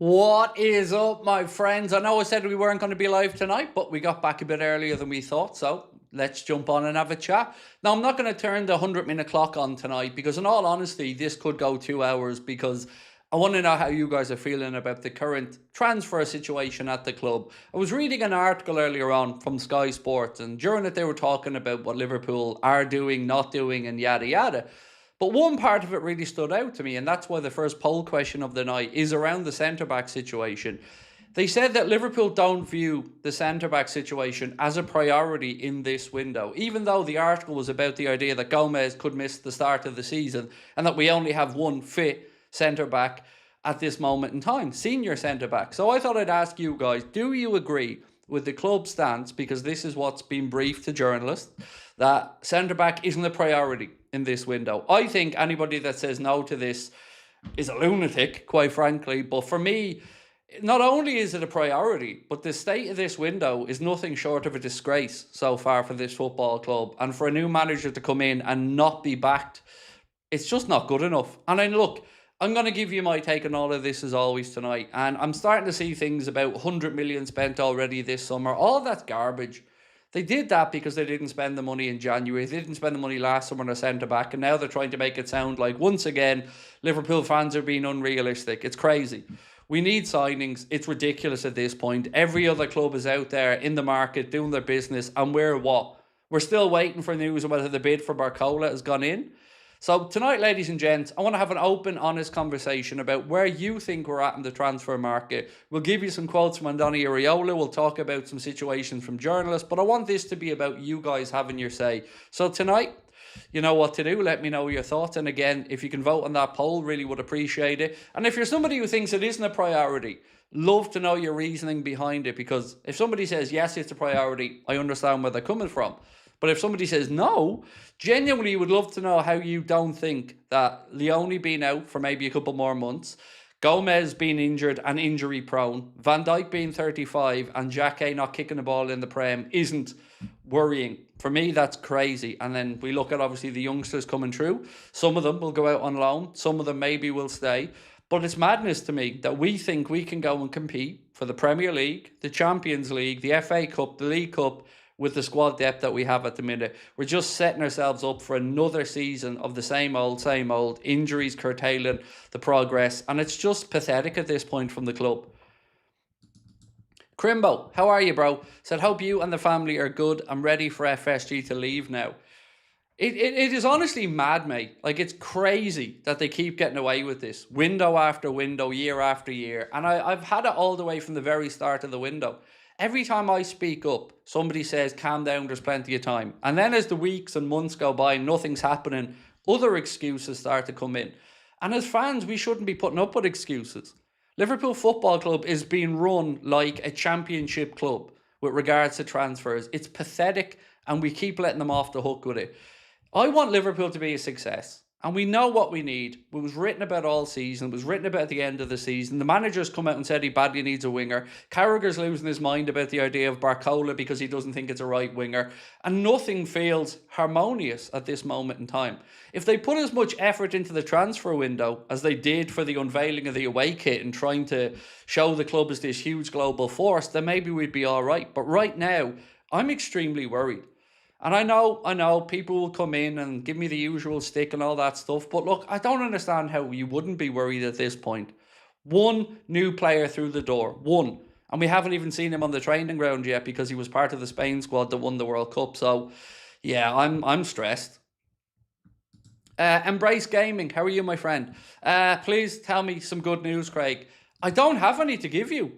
What is up, my friends? I know I said we weren't going to be live tonight, but we got back a bit earlier than we thought, so let's jump on and have a chat. Now, I'm not going to turn the 100-minute clock on tonight because, in all honesty, this could go 2 hours because I want to know how you guys are feeling about the current transfer situation at the club. I was reading an article earlier on from Sky Sports, and during it they were talking about what Liverpool are doing, not doing, and yada yada. But one part of it really stood out to me, and that's why the first poll question of the night is around the centre-back situation. They said that Liverpool don't view the centre-back situation as a priority in this window, even though the article was about the idea that Gomez could miss the start of the season and that we only have one fit centre-back at this moment in time, senior centre-back. So I thought I'd ask you guys, do you agree with the club stance, because this is what's been briefed to journalists, that centre-back isn't a priority in this window? I think anybody that says no to this is a lunatic, quite frankly. But for me, not only is it a priority, but the state of this window is nothing short of a disgrace so far for this football club. And for a new manager to come in and not be backed, it's just not good enough. And then look, I'm going to give you my take on all of this as always tonight. And I'm starting to see things about 100 million spent already this summer. All that's garbage. They did that because they didn't spend the money in January. They didn't spend the money last summer on a centre-back. And now they're trying to make it sound like, once again, Liverpool fans are being unrealistic. It's crazy. We need signings. It's ridiculous at this point. Every other club is out there in the market doing their business. And we're what? We're still waiting for news on whether the bid for Barcola has gone in. So tonight, ladies and gents, I want to have an open, honest conversation about where you think we're at in the transfer market. We'll give you some quotes from Andoni Iraola. We'll talk about some situations from journalists. But I want this to be about you guys having your say. So tonight, you know what to do. Let me know your thoughts. And again, if you can vote on that poll, really would appreciate it. And if you're somebody who thinks it isn't a priority, love to know your reasoning behind it. Because if somebody says, yes, it's a priority, I understand where they're coming from. But if somebody says no, genuinely would love to know how you don't think that Leone being out for maybe a couple more months, Gomez being injured and injury prone, Van Dijk being 35 and Xhaka not kicking the ball in the Prem isn't worrying. For me, that's crazy. And then we look at obviously the youngsters coming through. Some of them will go out on loan. Some of them maybe will stay. But it's madness to me that we think we can go and compete for the Premier League, the Champions League, the FA Cup, the League Cup, with the squad depth that we have at the minute. We're just setting ourselves up for another season of the same old, injuries curtailing the progress, and it's just pathetic at this point from the club. Crimbo, how are you, bro? Said, hope you and the family are good. I'm ready for FSG to leave now. It is honestly mad, mate. Like, it's crazy that they keep getting away with this. Window after window, year after year. And I've had it all the way from the very start of the window. Every time I speak up, somebody says, calm down, there's plenty of time. And then as the weeks and months go by, nothing's happening, other excuses start to come in. And as fans, we shouldn't be putting up with excuses. Liverpool Football Club is being run like a championship club with regards to transfers. It's pathetic, and we keep letting them off the hook with it. I want Liverpool to be a success. And we know what we need. It was written about all season. It was written about at the end of the season. The manager's come out and said he badly needs a winger. Carragher's losing his mind about the idea of Barcola because he doesn't think it's a right winger. And nothing feels harmonious at this moment in time. If they put as much effort into the transfer window as they did for the unveiling of the away kit and trying to show the club as this huge global force, then maybe we'd be all right. But right now, I'm extremely worried. And I know people will come in and give me the usual stick and all that stuff. But look, I don't understand how you wouldn't be worried at this point. One new player through the door. One. And we haven't even seen him on the training ground yet because he was part of the Spain squad that won the World Cup. So, yeah, I'm stressed. Embrace Gaming. How are you, my friend? Please tell me some good news, Craig. I don't have any to give you.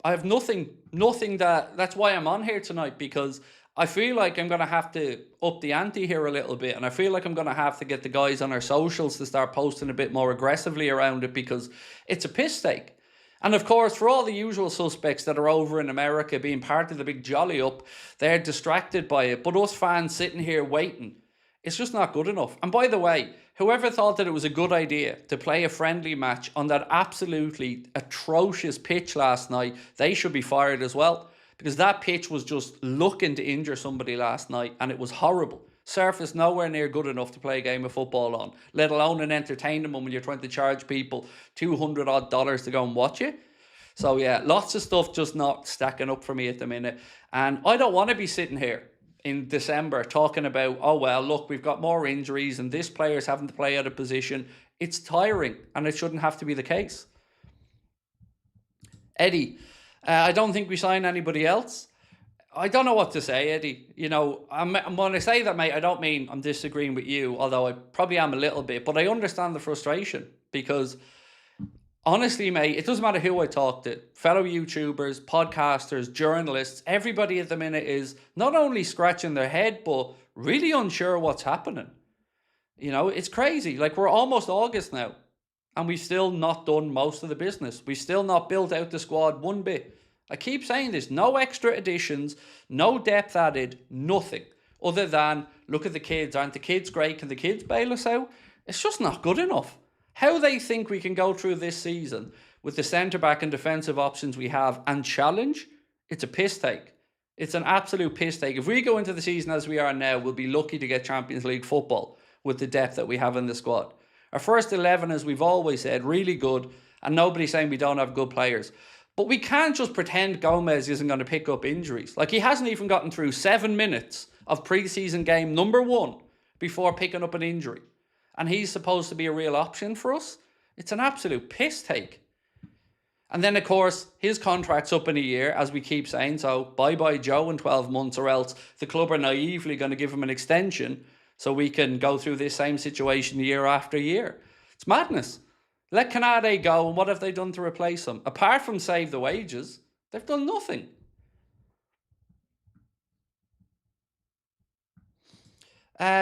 I have nothing. That's why I'm on here tonight, because I feel like I'm going to have to up the ante here a little bit, and I feel like I'm going to have to get the guys on our socials to start posting a bit more aggressively around it, because it's a piss take. And of course, for all the usual suspects that are over in America being part of the big jolly up, they're distracted by it. But us fans sitting here waiting, it's just not good enough. And by the way, whoever thought that it was a good idea to play a friendly match on that absolutely atrocious pitch last night, they should be fired as well. Because that pitch was just looking to injure somebody last night, and it was horrible. Surface nowhere near good enough to play a game of football on, let alone an entertainment when you're trying to charge people $200 odd to go and watch it. So yeah, lots of stuff just not stacking up for me at the minute. And I don't want to be sitting here in December talking about, oh well, look, we've got more injuries and this player's having to play out of position. It's tiring and it shouldn't have to be the case. Eddie, I don't think we sign anybody else. I don't know what to say, Eddie. You know, when I say that, mate, I don't mean I'm disagreeing with you, although I probably am a little bit, but I understand the frustration because honestly, mate, it doesn't matter who I talk to, fellow YouTubers, podcasters, journalists, everybody at the minute is not only scratching their head, but really unsure what's happening. You know, it's crazy. Like, we're almost August now, and we've still not done most of the business. We've still not built out the squad one bit. I keep saying this, no extra additions, no depth added, nothing. Other than, look at the kids, aren't the kids great? Can the kids bail us out? It's just not good enough. How they think we can go through this season with the centre-back and defensive options we have and challenge, it's a piss take. It's an absolute piss take. If we go into the season as we are now, we'll be lucky to get Champions League football with the depth that we have in the squad. Our first 11, as we've always said, really good, and nobody's saying we don't have good players. But we can't just pretend Gomez isn't going to pick up injuries. Like, he hasn't even gotten through 7 minutes of pre-season game number 1 before picking up an injury. And he's supposed to be a real option for us. It's an absolute piss take. And then, of course, his contract's up in a year, as we keep saying. So, bye-bye Joe in 12 months, or else the club are naively going to give him an extension so we can go through this same situation year after year. It's madness. Let Canade go, and what have they done to replace him? Apart from save the wages, they've done nothing.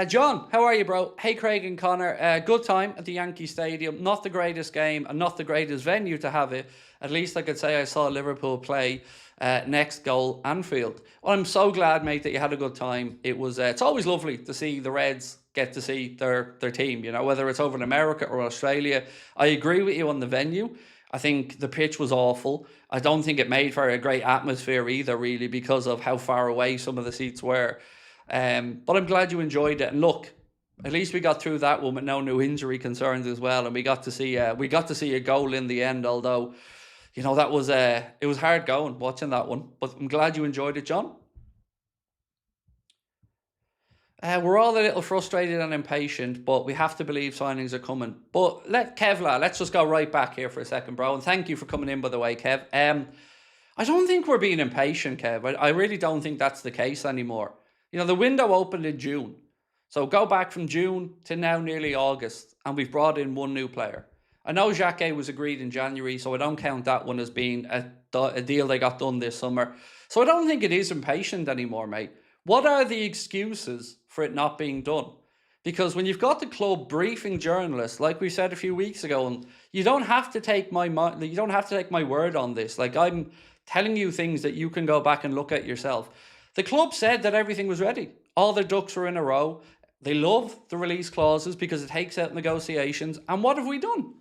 John, how are you, bro? Hey, Craig and Connor. Good time at the Yankee Stadium. Not the greatest game and not the greatest venue to have it. At least I could say I saw Liverpool play next goal, Anfield. Well, I'm so glad, mate, that you had a good time. It was. It's always lovely to see the Reds get to see their team, you know, whether it's over in America or Australia. I agree with you on the venue. I think the pitch was awful. I don't think it made for a great atmosphere either, really, because of how far away some of the seats were. But I'm glad you enjoyed it. And look, at least we got through that one with no new injury concerns as well. And we got to see a goal in the end, although, you know, that was it was hard going watching that one. But I'm glad you enjoyed it, John. We're all a little frustrated and impatient, but we have to believe signings are coming. But let's just go right back here for a second, bro. And thank you for coming in, by the way, Kev. I don't think we're being impatient, Kev. I really don't think that's the case anymore. You know, the window opened in June. So go back from June to now nearly August, and we've brought in one new player. I know Xhaka was agreed in January, so I don't count that one as being a deal they got done this summer. So I don't think it is impatient anymore, mate. What are the excuses for it not being done? Because when you've got the club briefing journalists, like we said a few weeks ago, and you don't have to take my word on this. Like, I'm telling you things that you can go back and look at yourself. The club said that everything was ready. All their ducks were in a row. They love the release clauses because it takes out negotiations. And what have we done?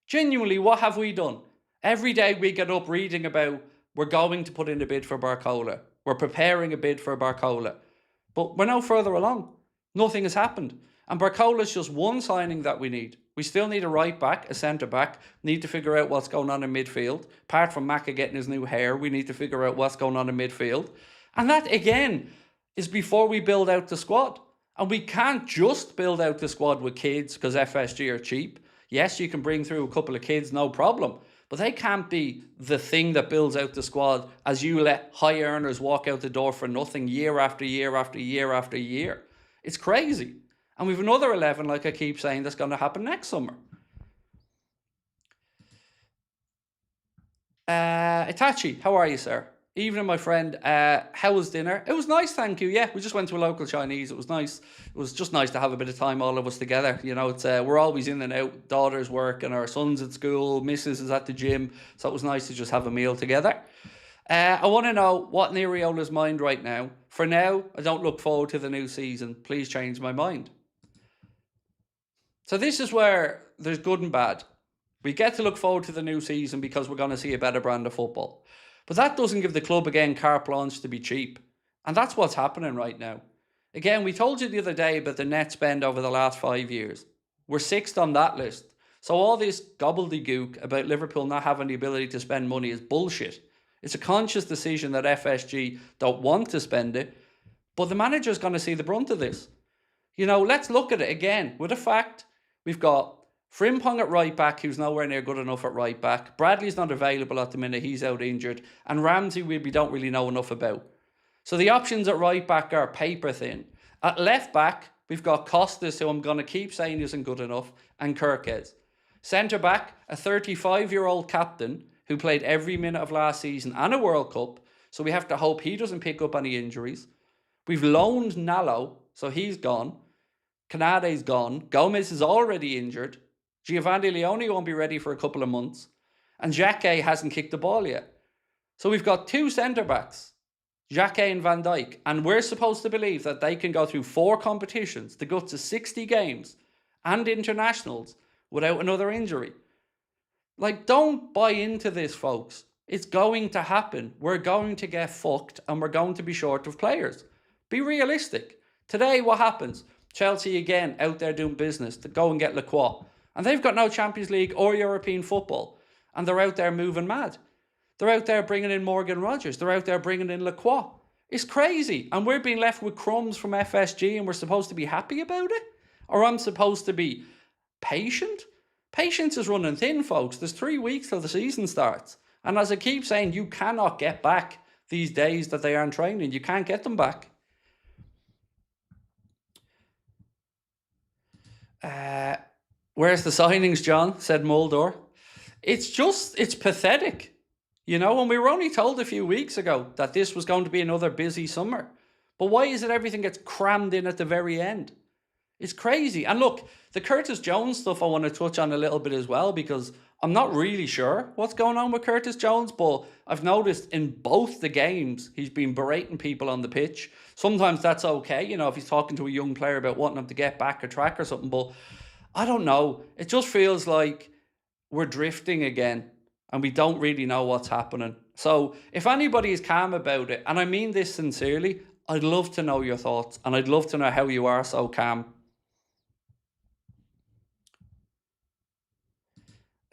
Genuinely, what have we done? Every day we get up reading about we're going to put in a bid for Barcola. We're preparing a bid for Barcola. But we're no further along. Nothing has happened. And Barcola's just one signing that we need. We still need a right back, a centre back. Need to figure out what's going on in midfield. Apart from Maka getting his new hair, we need to figure out what's going on in midfield. And that, again, is before we build out the squad. And we can't just build out the squad with kids because FSG are cheap. Yes, you can bring through a couple of kids, no problem. But they can't be the thing that builds out the squad as you let high earners walk out the door for nothing year after year after year after year. It's crazy. And we've another 11, like I keep saying, that's going to happen next summer. Itachi, how are you, sir? Evening, my friend. How was dinner? It was nice, thank you. Yeah, we just went to a local Chinese. It was nice. It was just nice to have a bit of time, all of us together. You know, it's we're always in and out. Daughter's work and our son's at school. Mrs. is at the gym. So it was nice to just have a meal together. I want to know what in Iriola's mind right now. For now, I don't look forward to the new season. Please change my mind. So this is where there's good and bad. We get to look forward to the new season because we're going to see a better brand of football. But that doesn't give the club, again, carte blanche to be cheap. And that's what's happening right now. Again, we told you the other day about the net spend over the last 5 years. We're sixth on that list. So all this gobbledygook about Liverpool not having the ability to spend money is bullshit. It's a conscious decision that FSG don't want to spend it, but the manager's going to see the brunt of this. Let's look at it again with the fact we've got Frimpong at right back, who's nowhere near good enough at right back. Bradley's not available at the minute, he's out injured. And Ramsey, we don't really know enough about. So the options at right back are paper thin. At left back, we've got Costas, who I'm going to keep saying isn't good enough, and Kirkes. Centre back, a 35-year-old captain who played every minute of last season and a World Cup. So we have to hope he doesn't pick up any injuries. We've loaned Nallo, so he's gone. Canade's gone. Gomez is already injured. Giovanni Leone won't be ready for a couple of months. And Xhaka hasn't kicked the ball yet. So we've got two centre-backs, Xhaka and Van Dijk, and we're supposed to believe that they can go through 4 competitions, the guts of 60 games, and internationals without another injury. Don't buy into this, folks. It's going to happen. We're going to get fucked, and we're going to be short of players. Be realistic. Today, what happens? Chelsea again out there doing business to go and get Lacroix. And they've got no Champions League or European football. And they're out there moving mad. They're out there bringing in Morgan Rogers. They're out there bringing in Lacroix. It's crazy. And we're being left with crumbs from FSG and we're supposed to be happy about it? Or I'm supposed to be patient? Patience is running thin, folks. There's 3 weeks till the season starts. And as I keep saying, you cannot get back these days that they aren't training. You can't get them back. Where's the signings, John? Said Mulder. It's pathetic. And we were only told a few weeks ago that this was going to be another busy summer. But why is it everything gets crammed in at the very end? It's crazy. And look, the Curtis Jones stuff I want to touch on a little bit as well, because I'm not really sure what's going on with Curtis Jones, but I've noticed in both the games, he's been berating people on the pitch. Sometimes that's okay, if he's talking to a young player about wanting him to get back a track or something, but I don't know. It just feels like we're drifting again and we don't really know what's happening. So if anybody is calm about it, and I mean this sincerely, I'd love to know your thoughts and I'd love to know how you are so calm.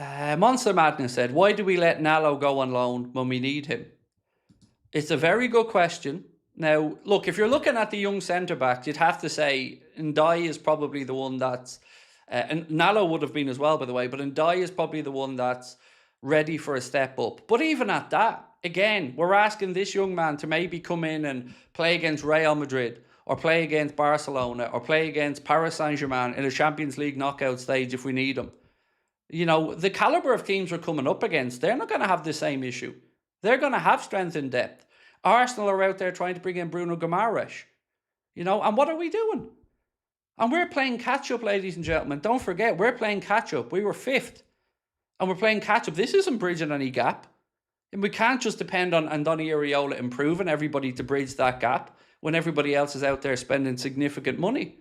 Monster Madness said, why do we let Nallo go on loan when we need him? It's a very good question. Now, look, if you're looking at the young centre-backs, you'd have to say Ndiaye is probably the one that's... and Nallo would have been as well, by the way, but Ndiaye is probably the one that's ready for a step up. But even at that, again, we're asking this young man to maybe come in and play against Real Madrid or play against Barcelona or play against Paris Saint-Germain in a Champions League knockout stage if we need him. The calibre of teams we're coming up against, they're not going to have the same issue. They're going to have strength in depth. Arsenal are out there trying to bring in Bruno Guimaraes. And what are we doing? And we're playing catch-up, ladies and gentlemen. Don't forget, we're playing catch-up. We were 5th. And we're playing catch-up. This isn't bridging any gap. And we can't just depend on Andoni Iraola improving everybody to bridge that gap when everybody else is out there spending significant money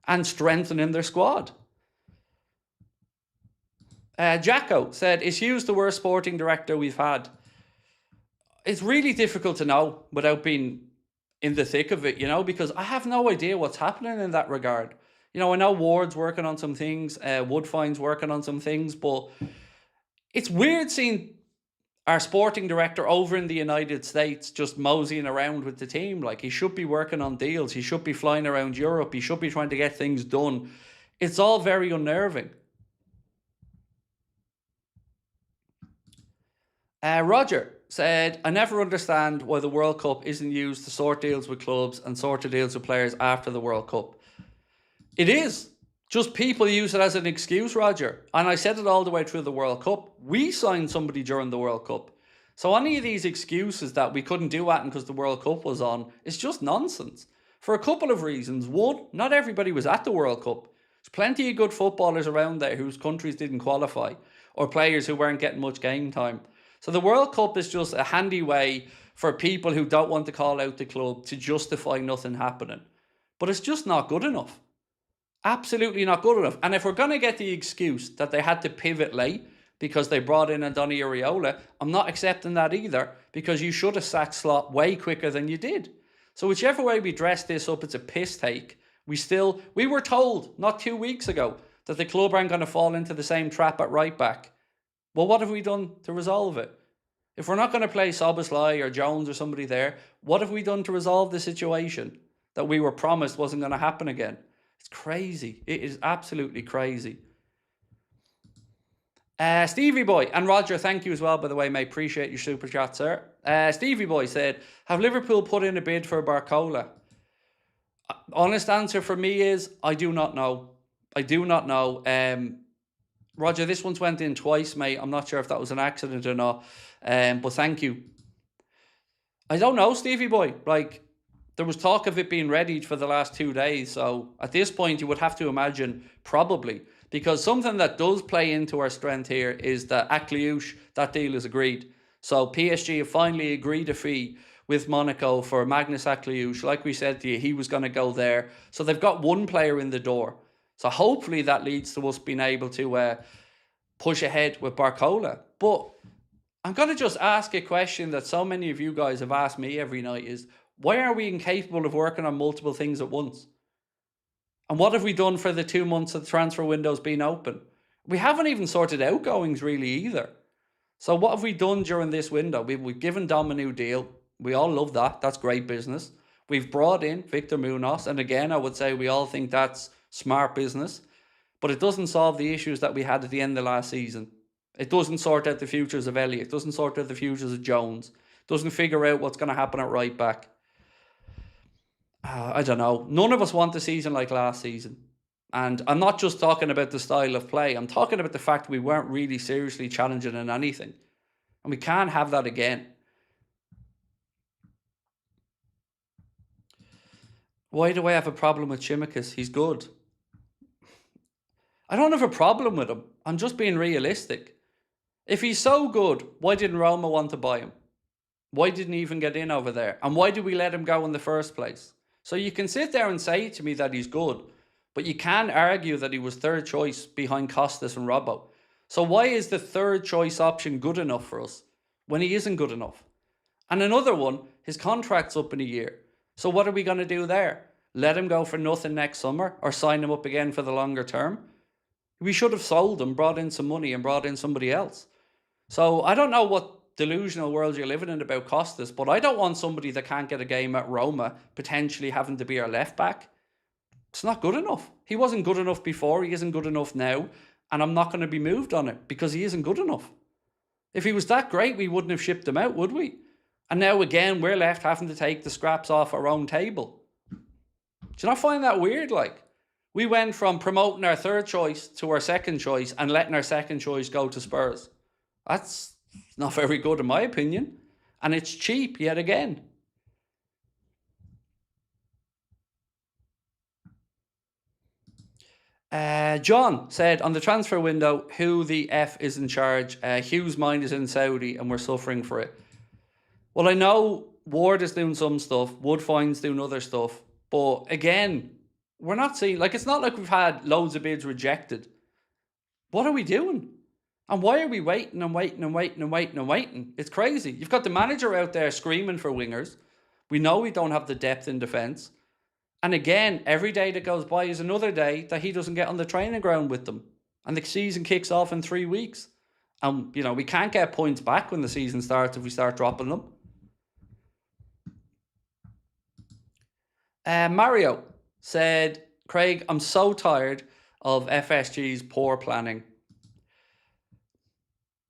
and strengthening their squad. Jacko said, is Hughes the worst sporting director we've had? It's really difficult to know without being in the thick of it, because I have no idea what's happening in that regard. I know Ward's working on some things, Woodfine's working on some things, but it's weird seeing our sporting director over in the United States just moseying around with the team. Like, he should be working on deals. He should be flying around Europe. He should be trying to get things done. It's all very unnerving. Roger said, I never understand why the World Cup isn't used to sort deals with clubs and sort of deals with players after the World Cup. It is. Just people use it as an excuse, Roger. And I said it all the way through the World Cup. We signed somebody during the World Cup. So any of these excuses that we couldn't do that because the World Cup was on is just nonsense. For a couple of reasons. One, not everybody was at the World Cup. There's plenty of good footballers around there whose countries didn't qualify, or players who weren't getting much game time. So the World Cup is just a handy way for people who don't want to call out the club to justify nothing happening. But it's just not good enough. Absolutely not good enough. And if we're going to get the excuse that they had to pivot late because they brought in Andoni Iraola, I'm not accepting that either, because you should have sacked Slot way quicker than you did. So whichever way we dress this up, it's a piss take. We were told not 2 weeks ago that the club aren't going to fall into the same trap at right back. Well, what have we done to resolve it? If we're not going to play Szoboszlai or Jones or somebody there, what have we done to resolve the situation that we were promised wasn't going to happen again? It's crazy. It is absolutely crazy. Stevie Boy, and Roger, thank you as well, by the way, mate. Appreciate your super chat, sir. Stevie Boy said, have Liverpool put in a bid for Barcola? Honest answer for me is, I do not know. I do not know. Roger, this one's went in twice, mate. I'm not sure if that was an accident or not. But thank you. I don't know, Stevie Boy. Like, there was talk of it being readied for the last 2 days. So at this point, you would have to imagine probably. Because something that does play into our strength here is that Akliouche, that deal is agreed. So PSG have finally agreed a fee with Monaco for Magnus Akliouche. Like we said to you, he was going to go there. So they've got one player in the door. So hopefully that leads to us being able to push ahead with Barcola. But I'm going to just ask a question that so many of you guys have asked me every night is, why are we incapable of working on multiple things at once? And what have we done for the 2 months that the transfer window's been open? We haven't even sorted outgoings really either. So what have we done during this window? We've given Dom a new deal. We all love that. That's great business. We've brought in Victor Munoz. And again, I would say we all think that's smart business. But it doesn't solve the issues that we had at the end of last season. It doesn't sort out the futures of Elliott. It doesn't sort out the futures of Jones. It doesn't figure out what's going to happen at right back. I don't know. None of us want a season like last season. And I'm not just talking about the style of play. I'm talking about the fact we weren't really seriously challenging in anything. And we can't have that again. Why do I have a problem with Tsimikas? He's good. I don't have a problem with him. I'm just being realistic. If he's so good, why didn't Roma want to buy him? Why didn't he even get in over there? And why did we let him go in the first place? So you can sit there and say to me that he's good, but you can argue that he was third choice behind Costas and Robbo. So why is the third choice option good enough for us when he isn't good enough? And another one, his contract's up in a year. So what are we going to do there? Let him go for nothing next summer or sign him up again for the longer term? We should have sold him, brought in some money and brought in somebody else. So I don't know what delusional world you're living in about Costas, but I don't want somebody that can't get a game at Roma potentially having to be our left back. It's not good enough. He wasn't good enough before. He isn't good enough now. And I'm not going to be moved on it because he isn't good enough. If he was that great, we wouldn't have shipped him out, would we? And now again, we're left having to take the scraps off our own table. Do you not find that weird? Like, we went from promoting our third choice to our second choice and letting our second choice go to Spurs. That's not very good in my opinion. And it's cheap yet again. John said on the transfer window, who the F is in charge? Hugh's mind is in Saudi and we're suffering for it. Well, I know Ward is doing some stuff. Woodfine's doing other stuff. But again, we're not seeing, like, it's not like we've had loads of bids rejected. What are we doing? And why are we waiting and waiting and waiting and waiting and waiting? It's crazy. You've got the manager out there screaming for wingers. We know we don't have the depth in defence. And again, every day that goes by is another day that he doesn't get on the training ground with them. And the season kicks off in 3 weeks. And, you know, we can't get points back when the season starts if we start dropping them. Mario said, Craig, I'm so tired of FSG's poor planning.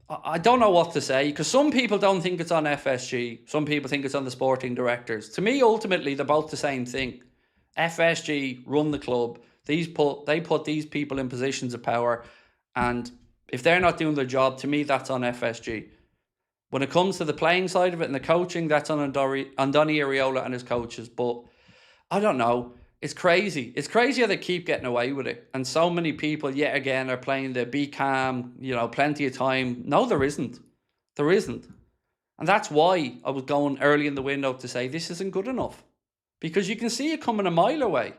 I don't know what to say, because some people don't think it's on FSG. Some people think it's on the sporting directors. To me, ultimately, they're both the same thing. FSG run the club. They put these people in positions of power. And if they're not doing their job, to me, that's on FSG. When it comes to the playing side of it and the coaching, that's on Andoni Iraola and his coaches. But I don't know. It's crazy. It's crazy how they keep getting away with it. And so many people, yet again, are playing the be calm, you know, plenty of time. No, there isn't. There isn't. And that's why I was going early in the window to say this isn't good enough. Because you can see it coming a mile away.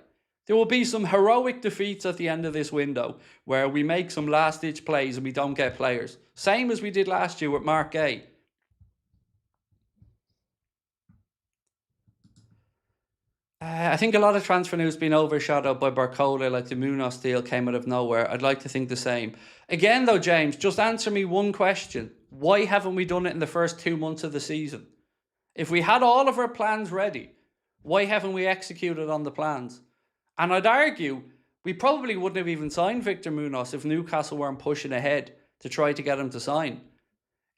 There will be some heroic defeats at the end of this window where we make some last-ditch plays and we don't get players. Same as we did last year with Mark Gay. I think a lot of transfer news has been overshadowed by Barcola, like the Munoz deal came out of nowhere. I'd like to think the same. Again, though, James, just answer me one question. Why haven't we done it in the first 2 months of the season? If we had all of our plans ready, why haven't we executed on the plans? And I'd argue we probably wouldn't have even signed Victor Munoz if Newcastle weren't pushing ahead to try to get him to sign.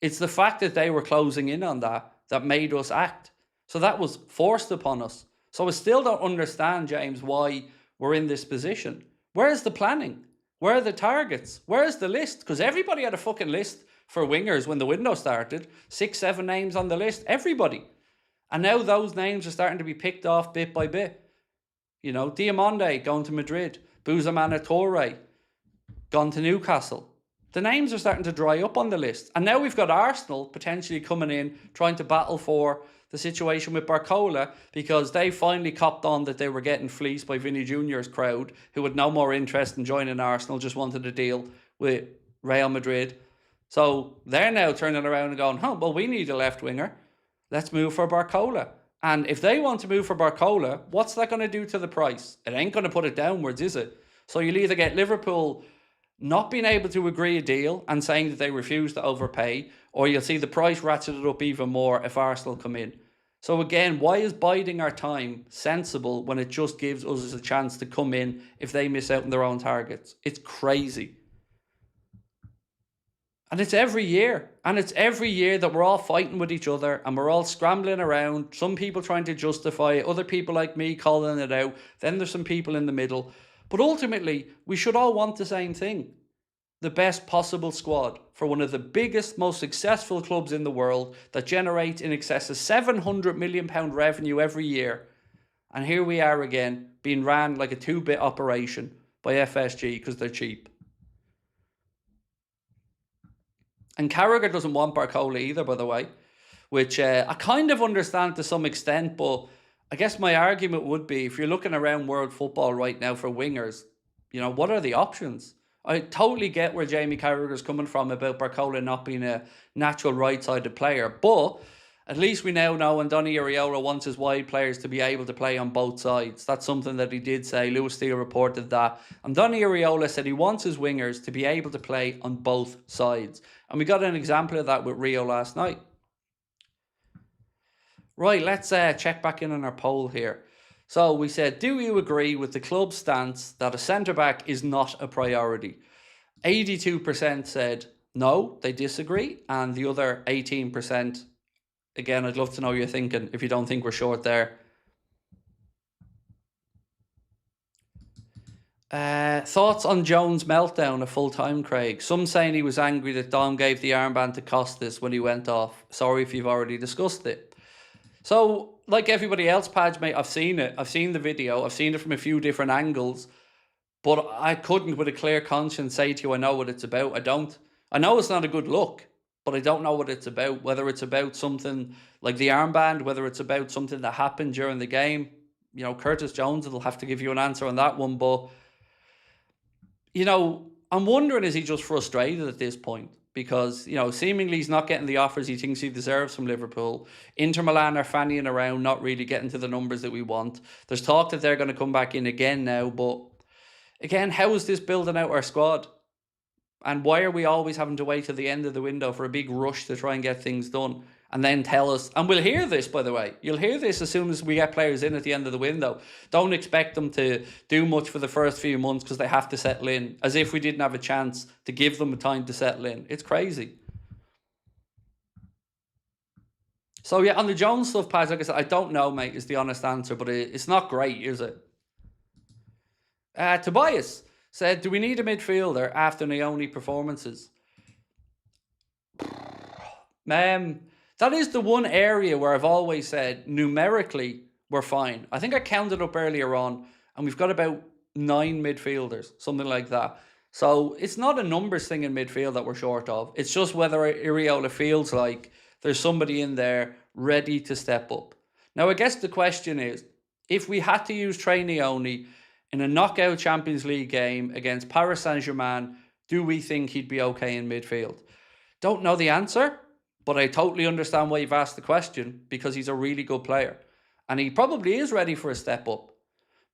It's the fact that they were closing in on that made us act. So that was forced upon us. So I still don't understand, James, why we're in this position. Where's the planning? Where are the targets? Where's the list? Because everybody had a fucking list for wingers when the window started. 6, 7 names on the list. Everybody. And now those names are starting to be picked off bit by bit. You know, Diamonde going to Madrid. Buzamana Torre gone to Newcastle. The names are starting to dry up on the list. And now we've got Arsenal potentially coming in, trying to battle for the situation with Barcola, because they finally copped on that they were getting fleeced by Vinny Jr.'s crowd, who had no more interest in joining Arsenal, just wanted a deal with Real Madrid. So they're now turning around and going, well, we need a left winger. Let's move for Barcola. And if they want to move for Barcola, what's that going to do to the price? It ain't going to put it downwards, is it? So you'll either get Liverpool not being able to agree a deal and saying that they refuse to overpay, or you'll see the price ratcheted up even more if Arsenal come in. So again, why is biding our time sensible when it just gives us a chance to come in if they miss out on their own targets? It's crazy. And it's every year. And it's every year that we're all fighting with each other and we're all scrambling around. Some people trying to justify it, other people like me calling it out. Then there's some people in the middle. But ultimately, we should all want the same thing. The best possible squad for one of the biggest, most successful clubs in the world that generates in excess of £700 million revenue every year. And here we are again, being ran like a 2-bit operation by FSG because they're cheap. And Carragher doesn't want Barcola either, by the way, which I kind of understand to some extent, but I guess my argument would be, if you're looking around world football right now for wingers, you know, what are the options? I totally get where Jamie Carragher's coming from about Barcola not being a natural right-sided player, but at least we now know, and Donny Iraola wants his wide players to be able to play on both sides. That's something that he did say. Lewis Steele reported that. And Donny Iraola said he wants his wingers to be able to play on both sides. And we got an example of that with Rio last night. Right, let's check back in on our poll here. So we said, do you agree with the club's stance that a centre-back is not a priority? 82% said no, they disagree. And the other 18%, again, I'd love to know what you're thinking if you don't think we're short there. Thoughts on Jones' meltdown at full time, Craig? Some saying he was angry that Dom gave the armband to Costas when he went off. Sorry if you've already discussed it. So, like everybody else, Padge, mate, I've seen it. I've seen the video. I've seen it from a few different angles. But I couldn't, with a clear conscience, say to you I know what it's about. I don't. I know it's not a good look, but I don't know what it's about. Whether it's about something like the armband, whether it's about something that happened during the game. You know, Curtis Jones will have to give you an answer on that one. But, you know, I'm wondering, is he just frustrated at this point? Because, you know, seemingly he's not getting the offers he thinks he deserves from Liverpool. Inter Milan are fannying around, not really getting to the numbers that we want. There's talk that they're going to come back in again now. But, again, how is this building out our squad? And why are we always having to wait till the end of the window for a big rush to try and get things done? And then tell us, and we'll hear this, by the way. You'll hear this as soon as we get players in at the end of the window. Don't expect them to do much for the first few months because they have to settle in, as if we didn't have a chance to give them time to settle in. It's crazy. So, yeah, on the Jones stuff, Pat, like I said, I don't know, mate, is the honest answer, but it's not great, is it? Tobias said, do we need a midfielder after Naoni performances? That is the one area where I've always said, numerically, we're fine. I think I counted up earlier on, and we've got about 9 midfielders, something like that. So it's not a numbers thing in midfield that we're short of. It's just whether Iraola feels like there's somebody in there ready to step up. Now, I guess the question is, if we had to use Trey Naoni in a knockout Champions League game against Paris Saint-Germain, do we think he'd be okay in midfield? Don't know the answer, but I totally understand why you've asked the question, because he's a really good player. And he probably is ready for a step up.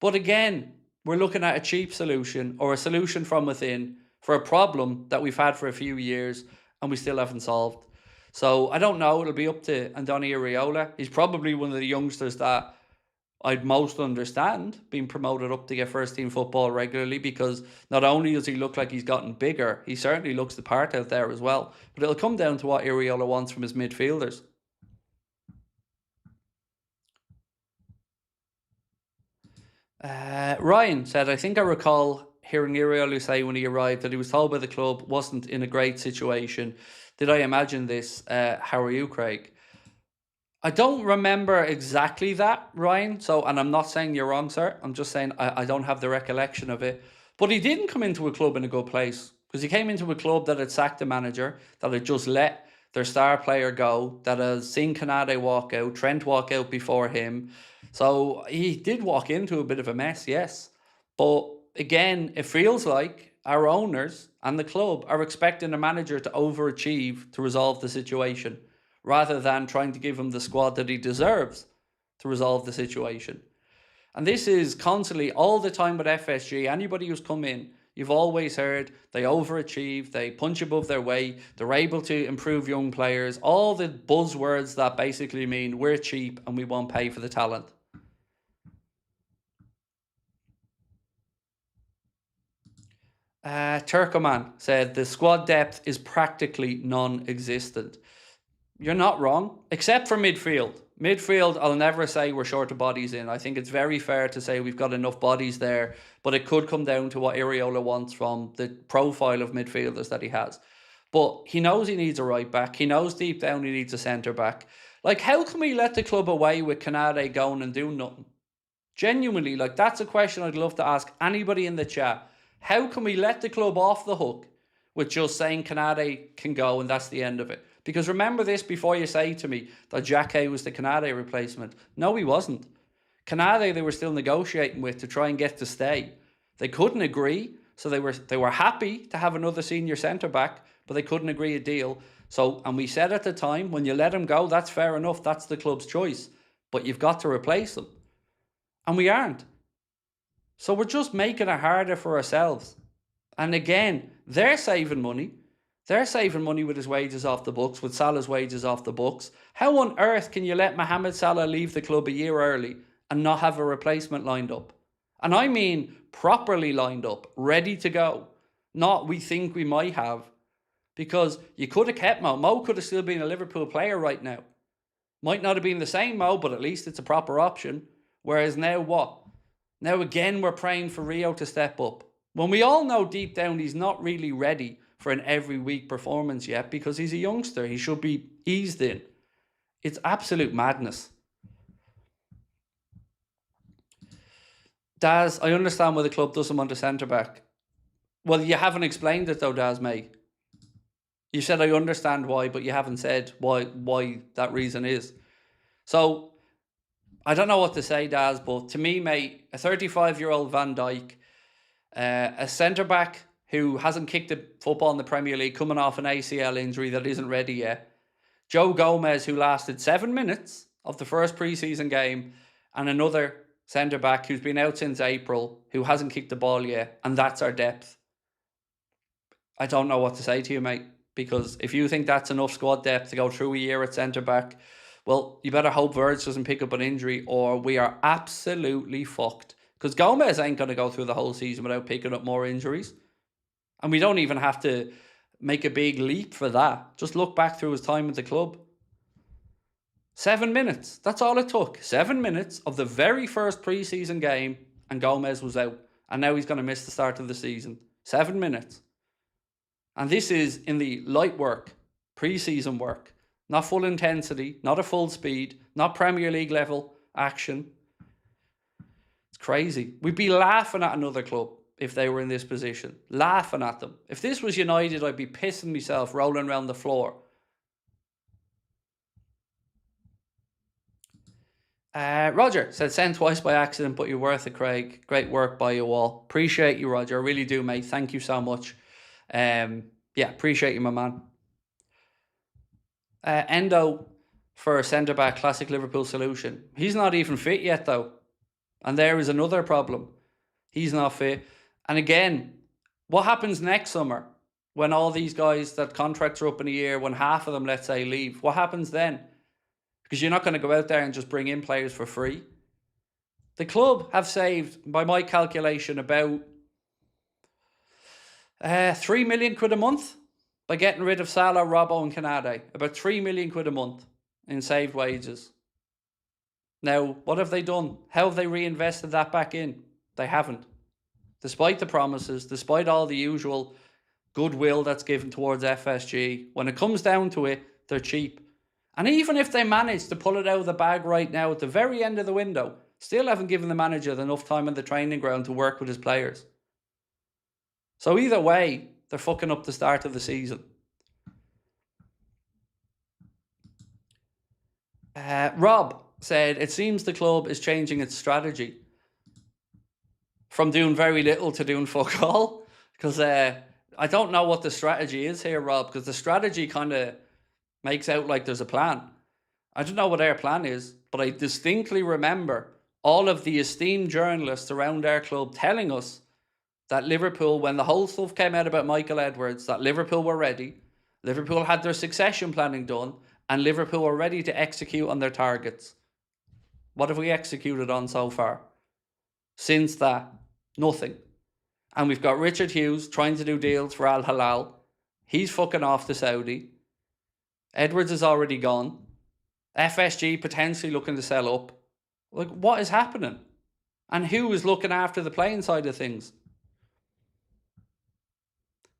But again, we're looking at a cheap solution or a solution from within for a problem that we've had for a few years and we still haven't solved. So I don't know. It'll be up to Andoni Iraola. He's probably one of the youngsters that I'd most understand being promoted up to get first team football regularly, because not only does he look like he's gotten bigger, he certainly looks the part out there as well. But it'll come down to what Iraola wants from his midfielders. Ryan said, I think I recall hearing Iraola say when he arrived that he was told by the club wasn't in a great situation. Did I imagine this? How are you, Craig? I don't remember exactly that, Ryan. So, and I'm not saying you're wrong, sir. I'm just saying I don't have the recollection of it. But he didn't come into a club in a good place, because he came into a club that had sacked the manager, that had just let their star player go, that has seen Canade walk out, Trent walk out before him. So he did walk into a bit of a mess, yes. But again, it feels like our owners and the club are expecting a manager to overachieve to resolve the situation, rather than trying to give him the squad that he deserves to resolve the situation. And this is constantly, all the time with FSG. Anybody who's come in, you've always heard they overachieve, they punch above their weight, they're able to improve young players, all the buzzwords that basically mean we're cheap and we won't pay for the talent. Turkoman said the squad depth is practically non-existent. You're not wrong, except for midfield. Midfield, I'll never say we're short of bodies in. I think it's very fair to say we've got enough bodies there, but it could come down to what Iraola wants from the profile of midfielders that he has. But he knows he needs a right back. He knows deep down he needs a centre back. Like, how can we let the club away with Canade going and doing nothing? Genuinely, like, that's a question I'd love to ask anybody in the chat. How can we let the club off the hook with just saying Canade can go and that's the end of it? Because remember this before you say to me that Jacquet was the Canade replacement. No, he wasn't. Canade they were still negotiating with to try and get to stay. They couldn't agree, so they were happy to have another senior centre back, but they couldn't agree a deal. So, and we said at the time, when you let him go, that's fair enough. That's the club's choice. But you've got to replace him. And we aren't. So we're just making it harder for ourselves. And again, they're saving money. They're saving money with his wages off the books, with Salah's wages off the books. How on earth can you let Mohamed Salah leave the club a year early and not have a replacement lined up? And I mean properly lined up, ready to go. Not we think we might have. Because you could have kept Mo. Mo could have still been a Liverpool player right now. Might not have been the same Mo, but at least it's a proper option. Whereas now what? Now again we're praying for Rio to step up. When we all know deep down he's not really ready for an every week performance yet, because he's a youngster. He should be eased in. It's absolute madness. Daz, I understand why the club doesn't want a centre-back. Well, you haven't explained it though, Daz, mate. You said I understand why, but you haven't said why that reason is. So, I don't know what to say, Daz, but to me, mate, a 35-year-old Van Dijk, a centre-back who hasn't kicked a football in the Premier League, coming off an ACL injury that isn't ready yet, Joe Gomez, who lasted 7 minutes of the first pre-season game, and another centre-back who's been out since April, who hasn't kicked the ball yet, and that's our depth. I don't know what to say to you, mate, because if you think that's enough squad depth to go through a year at centre-back, well, you better hope Verge doesn't pick up an injury or we are absolutely fucked. Because Gomez ain't going to go through the whole season without picking up more injuries. And we don't even have to make a big leap for that. Just look back through his time at the club. 7 minutes. That's all it took. 7 minutes of the very first pre-season game and Gomez was out. And now he's going to miss the start of the season. 7 minutes. And this is in the light work, pre-season work. Not full intensity, not a full speed, not Premier League level action. It's crazy. We'd be laughing at another club if they were in this position. Laughing at them. If this was United, I'd be pissing myself, rolling around the floor. Roger said, sent twice by accident, but you're worth it, Craig. Great work by you all. Appreciate you, Roger. I really do, mate. Thank you so much. Yeah, appreciate you, my man. Endo for a centre-back, classic Liverpool solution. He's not even fit yet, though. And there is another problem. He's not fit. And again, what happens next summer when all these guys that contracts are up in a year, when half of them, let's say, leave? What happens then? Because you're not going to go out there and just bring in players for free. The club have saved, by my calculation, about 3 million quid a month by getting rid of Salah, Robbo and Canade. About 3 million quid a month in saved wages. Now, what have they done? How have they reinvested that back in? They haven't. Despite the promises, despite all the usual goodwill that's given towards FSG, when it comes down to it, they're cheap. And even if they manage to pull it out of the bag right now at the very end of the window, still haven't given the manager enough time on the training ground to work with his players. So either way, they're fucking up the start of the season. Rob said, it seems the club is changing its strategy from doing very little to doing fuck all. Because I don't know what the strategy is here, Rob, because the strategy kind of makes out like there's a plan. I don't know what our plan is, but I distinctly remember all of the esteemed journalists around our club telling us that Liverpool, when the whole stuff came out about Michael Edwards, that Liverpool were ready, Liverpool had their succession planning done, and Liverpool were ready to execute on their targets. What have we executed on so far? Since that, nothing. And we've got Richard Hughes trying to do deals for Al Hilal. He's fucking off to Saudi. Edwards is already gone. FSG potentially looking to sell up. Like, what is happening? And who is looking after the playing side of things?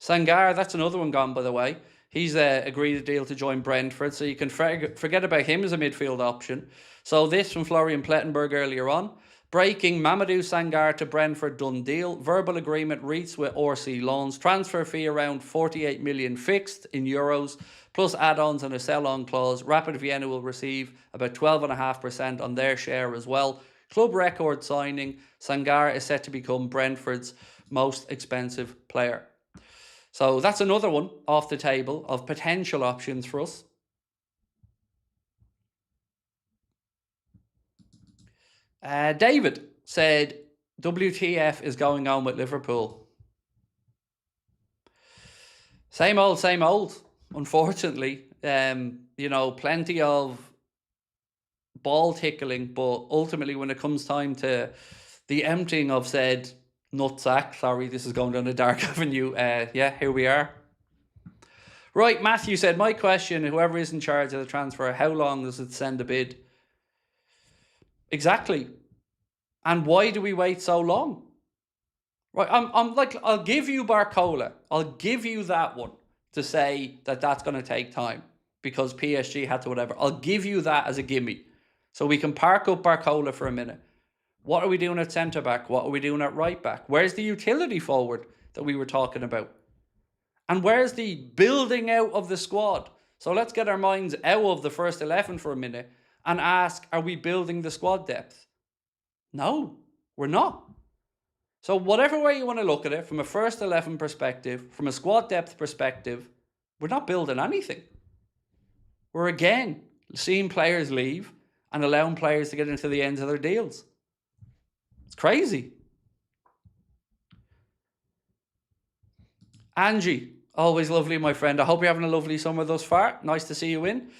Sangar, that's another one gone, by the way. He's agreed a deal to join Brentford, so you can forget about him as a midfield option. So this from Florian Plettenberg earlier on. Breaking, Mamadou Sangar to Brentford, done deal. Verbal agreement reached with RC Loans. Transfer fee around 48 million fixed in euros, plus add-ons and a sell-on clause. Rapid Vienna will receive about 12.5% on their share as well. Club record signing. Sangar is set to become Brentford's most expensive player. So that's another one off the table of potential options for us. David said, WTF is going on with Liverpool? Same old, unfortunately. Plenty of ball tickling, but ultimately when it comes time to the emptying of said nutsack, sorry, this is going down a dark avenue, here we are. Right, Matthew said, my question, whoever is in charge of the transfer, how long does it send a bid? Exactly. And why do we wait so long? Right, I'm like, I'll give you Barcola. I'll give you that one to say that that's going to take time because PSG had to whatever. I'll give you that as a gimme. So we can park up Barcola for a minute. What are we doing at centre-back? What are we doing at right-back? Where's the utility forward that we were talking about? And where's the building out of the squad? So let's get our minds out of the first 11 for a minute and ask, are we building the squad depth? No, we're not. So whatever way you want to look at it, from a first 11 perspective, from a squad depth perspective, we're not building anything. We're again seeing players leave and allowing players to get into the ends of their deals. It's crazy. Angie, always lovely, my friend. I hope you're having a lovely summer thus far. Nice to see you in.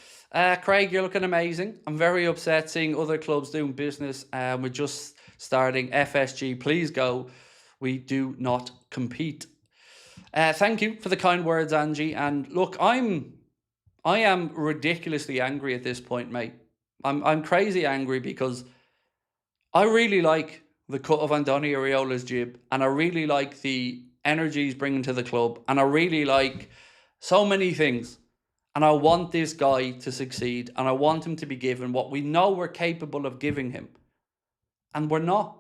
Craig, you're looking amazing. I'm very upset seeing other clubs doing business. We're just starting. FSG, please go. We do not compete. Thank you for the kind words, Angie. And look, I am ridiculously angry at this point, mate. I'm crazy angry because I really like the cut of Andoni Areola's jib, and I really like the energy he's bringing to the club, and I really like so many things. And I want this guy to succeed, and I want him to be given what we know we're capable of giving him. And we're not.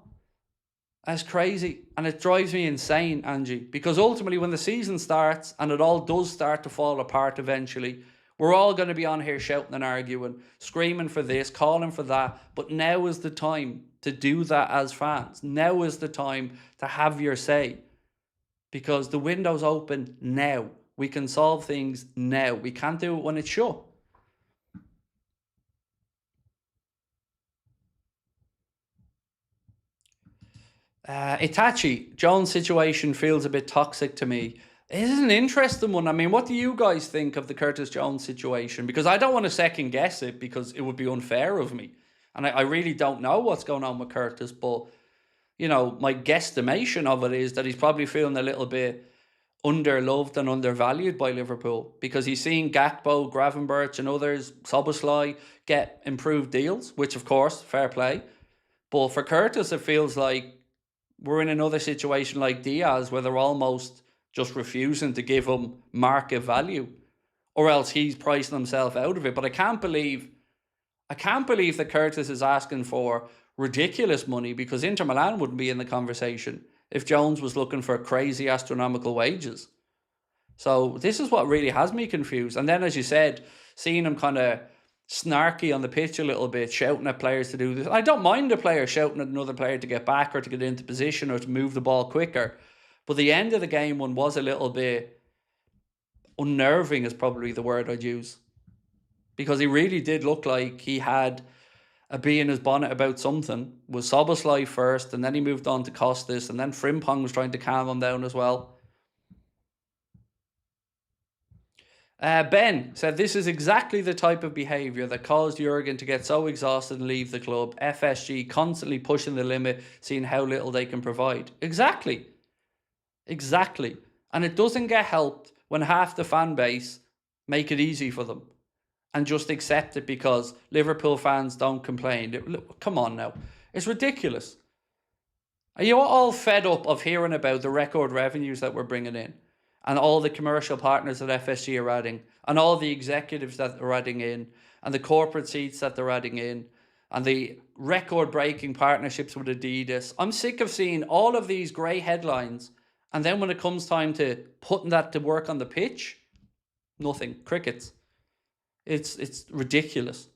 That's crazy. And it drives me insane, Angie, because ultimately when the season starts, and it all does start to fall apart eventually, we're all going to be on here shouting and arguing, screaming for this, calling for that. But now is the time to do that as fans. Now is the time to have your say. Because the window's open now. We can solve things now. We can't do it when it's shut. Itachi, Jones' situation feels a bit toxic to me. It is an interesting one. I mean, what do you guys think of the Curtis Jones situation? Because I don't want to second guess it because it would be unfair of me. And I really don't know what's going on with Curtis. But, my guesstimation of it is that he's probably feeling a little bit underloved and undervalued by Liverpool because he's seeing Gakpo, Gravenberch and others, Szoboszlai, get improved deals, which, of course, fair play. But for Curtis, it feels like we're in another situation like Diaz where they're almost just refusing to give him market value, or else he's pricing himself out of it. But I can't believe that Curtis is asking for ridiculous money, because Inter Milan wouldn't be in the conversation if Jones was looking for crazy astronomical wages. So this is what really has me confused. And then, as you said, seeing him kind of snarky on the pitch a little bit, shouting at players to do this. I don't mind a player shouting at another player to get back or to get into position or to move the ball quicker. But the end of the game one was a little bit unnerving, is probably the word I'd use. Because he really did look like he had a bee in his bonnet about something. Was Szoboszlai first, and then he moved on to Costas, and then Frimpong was trying to calm him down as well. Ben said, this is exactly the type of behaviour that caused Jurgen to get so exhausted and leave the club. FSG constantly pushing the limit, seeing how little they can provide. Exactly. And it doesn't get helped when half the fan base make it easy for them and just accept it because Liverpool fans don't complain. Come on now. It's ridiculous. Are you all fed up of hearing about the record revenues that we're bringing in? And all the commercial partners that FSG are adding, and all the executives that they're adding in, and the corporate seats that they're adding in, and the record-breaking partnerships with Adidas. I'm sick of seeing all of these grey headlines, and then when it comes time to putting that to work on the pitch, nothing. Crickets. It's ridiculous.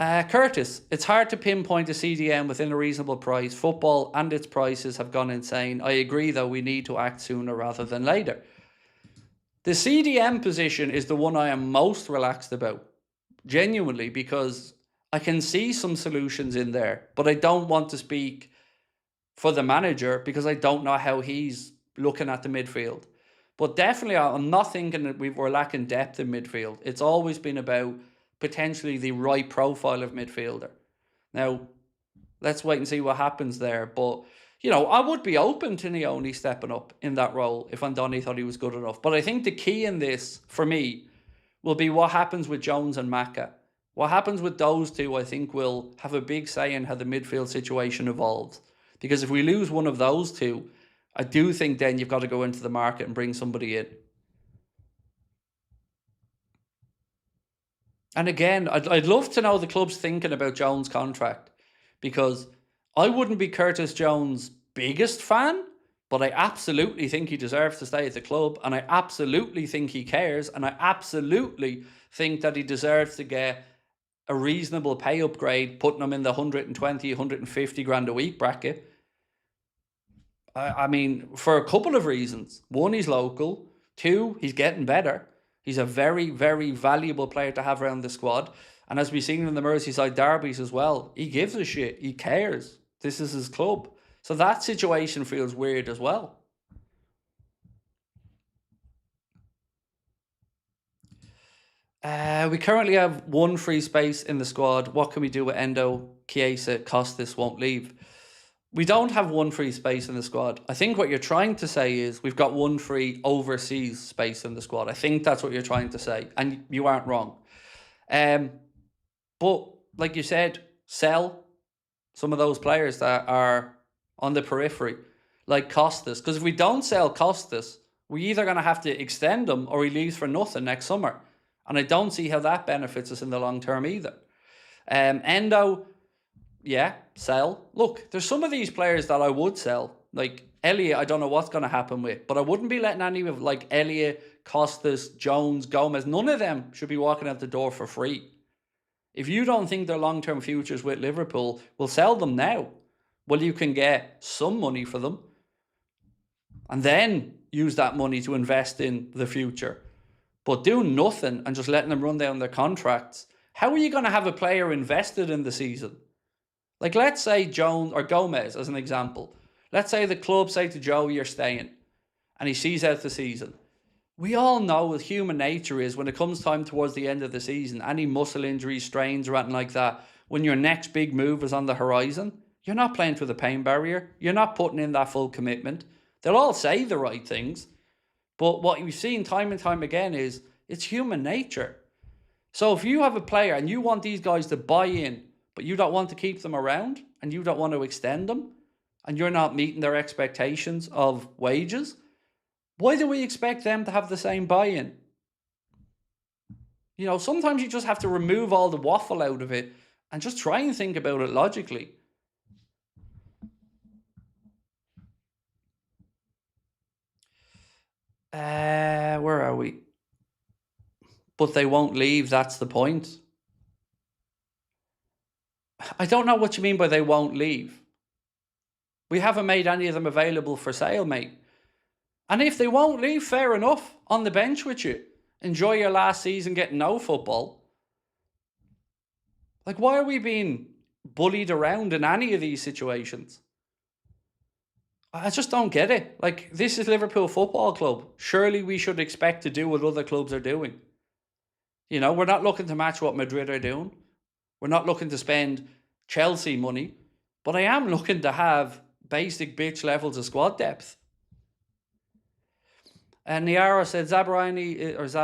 Curtis, it's hard to pinpoint a CDM within a reasonable price. Football and its prices have gone insane. I agree, though, we need to act sooner rather than later. The CDM position is the one I am most relaxed about, genuinely, because I can see some solutions in there, but I don't want to speak for the manager because I don't know how he's looking at the midfield. But definitely, I'm not thinking that we're lacking depth in midfield. It's always been about potentially the right profile of midfielder. Now, let's wait and see what happens there. But, I would be open to Nioni stepping up in that role if Andoni thought he was good enough. But I think the key in this, for me, will be what happens with Jones and Maka. What happens with those two, I think, will have a big say in how the midfield situation evolves. Because if we lose one of those two, I do think then you've got to go into the market and bring somebody in. And again, I'd love to know the club's thinking about Jones' contract, because I wouldn't be Curtis Jones' biggest fan, but I absolutely think he deserves to stay at the club, and I absolutely think he cares, and I absolutely think that he deserves to get a reasonable pay upgrade, putting him in the 120, 150 grand a week bracket. I mean, for a couple of reasons. One, he's local. Two, he's getting better. He's a very, very valuable player to have around the squad. And as we've seen in the Merseyside derbies as well, he gives a shit. He cares. This is his club. So that situation feels weird as well. We currently have one free space in the squad. What can we do with Endo, Chiesa, Costas won't leave? We don't have one free space in the squad. I think what you're trying to say is we've got one free overseas space in the squad. I think that's what you're trying to say, and you aren't wrong. But like you said, sell some of those players that are on the periphery, like Costas. Because if we don't sell Costas, we're either going to have to extend him or he leaves for nothing next summer. And I don't see how that benefits us in the long term either. Endo, yeah, sell. Look, there's some of these players that I would sell. Like Elliot, I don't know what's going to happen with. But I wouldn't be letting any of like Elliot, Costas, Jones, Gomez, none of them should be walking out the door for free. If you don't think their long-term futures with Liverpool, we'll sell them now. Well, you can get some money for them. And then use that money to invest in the future. But doing nothing and just letting them run down their contracts, how are you going to have a player invested in the season? Like, let's say Jones or Gomez as an example. Let's say the club say to Joe, you're staying, and he sees out the season. We all know what human nature is when it comes time towards the end of the season, any muscle injuries, strains or anything like that, when your next big move is on the horizon, you're not playing through the pain barrier. You're not putting in that full commitment. They'll all say the right things, but what we've seen time and time again is it's human nature. So if you have a player and you want these guys to buy in, but you don't want to keep them around and you don't want to extend them, and you're not meeting their expectations of wages, why do we expect them to have the same buy-in? You know, sometimes you just have to remove all the waffle out of it and just try and think about it logically. Where are we? But they won't leave, that's the point. I don't know what you mean by they won't leave. We haven't made any of them available for sale, mate. And if they won't leave, fair enough. On the bench with you. Enjoy your last season getting no football. Like, why are we being bullied around in any of these situations? I just don't get it. Like, this is Liverpool Football Club. Surely we should expect to do what other clubs are doing. You know, we're not looking to match what Madrid are doing. We're not looking to spend Chelsea money. But I am looking to have basic bitch levels of squad depth. And Niara said Zabarni is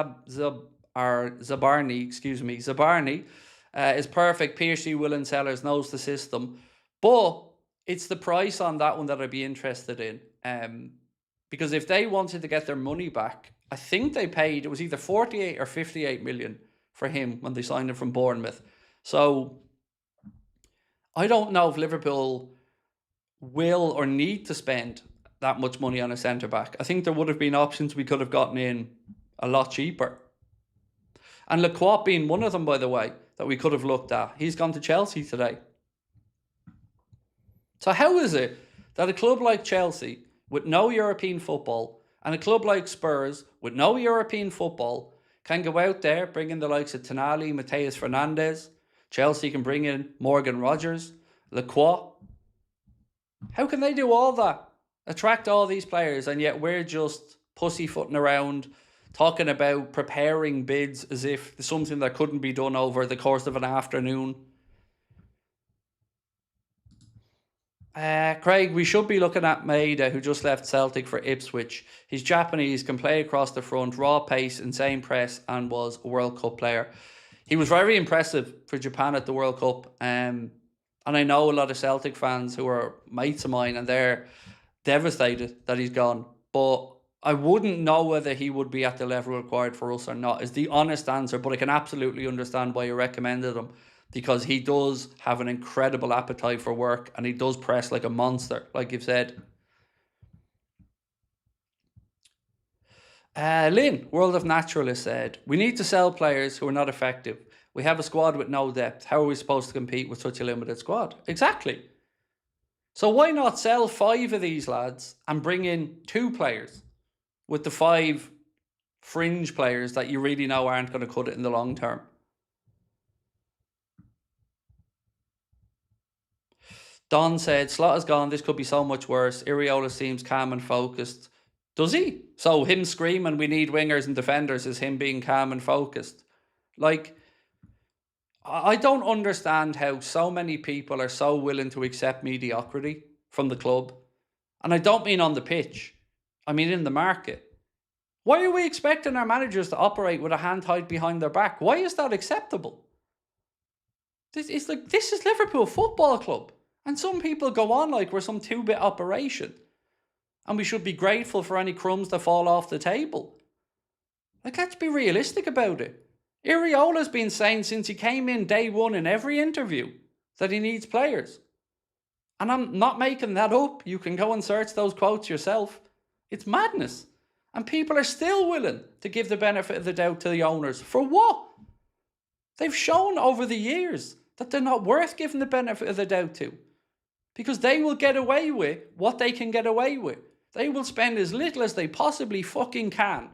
perfect. PSG willing sellers, knows the system. But it's the price on that one that I'd be interested in. Because if they wanted to get their money back, I think they paid, it was either 48 or 58 million for him when they signed him from Bournemouth. So I don't know if Liverpool will or need to spend that much money on a centre-back. I think there would have been options we could have gotten in a lot cheaper. And Lacroix being one of them, by the way, that we could have looked at. He's gone to Chelsea today. So how is it that a club like Chelsea, with no European football, and a club like Spurs, with no European football, can go out there, bring in the likes of Tonali, Mateus Fernandes, Chelsea can bring in Morgan Rogers, Lacroix? How can they do all that? Attract all these players, and yet we're just pussyfooting around talking about preparing bids as if there's something that couldn't be done over the course of an afternoon. Craig, we should be looking at Maeda, who just left Celtic for Ipswich. He's Japanese, can play across the front, raw pace, insane press, and was a World Cup player. He was very impressive for Japan at the World Cup. And I know a lot of Celtic fans who are mates of mine, and they're devastated that he's gone. But I wouldn't know whether he would be at the level required for us or not, is the honest answer. But I can absolutely understand why you recommended him, because he does have an incredible appetite for work and he does press like a monster, like you've said. Lynn, World of Naturalists said, we need to sell players who are not effective. We have a squad with no depth. How are we supposed to compete with such a limited squad? Exactly. So why not sell 5 of these lads and bring in 2 players with the 5 fringe players that you really know aren't going to cut it in the long term? Don said, Slot is gone. This could be so much worse. Iriola seems calm and focused. Does he? So him screaming, we need wingers and defenders, is him being calm and focused. Like, I don't understand how so many people are so willing to accept mediocrity from the club. And I don't mean on the pitch. I mean in the market. Why are we expecting our managers to operate with a hand tied behind their back? Why is that acceptable? This is Liverpool Football Club. And some people go on like we're some 2-bit operation. And we should be grateful for any crumbs that fall off the table. Like, let's be realistic about it. Iriola's been saying since he came in day one in every interview that he needs players. And I'm not making that up. You can go and search those quotes yourself. It's madness. And people are still willing to give the benefit of the doubt to the owners. For what? They've shown over the years that they're not worth giving the benefit of the doubt to. Because they will get away with what they can get away with. They will spend as little as they possibly fucking can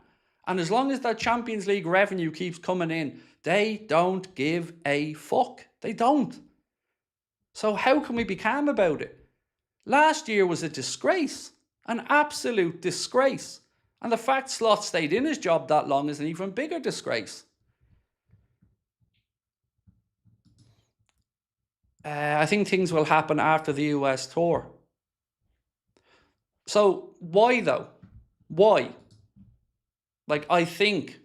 And as long as that Champions League revenue keeps coming in, they don't give a fuck. They don't. So how can we be calm about it? Last year was a disgrace, an absolute disgrace. And the fact Slot stayed in his job that long is an even bigger disgrace. I think things will happen after the US tour. So why though? Why? Like, I think,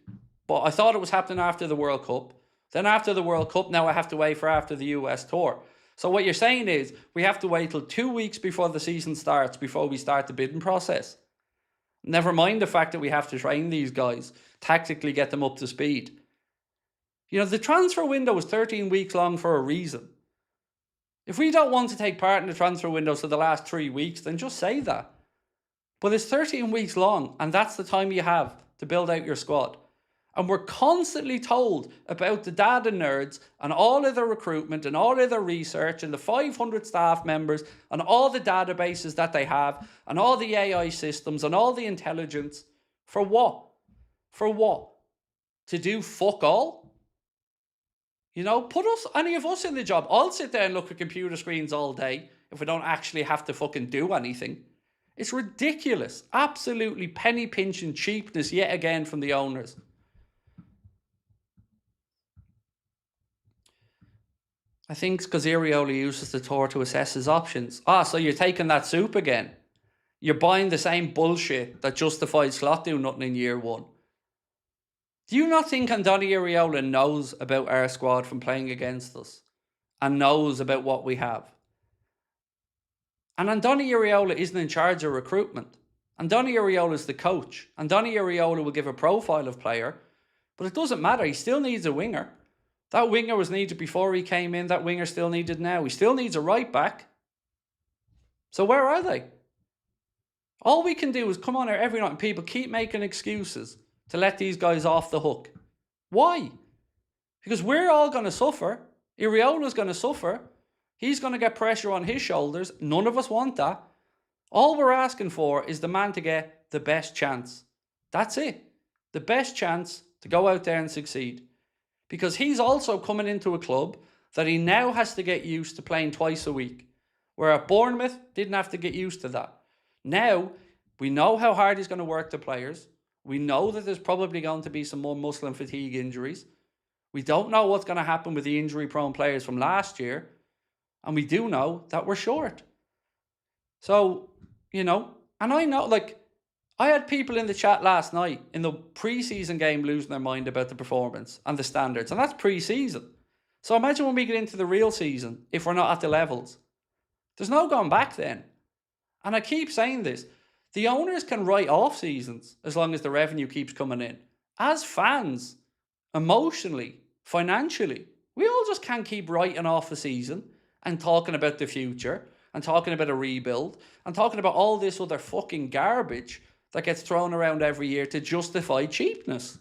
but I thought it was happening after the World Cup. Then after the World Cup, now I have to wait for after the US tour. So what you're saying is we have to wait till 2 weeks before the season starts before we start the bidding process. Never mind the fact that we have to train these guys, tactically get them up to speed. You know, the transfer window was 13 weeks long for a reason. If we don't want to take part in the transfer window for the last 3 weeks, then just say that. But it's 13 weeks long, and that's the time you have to build out your squad. And we're constantly told about the data nerds and all of the recruitment and all of the research and the 500 staff members and all the databases that they have and all the AI systems and all the intelligence. For what? For what? To do fuck all? You know, put us, any of us in the job. I'll sit there and look at computer screens all day if we don't actually have to fucking do anything. It's ridiculous. Absolutely penny pinching cheapness yet again from the owners. I think it's because Iriola uses the tour to assess his options. So you're taking that soup again. You're buying the same bullshit that justified Slot doing nothing in year one. Do you not think Andoni Iriola knows about our squad from playing against us and knows about what we have? And Andoni Iriola isn't in charge of recruitment. Andoni Iriola is the coach. Andoni Iriola will give a profile of player, but it doesn't matter. He still needs a winger. That winger was needed before he came in. That winger still needed now. He still needs a right back. So where are they? All we can do is come on here every night and people keep making excuses to let these guys off the hook. Why? Because we're all going to suffer. Iriola's going to suffer. He's going to get pressure on his shoulders. None of us want that. All we're asking for is the man to get the best chance. That's it. The best chance to go out there and succeed. Because he's also coming into a club that he now has to get used to playing twice a week. Where at Bournemouth, didn't have to get used to that. Now, we know how hard he's going to work the players. We know that there's probably going to be some more muscle and fatigue injuries. We don't know what's going to happen with the injury-prone players from last year. And we do know that we're short. So, you know, and I know, like, I had people in the chat last night in the pre-season game losing their mind about the performance and the standards. And that's pre-season. So imagine when we get into the real season, if we're not at the levels. There's no going back then. And I keep saying this. The owners can write off seasons as long as the revenue keeps coming in. As fans, emotionally, financially, we all just can't keep writing off a season and talking about the future and talking about a rebuild and talking about all this other fucking garbage that gets thrown around every year to justify cheapness.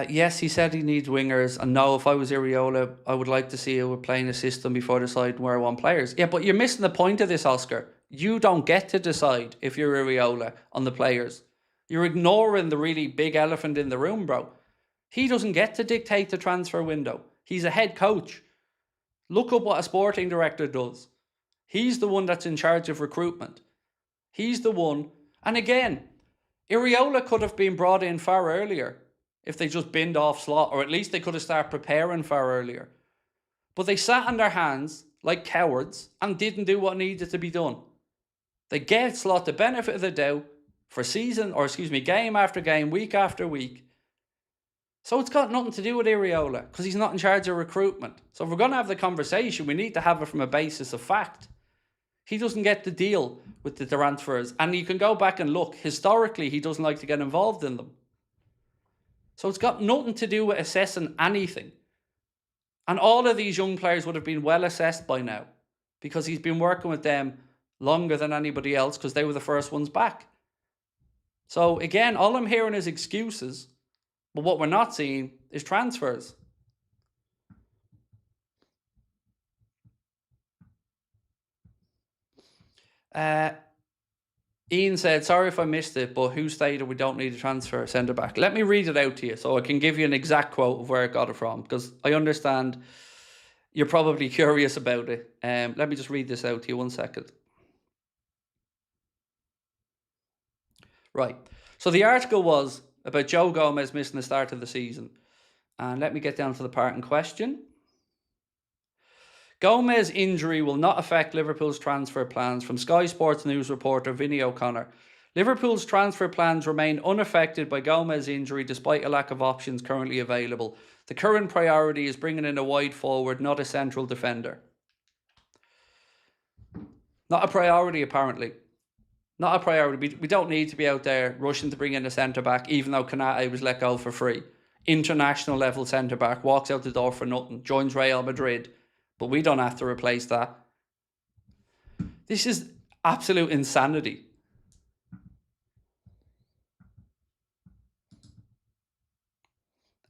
Yes, he said he needs wingers. And no, if I was Iriola, I would like to see you playing a system before deciding where I want players. Yeah, but you're missing the point of this, Oscar. You don't get to decide if you're Iriola on the players. You're ignoring the really big elephant in the room, bro. He doesn't get to dictate the transfer window. He's a head coach. Look up what a sporting director does. He's the one that's in charge of recruitment. He's the one. And again, Iriola could have been brought in far earlier if they just binned off Slot, or at least they could have started preparing far earlier. But they sat on their hands like cowards and didn't do what needed to be done. They gave Slot the benefit of the doubt for game after game, week after week. So it's got nothing to do with Iriola because he's not in charge of recruitment. So if we're going to have the conversation, we need to have it from a basis of fact. He doesn't get to deal with the transfers. And you can go back and look. Historically, he doesn't like to get involved in them. So it's got nothing to do with assessing anything. And all of these young players would have been well assessed by now because he's been working with them longer than anybody else because they were the first ones back. So again, all I'm hearing is excuses. But what we're not seeing is transfers. Uh, Ian said, sorry if I missed it, but who stated we don't need a transfer centre back? Let me read it out to you so I can give you an exact quote of where I got it from, because I understand you're probably curious about it. Let me just read this out to you 1 second. Right. So the article was about Joe Gomez missing the start of the season. And let me get down to the part in question. Gomez's injury will not affect Liverpool's transfer plans, from Sky Sports News reporter Vinny O'Connor. Liverpool's transfer plans remain unaffected by Gomez's injury despite a lack of options currently available. The current priority is bringing in a wide forward, not a central defender. Not a priority, apparently. Not a priority. We don't need to be out there rushing to bring in a centre-back, even though Kanate was let go for free. International level centre-back, walks out the door for nothing, joins Real Madrid. But we don't have to replace that. This is absolute insanity.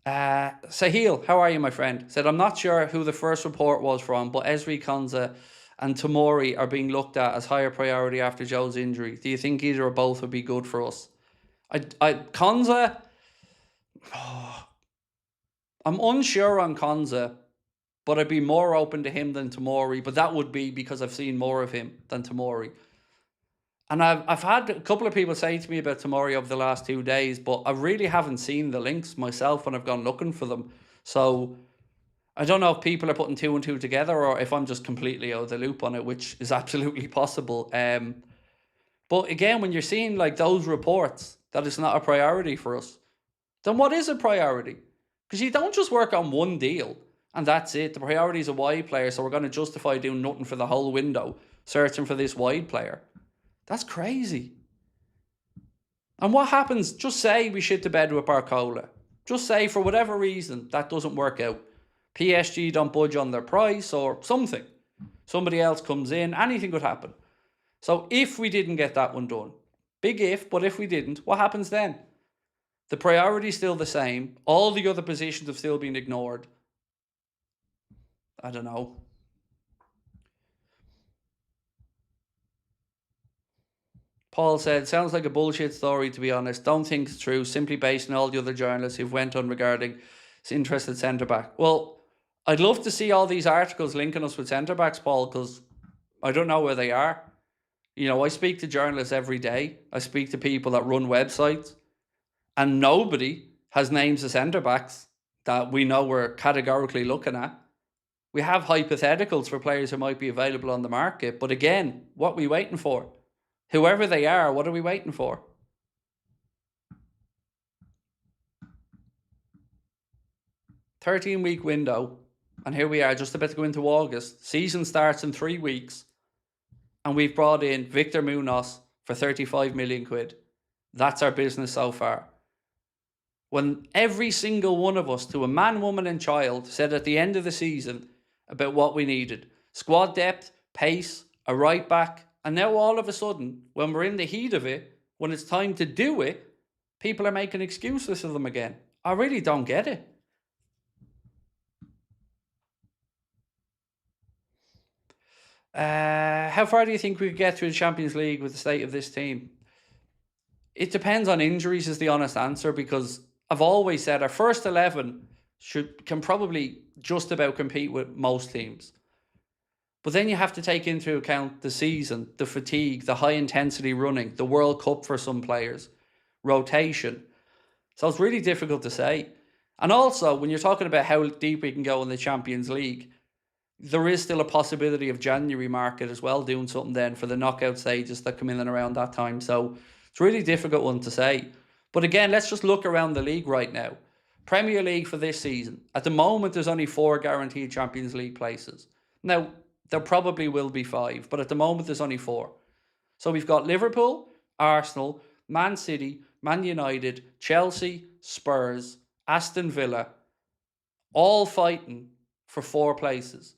Sahil, how are you, my friend? Said, I'm not sure who the first report was from, but Ezri Konsa and Tomori are being looked at as higher priority after Joe's injury. Do you think either or both would be good for us? Konsa, I'm unsure on Konsa, but I'd be more open to him than Tomori. But that would be because I've seen more of him than Tomori. And I've had a couple of people say to me about Tomori over the last 2 days, but I really haven't seen the links myself when I've gone looking for them. So I don't know if people are putting 2 and 2 together or if I'm just completely out of the loop on it, which is absolutely possible. But again, when you're seeing like those reports that it's not a priority for us, then what is a priority? Because you don't just work on one deal and that's it. The priority is a wide player, so we're going to justify doing nothing for the whole window, searching for this wide player. That's crazy. And what happens? Just say we shit the bed with Barcola. Just say for whatever reason that doesn't work out. PSG don't budge on their price or something. Somebody else comes in. Anything could happen. So if we didn't get that one done, big if, but if we didn't, what happens then? The priority is still the same. All the other positions have still been ignored. I don't know. Paul said, sounds like a bullshit story, to be honest. Don't think it's true, simply based on all the other journalists who've went on regarding interested centre-back. Well, I'd love to see all these articles linking us with centre-backs, Paul, because I don't know where they are. You know, I speak to journalists every day. I speak to people that run websites. And nobody has names of centre-backs that we know we're categorically looking at. We have hypotheticals for players who might be available on the market. But again, what are we waiting for? Whoever they are, what are we waiting for? $13-week window. And here we are, just about to go into August. Season starts in 3 weeks. And we've brought in Victor Munoz for 35 million quid. That's our business so far. When every single one of us, to a man, woman and child, said at the end of the season about what we needed. Squad depth, pace, a right back. And now all of a sudden, when we're in the heat of it, when it's time to do it, people are making excuses of them again. I really don't get it. How far do you think we could get through the Champions League with the state of this team? It depends on injuries is the honest answer, because I've always said our first 11 can probably just about compete with most teams. But then you have to take into account the season, the fatigue, the high intensity running, the World Cup for some players, rotation. So it's really difficult to say. And also, when you're talking about how deep we can go in the Champions League, there is still a possibility of January market as well, doing something then for the knockout stages that come in and around that time. So it's a really difficult one to say. But again, let's just look around the league right now. Premier League for this season. At the moment, there's only 4 guaranteed Champions League places. Now, there probably will be 5, but at the moment, there's only 4. So we've got Liverpool, Arsenal, Man City, Man United, Chelsea, Spurs, Aston Villa, all fighting for 4 places.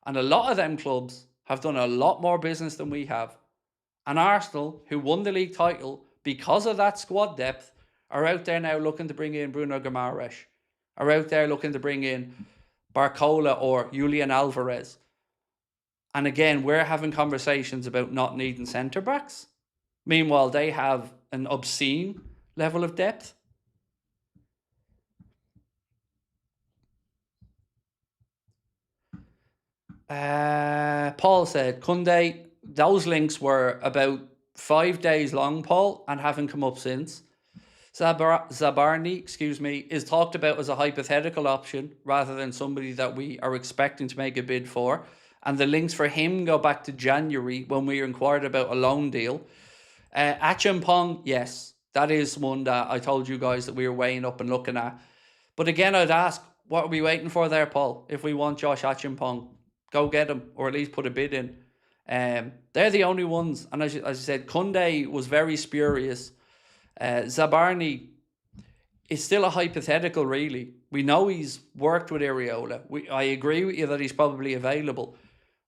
And a lot of them clubs have done a lot more business than we have. And Arsenal, who won the league title because of that squad depth, are out there now looking to bring in Bruno Guimaraes, are out there looking to bring in Barcola or Julian Alvarez. And again, we're having conversations about not needing centre backs. Meanwhile, they have an obscene level of depth. Paul said, Kunde, those links were about 5 days long, Paul, and haven't come up since. Zabarni, is talked about as a hypothetical option rather than somebody that we are expecting to make a bid for. And the links for him go back to January when we inquired about a loan deal. Achimpong, yes, that is one that I told you guys that we were weighing up and looking at. But again, I'd ask, what are we waiting for there, Paul? If we want Josh Achimpong, go get him, or at least put a bid in. They're the only ones. And as I said, Kunde was very spurious. Zabarni is still a hypothetical, really. We know he's worked with Iriola. I agree with you that he's probably available.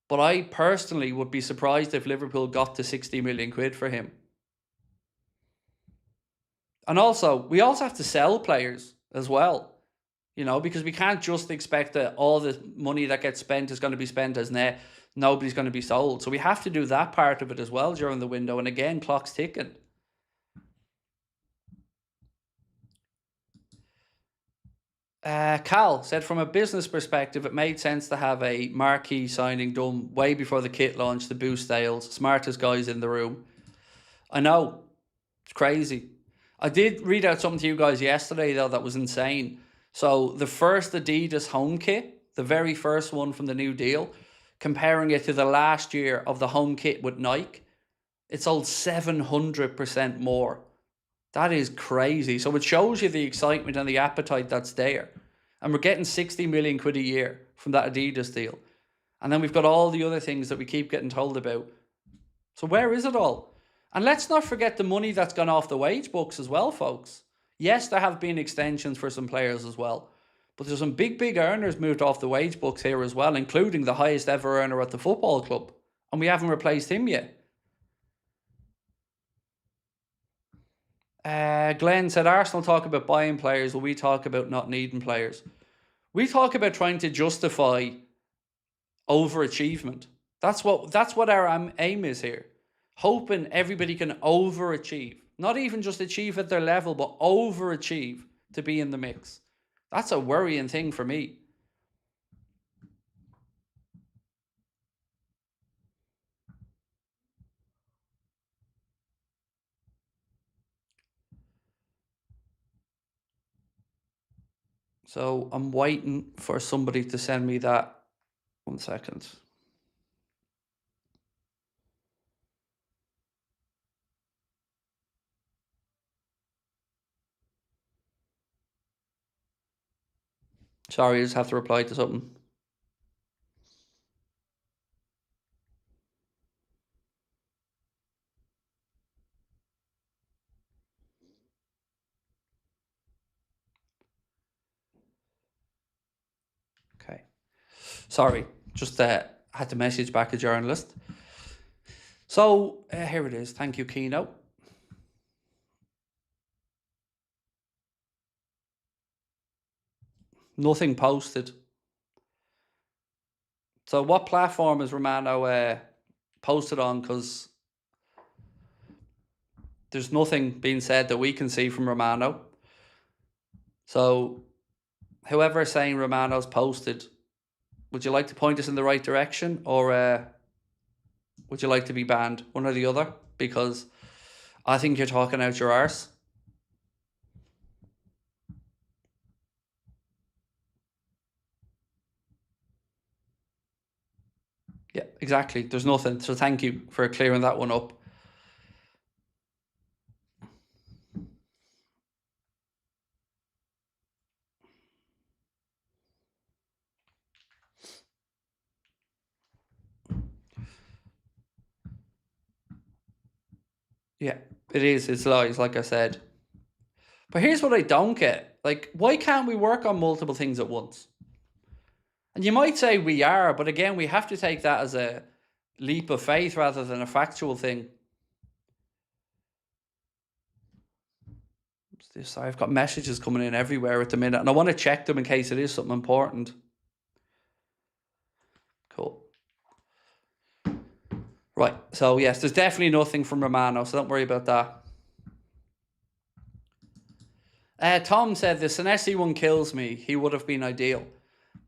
But I personally would be surprised if Liverpool got to 60 million quid for him. And also, we also have to sell players as well. You know, because we can't just expect that all the money that gets spent is going to be spent as net. Nobody's going to be sold. So we have to do that part of it as well during the window. And again, clock's ticking. Cal said, from a business perspective, it made sense to have a marquee signing done way before the kit launch to boost sales. Smartest guys in the room. I know. It's crazy. I did read out something to you guys yesterday, though, that was insane. So the first Adidas home kit, the very first one from the new deal, comparing it to the last year of the home kit with Nike, it sold 700% more. That is crazy. So it shows you the excitement and the appetite that's there. And we're getting 60 million quid a year from that Adidas deal. And then we've got all the other things that we keep getting told about. So where is it all? And let's not forget the money that's gone off the wage books as well, folks. Yes, there have been extensions for some players as well. But there's some big earners moved off the wage books here as well, including the highest ever earner at the football club. And we haven't replaced him yet. Glenn said, Arsenal talk about buying players, while we talk about not needing players. We talk about trying to justify overachievement. That's what our aim is here. Hoping everybody can overachieve. Not even just achieve at their level, but overachieve to be in the mix. That's a worrying thing for me. So I'm waiting for somebody to send me that. 1 second. Sorry, I just have to reply to something. Okay. Sorry, just had to message back a journalist. So here it is. Thank you, Keno. Nothing posted. So what platform is Romano posted on? Because there's nothing being said that we can see from Romano. So whoever is saying Romano's posted, would you like to point us in the right direction, or would you like to be banned? One or the other? Because I think you're talking out your arse. Yeah, exactly. There's nothing. So thank you for clearing that one up. Yeah, it is. It's lies, like I said. But here's what I don't get. Like, why can't we work on multiple things at once? And you might say we are, but again, we have to take that as a leap of faith rather than a factual thing. Sorry, I've got messages coming in everywhere at the minute, and I want to check them in case it is something important. Cool. Right, so yes, there's definitely nothing from Romano, so don't worry about that. Tom said, the Senesi one kills me. He would have been ideal.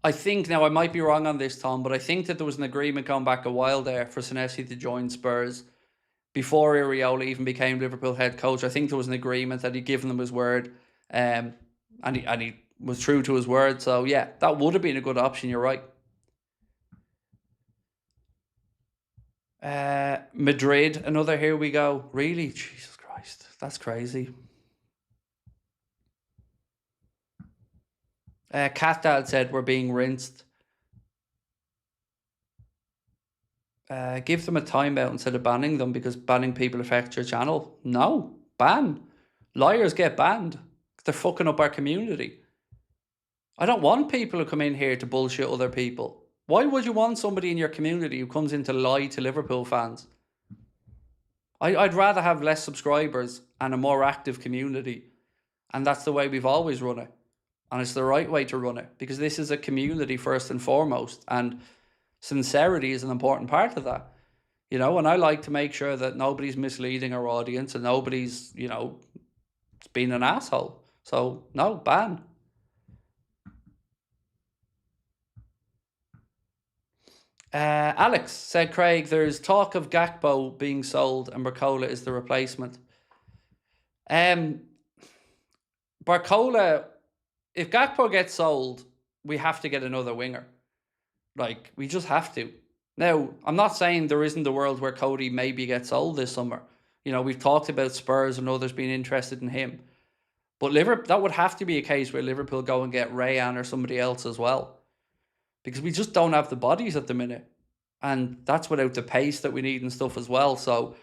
I think, now I might be wrong on this, Tom, but I think that there was an agreement going back a while there for Senesi to join Spurs before Iraola even became Liverpool head coach. I think there was an agreement that he'd given them his word, and he was true to his word. So yeah, that would have been a good option. You're right. Madrid, another here we go. Really? Jesus Christ, that's crazy. Cat Dad said we're being rinsed. Give them a timeout instead of banning them, because banning people affects your channel. No, ban. Liars get banned. They're fucking up our community. I don't want people who come in here to bullshit other people. Why would you want somebody in your community who comes in to lie to Liverpool fans? I'd rather have less subscribers and a more active community. And that's the way we've always run it. And it's the right way to run it, because this is a community first and foremost. And sincerity is an important part of that. You know, and I like to make sure that nobody's misleading our audience and nobody's, you know, being an asshole. So, no, ban. Alex said, Craig, there's talk of Gakpo being sold and Barcola is the replacement. Barcola, if Gakpo gets sold, we have to get another winger. Like, we just have to. Now, I'm not saying there isn't a world where Cody maybe gets sold this summer. You know, we've talked about Spurs and others being interested in him. But that would have to be a case where Liverpool go and get Rayan or somebody else as well. Because we just don't have the bodies at the minute. And that's without the pace that we need and stuff as well. So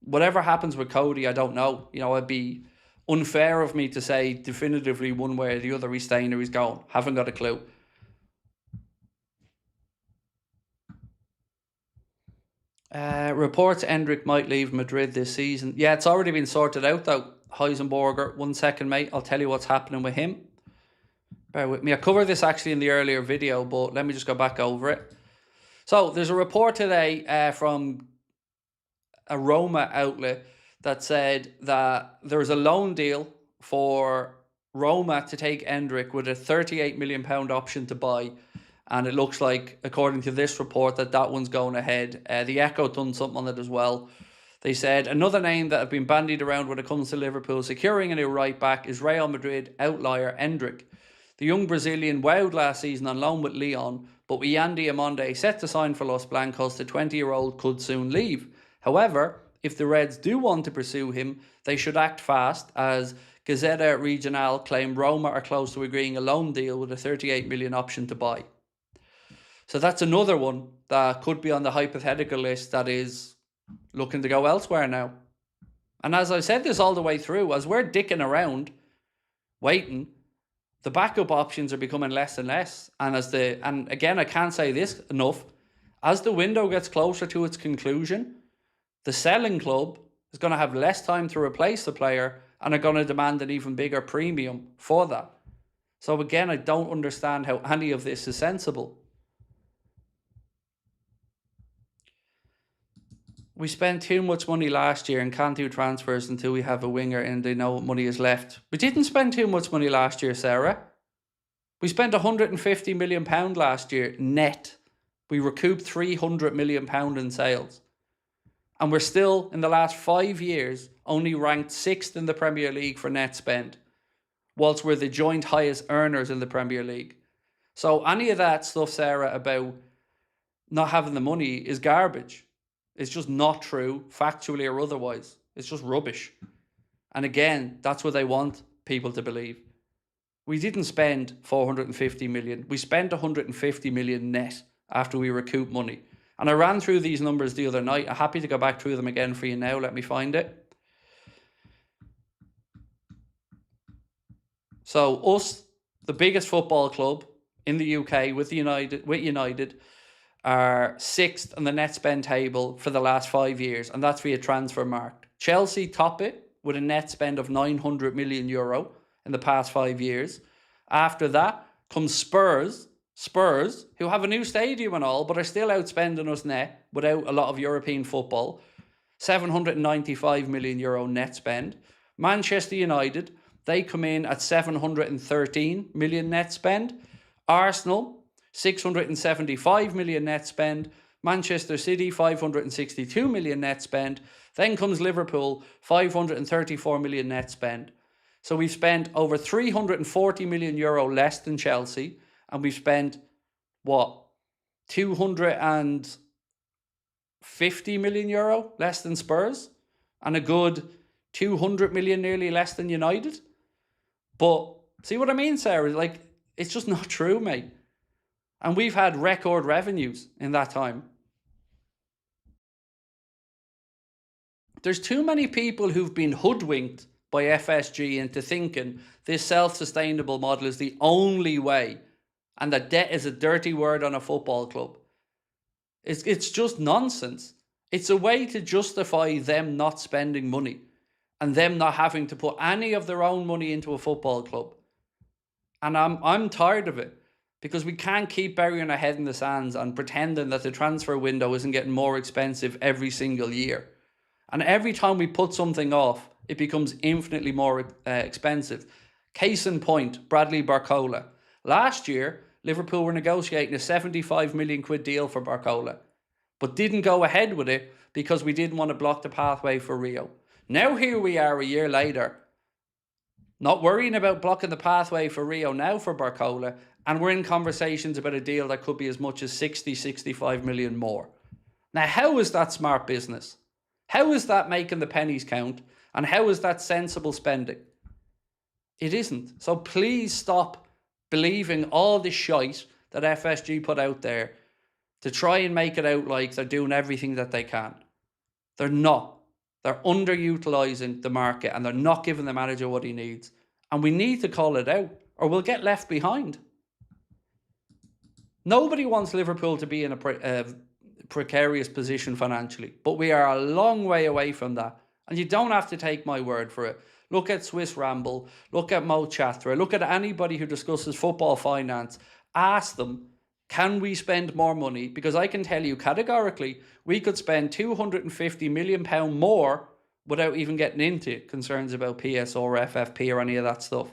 whatever happens with Cody, I don't know. You know, it'd be unfair of me to say definitively one way or the other he's staying or he's going. Haven't got a clue. Reports Endrick might leave Madrid this season. Yeah, it's already been sorted out though. Heisenberger, 1 second, mate. I'll tell you what's happening with him. Bear with me. I covered this actually in the earlier video, but let me just go back over it. So there's a report today from a Roma outlet that said that there's a loan deal for Roma to take Endrick with a £38 million option to buy. And it looks like, according to this report, that one's going ahead. The Echo done something on it as well. They said another name that have been bandied around when it comes to Liverpool securing a new right back is Real Madrid outlier Endrick. The young Brazilian wowed last season on loan with Lyon, but with Yandy Amonde set to sign for Los Blancos, the 20-year-old could soon leave. However, if the Reds do want to pursue him, they should act fast, as Gazzetta Regional claim Roma are close to agreeing a loan deal with a £38 million option to buy. So that's another one that could be on the hypothetical list that is looking to go elsewhere now. And as I said this all the way through, as we're dicking around, waiting, the backup options are becoming less and less. And again, I can't say this enough, as the window gets closer to its conclusion, the selling club is going to have less time to replace the player and are going to demand an even bigger premium for that. So again, I don't understand how any of this is sensible. We spent too much money last year and can't do transfers until we have a winger and they know what money is left. We didn't spend too much money last year, Sarah. We spent £150 million last year net. We recouped £300 million in sales. And we're still, in the last 5 years, only ranked 6th in the Premier League for net spend, whilst we're the joint highest earners in the Premier League. So any of that stuff, Sarah, about not having the money is garbage. It's just not true, factually or otherwise. It's just rubbish. And again, that's what they want people to believe. We didn't spend 450 million. We spent 150 million net after we recouped money. And I ran through these numbers the other night. I'm happy to go back through them again for you now. Let me find it. So us, the biggest football club in the UK with United, are 6th on the net spend table for the last 5 years, and that's via Transfermarkt. Chelsea top it with a net spend of €900 million in the past 5 years. After that comes Spurs Spurs, who have a new stadium and all, but are still outspending us net without a lot of European football, €795 million net spend. Manchester United, they come in at 713 million net spend. Arsenal, 675 million net spend. Manchester City, 562 million net spend. Then comes Liverpool, 534 million net spend. So we've spent over €340 million less than Chelsea, and we've spent, what, €250 million less than Spurs, and a good 200 million nearly less than United. But see what I mean, Sarah? Like, it's just not true, mate. And we've had record revenues in that time. There's too many people who've been hoodwinked by FSG into thinking this self-sustainable model is the only way, and that debt is a dirty word on a football club. It's just nonsense. It's a way to justify them not spending money and them not having to put any of their own money into a football club. And I'm tired of it, because we can't keep burying our head in the sands and pretending that the transfer window isn't getting more expensive every single year. And every time we put something off, it becomes infinitely more expensive. Case in point, Bradley Barcola. Last year, Liverpool were negotiating a £75 million deal for Barcola, but didn't go ahead with it because we didn't want to block the pathway for Rio. Now here we are a year later, not worrying about blocking the pathway for Rio now for Barcola, and we're in conversations about a deal that could be as much as 65 million more. Now, how is that smart business? How is that making the pennies count? And how is that sensible spending? It isn't. So please stop believing all the shite that FSG put out there to try and make it out like they're doing everything that they can. They're not. They're underutilising the market, and they're not giving the manager what he needs. And we need to call it out, or we'll get left behind. Nobody wants Liverpool to be in a precarious position financially, but we are a long way away from that. And you don't have to take my word for it. Look at Swiss Ramble, look at Mo Chatra, look at anybody who discusses football finance. Ask them, can we spend more money? Because I can tell you categorically, we could spend £250 million more without even getting into concerns about PSO or FFP or any of that stuff.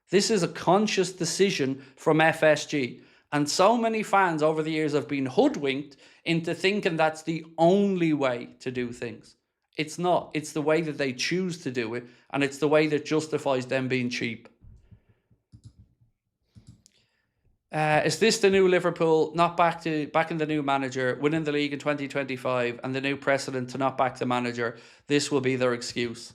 This is a conscious decision from FSG. And so many fans over the years have been hoodwinked into thinking that's the only way to do things. It's not. It's the way that they choose to do it, and it's the way that justifies them being cheap. Is this the new Liverpool, not backing the new manager, winning the league in 2025, and the new precedent to not back the manager? This will be their excuse.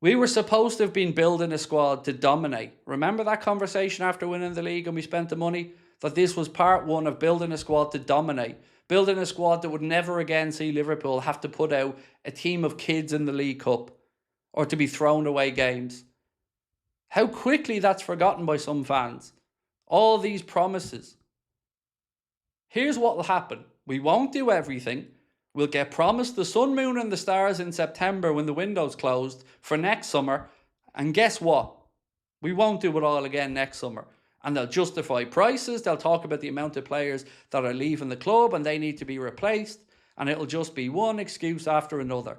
We were supposed to have been building a squad to dominate. Remember that conversation after winning the league and we spent the money? That this was part one of building a squad to dominate. Building a squad that would never again see Liverpool have to put out a team of kids in the League Cup or to be thrown away games. How quickly that's forgotten by some fans. All these promises. Here's what will happen. We won't do everything. We'll get promised the sun, moon and the stars in September when the window's closed for next summer. And guess what? We won't do it all again next summer. And they'll justify prices. They'll talk about the amount of players that are leaving the club and they need to be replaced. And it'll just be one excuse after another.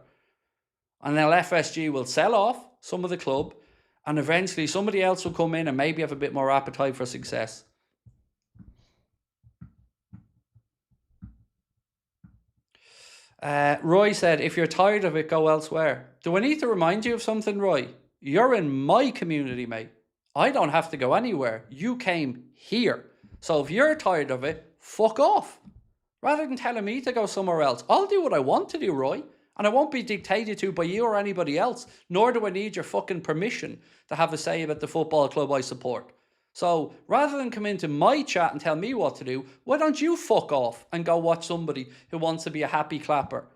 And then FSG will sell off some of the club. And eventually somebody else will come in and maybe have a bit more appetite for success. Roy said, if you're tired of it, go elsewhere. Do I need to remind you of something, Roy? You're in my community, mate. I don't have to go anywhere. You came here. So if you're tired of it, fuck off. Rather than telling me to go somewhere else, I'll do what I want to do, Roy. And I won't be dictated to by you or anybody else. Nor do I need your fucking permission to have a say about the football club I support. So rather than come into my chat and tell me what to do, why don't you fuck off and go watch somebody who wants to be a happy clapper?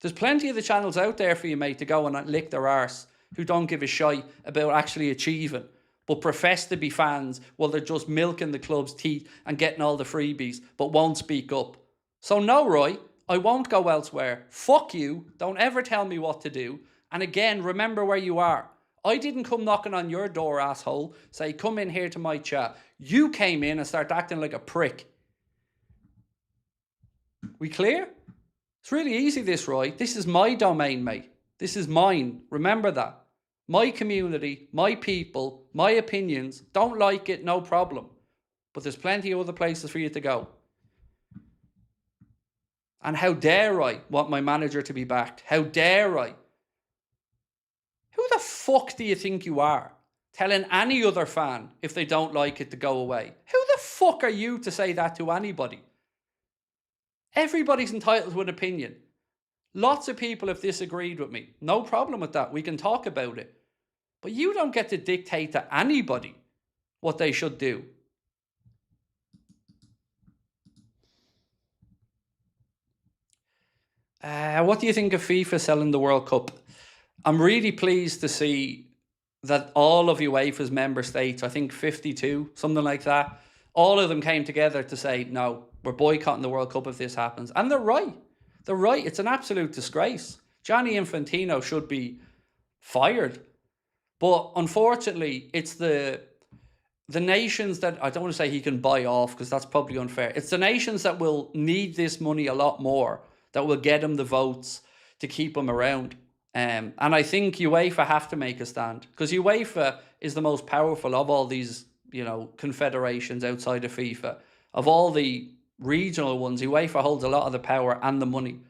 There's plenty of the channels out there for you, mate, to go and lick their arse who don't give a shite about actually achieving, but profess to be fans while they're just milking the club's teeth and getting all the freebies, but won't speak up. So no, Roy, I won't go elsewhere. Fuck you. Don't ever tell me what to do. And again, remember where you are. I didn't come knocking on your door, asshole, say, come in here to my chat. You came in and started acting like a prick. We clear? It's really easy this, right? This is my domain, mate. This is mine. Remember that. My community, my people, my opinions. Don't like it, no problem. But there's plenty of other places for you to go. And how dare I want my manager to be backed? How dare I? Who the fuck do you think you are? Telling any other fan if they don't like it to go away. Who the fuck are you to say that to anybody? Everybody's entitled to an opinion. Lots of people have disagreed with me. No problem with that. We can talk about it. But you don't get to dictate to anybody what they should do. What do you think of FIFA selling the World Cup? I'm really pleased to see that all of UEFA's member states, I think 52, something like that, all of them came together to say, no, we're boycotting the World Cup if this happens. And they're right. They're right. It's an absolute disgrace. Gianni Infantino should be fired. But unfortunately, it's the nations that, I don't want to say he can buy off because that's probably unfair. It's the nations that will need this money a lot more that will get him the votes to keep him around. And I think UEFA have to make a stand because UEFA is the most powerful of all these, confederations outside of FIFA. Of all the regional ones, UEFA holds a lot of the power and the money.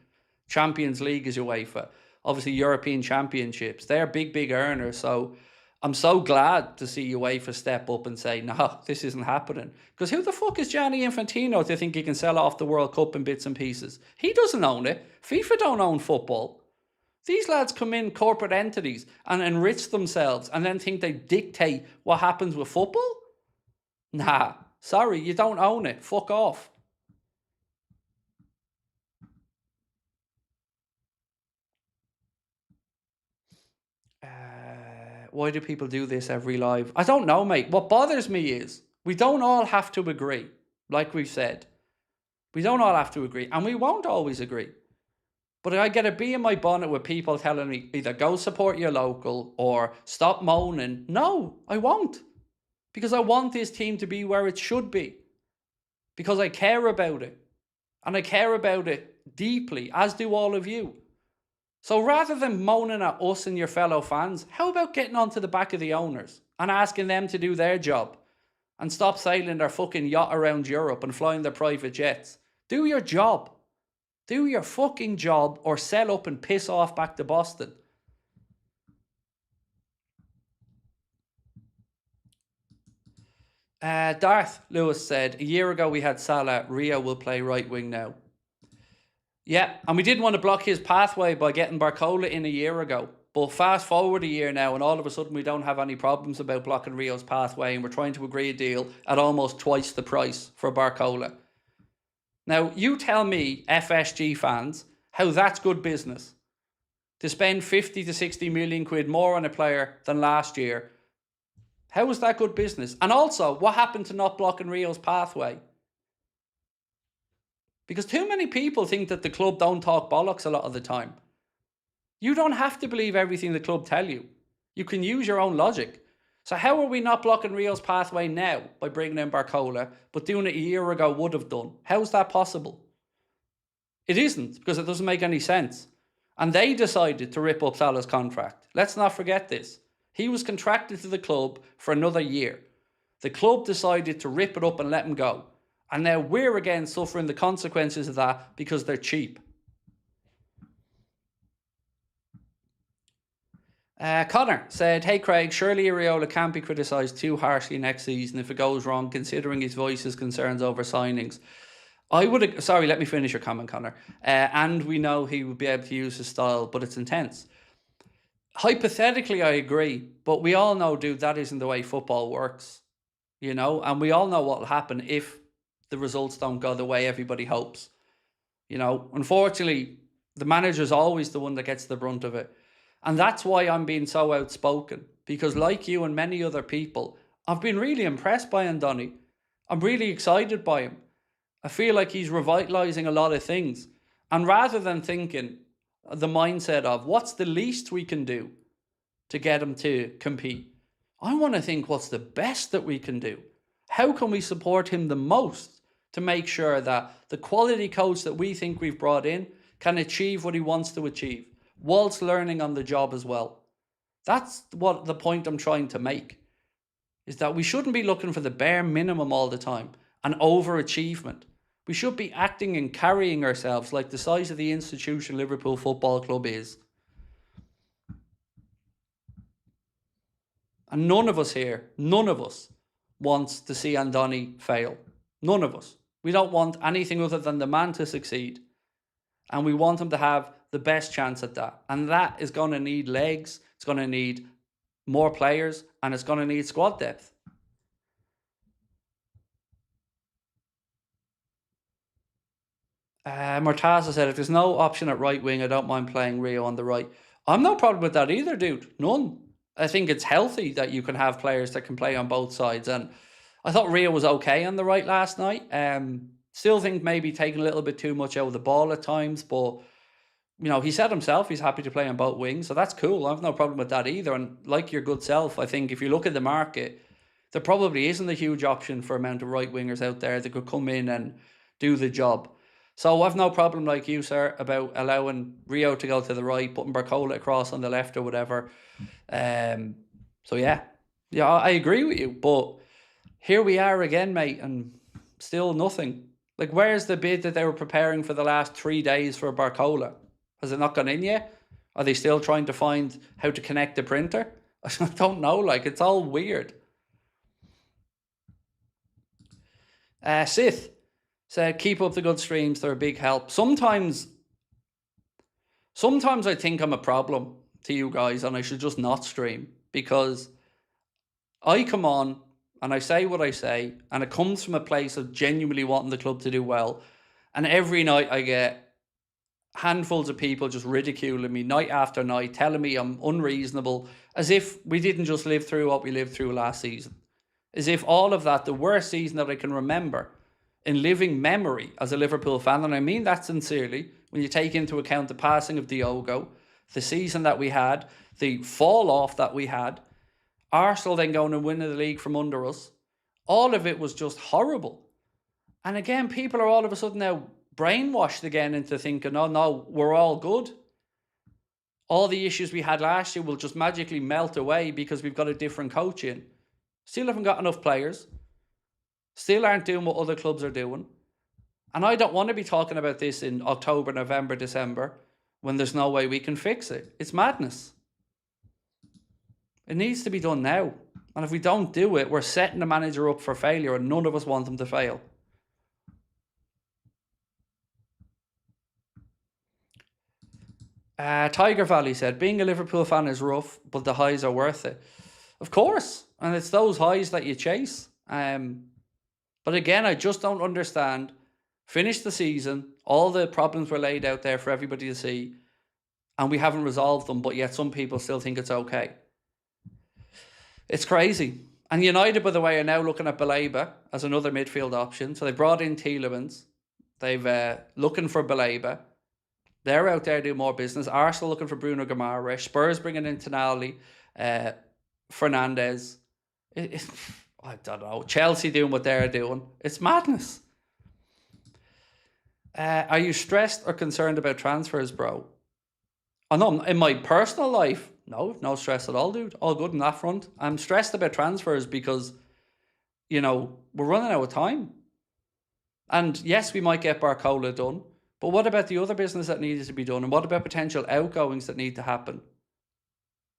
Champions League is UEFA. Obviously, European Championships. They're big, big earners. So I'm so glad to see UEFA step up and say, no, this isn't happening. Because who the fuck is Gianni Infantino to think he can sell off the World Cup in bits and pieces? He doesn't own it. FIFA don't own football. These lads come in corporate entities and enrich themselves and then think they dictate what happens with football? Nah, sorry, you don't own it. Fuck off. Why do people do this every live? I don't know, mate. What bothers me is we don't all have to agree, like we've said. We don't all have to agree, and we won't always agree. But I get a bee in my bonnet with people telling me either go support your local or stop moaning. No, I won't. Because I want this team to be where it should be. Because I care about it. And I care about it deeply, as do all of you. So rather than moaning at us and your fellow fans, how about getting onto the back of the owners and asking them to do their job and stop sailing their fucking yacht around Europe and flying their private jets? Do your job. Do your fucking job or sell up and piss off back to Boston. Darth Lewis said, a year ago we had Salah. Rio will play right wing now. Yeah, and we didn't want to block his pathway by getting Barcola in a year ago. But fast forward a year now and all of a sudden we don't have any problems about blocking Rio's pathway and we're trying to agree a deal at almost twice the price for Barcola. Now, you tell me, FSG fans, how that's good business. To spend 50 to 60 million quid more on a player than last year. How is that good business? And also, what happened to not blocking Rio's pathway? Because too many people think that the club don't talk bollocks a lot of the time. You don't have to believe everything the club tell you. You can use your own logic. So how are we not blocking Rio's pathway now by bringing in Barcola, but doing it a year ago would have done? How's that possible? It isn't, because it doesn't make any sense. And they decided to rip up Salah's contract. Let's not forget this. He was contracted to the club for another year. The club decided to rip it up and let him go. And now we're again suffering the consequences of that because they're cheap. Connor said, hey Craig, surely Areola can't be criticised too harshly next season if it goes wrong, considering his voices concerns over signings. Sorry, let me finish your comment, Connor. And we know he would be able to use his style, but it's intense. Hypothetically, I agree, but we all know, dude, that isn't the way football works. And we all know what will happen if the results don't go the way everybody hopes. Unfortunately, the manager's always the one that gets the brunt of it. And that's why I'm being so outspoken. Because like you and many other people, I've been really impressed by Andoni. I'm really excited by him. I feel like he's revitalising a lot of things. And rather than thinking the mindset of what's the least we can do to get him to compete. I want to think what's the best that we can do. How can we support him the most to make sure that the quality coach that we think we've brought in can achieve what he wants to achieve, whilst learning on the job as well. That's what the point I'm trying to make, is that we shouldn't be looking for the bare minimum all the time and overachievement. We should be acting and carrying ourselves like the size of the institution Liverpool Football Club is. And none of us here, none of us wants to see Andoni fail. None of us. We don't want anything other than the man to succeed. And we want him to have the best chance at that. And that is going to need legs. It's going to need more players. And it's going to need squad depth. Murtaza said, if there's no option at right wing, I don't mind playing Rio on the right. I'm no problem with that either, dude. None. I think it's healthy that you can have players that can play on both sides. And I thought Rio was okay on the right last night. Still think maybe taking a little bit too much out of the ball at times. But, you know, he said himself he's happy to play on both wings. So that's cool. I have no problem with that either. And like your good self, I think if you look at the market, there probably isn't a huge option for amount of right wingers out there that could come in and do the job. So I've no problem, like you, sir, about allowing Rio to go to the right, putting Barcola across on the left or whatever. So yeah, I agree with you. But here we are again, mate, and still nothing. Like, where's the bid that they were preparing for the last 3 days for Barcola? Has it not gone in yet? Are they still trying to find how to connect the printer? I don't know. Like, it's all weird. Sith said, keep up the good streams. They're a big help. Sometimes I think I'm a problem to you guys and I should just not stream, because I come on and I say what I say and it comes from a place of genuinely wanting the club to do well. And every night I get handfuls of people just ridiculing me night after night, telling me I'm unreasonable, as if we didn't just live through what we lived through last season. As if all of that, the worst season that I can remember in living memory as a Liverpool fan, and I mean that sincerely, when you take into account the passing of Diogo, the season that we had, the fall off that we had, Arsenal then going and winning the league from under us, all of it was just horrible. And again, people are all of a sudden now brainwashed again into thinking, oh no, we're all good. All the issues we had last year will just magically melt away because we've got a different coach in. Still haven't got enough players. Still aren't doing what other clubs are doing. And I don't want to be talking about this in October, November, December, when there's no way we can fix it. It's madness. It needs to be done now. And if we don't do it, we're setting the manager up for failure, and none of us want him to fail. Tiger Valley said, being a Liverpool fan is rough, but the highs are worth it. Of course. And it's those highs that you chase. But again, I just don't understand. Finish the season, all the problems were laid out there for everybody to see, and we haven't resolved them, but yet some people still think it's okay. It's crazy. And United, by the way, are now looking at Baleba as another midfield option. So they brought in Tielemans. They've looking for Baleba. They're out there doing more business. Arsenal looking for Bruno Guimaraes. Spurs bringing in Tonali, Fernandes. I don't know. Chelsea doing what they're doing. It's madness. Are you stressed or concerned about transfers, bro? Oh no, in my personal life, no stress at all, dude. All good on that front. I'm stressed about transfers because, you know, we're running out of time. And yes, we might get Barcola done, but what about the other business that needed to be done? And what about potential outgoings that need to happen?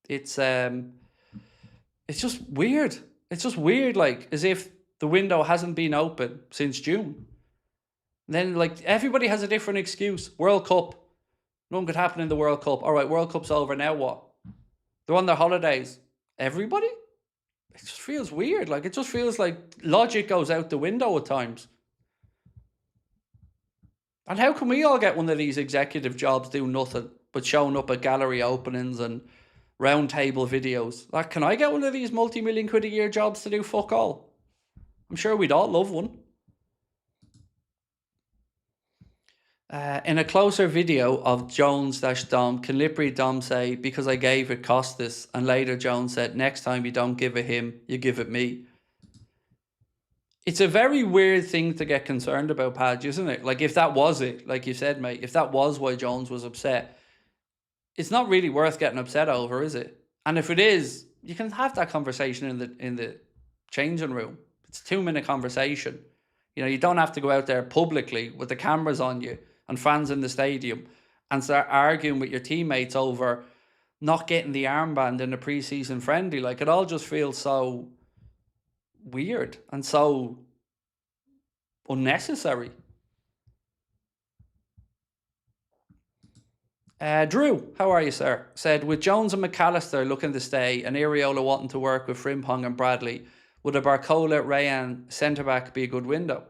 It's just weird. It's just weird, like, as if the window hasn't been open since June. Then, like, everybody has a different excuse. World Cup. Nothing could happen in the World Cup. All right, World Cup's over. Now what? They're on their holidays. Everybody? It just feels weird. Like, it just feels like logic goes out the window at times. And how can we all get one of these executive jobs doing nothing but showing up at gallery openings and round table videos? Like, can I get one of these multi-million quid a year jobs to do fuck all? I'm sure we'd all love one. In a closer video of Jones-Dom, can Lippery Dom say, because I gave it Costas, and later Jones said, next time you don't give it him, you give it me. It's a very weird thing to get concerned about, Padge, isn't it? Like, if that was it, like you said, mate, if that was why Jones was upset, it's not really worth getting upset over, is it? And if it is, you can have that conversation in the changing room. It's a 2-minute conversation. You know, you don't have to go out there publicly with the cameras on you and fans in the stadium and start arguing with your teammates over not getting the armband in a pre-season friendly. Like, it all just feels so weird and so unnecessary. Drew, how are you, sir? Said, with Jones and McAllister looking to stay and Iriola wanting to work with Frimpong and Bradley, would a Barcola Rayan centre-back be a good window?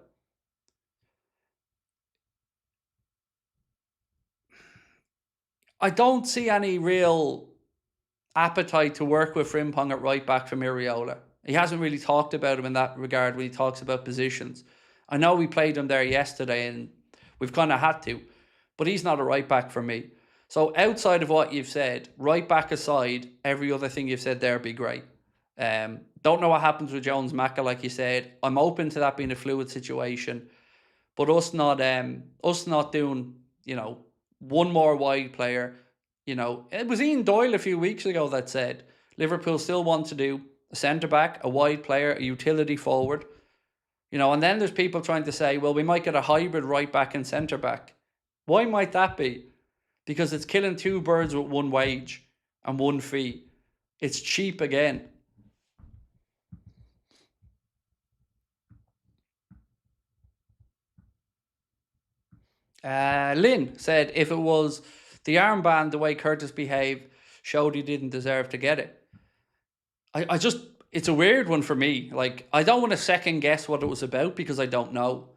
I don't see any real appetite to work with Frimpong at right back from Iriola. He hasn't really talked about him in that regard when he talks about positions. I know we played him there yesterday and we've kind of had to, but he's not a right back for me. So outside of what you've said, right back aside, every other thing you've said there would be great. Don't know what happens with Jones Macca, like you said. I'm open to that being a fluid situation, but us not doing, one more wide player. It was Ian Doyle a few weeks ago that said Liverpool still want to do a centre back, a wide player, a utility forward. And then there's people trying to say, well, we might get a hybrid right back and centre back. Why might that be? Because it's killing two birds with one wage and one fee. It's cheap again. Lynn said, if it was the armband, the way Curtis behaved showed he didn't deserve to get it. It's a weird one for me. Like, I don't want to second guess what it was about because I don't know.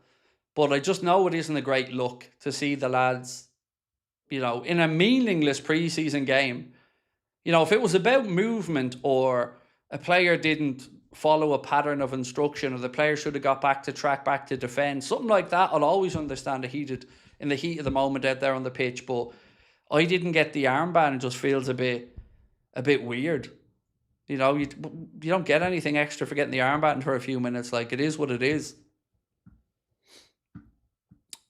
But I just know it isn't a great look to see the lads, in a meaningless preseason game. If it was about movement or a player didn't follow a pattern of instruction or the player should have got back to track, back to defend, something like that, I'll always understand in the heat of the moment out there on the pitch. But I didn't get the armband. It just feels a bit weird. You don't get anything extra for getting the armband for a few minutes. Like, it is what it is.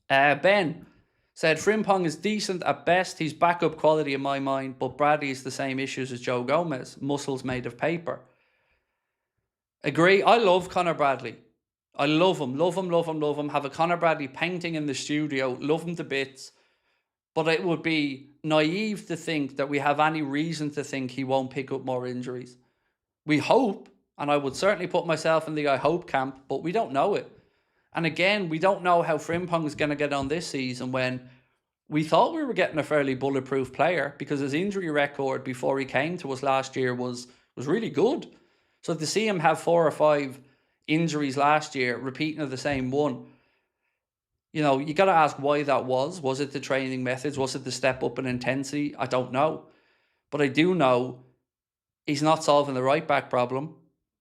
Ben said, Frimpong is decent at best. He's backup quality in my mind, but Bradley has the same issues as Joe Gomez. Muscles made of paper. Agree. I love Conor Bradley. I love him. Love him, love him, love him. Have a Conor Bradley painting in the studio. Love him to bits. But it would be naive to think that we have any reason to think he won't pick up more injuries. We hope, and I would certainly put myself in the I hope camp, but we don't know it. And again, we don't know how Frimpong is going to get on this season when we thought we were getting a fairly bulletproof player because his injury record before he came to us last year was really good. So to see him have 4 or 5 injuries last year, repeating of the same one, you got to ask why that was. Was it the training methods? Was it the step up in intensity? I don't know. But I do know he's not solving the right back problem,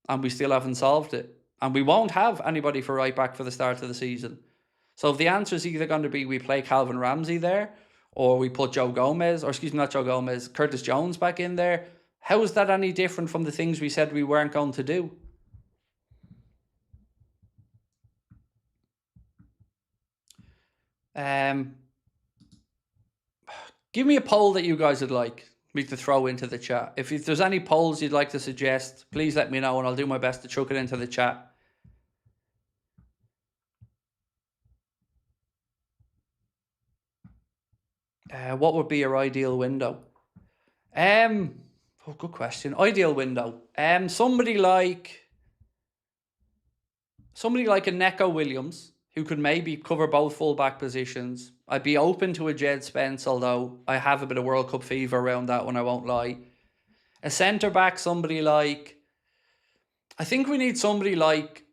and we still haven't solved it. And we won't have anybody for right back for the start of the season. So if the answer is either going to be we play Calvin Ramsey there, or we put Curtis Jones back in there, how is that any different from the things we said we weren't going to do? Give me a poll that you guys would like me to throw into the chat. If there's any polls you'd like to suggest, please let me know and I'll do my best to chuck it into the chat. What would be your ideal window? Good question. Ideal window. Somebody like a Neco Williams who could maybe cover both fullback positions. I'd be open to a Jed Spence, although I have a bit of World Cup fever around that one, I won't lie. A centre-back, I think we need somebody like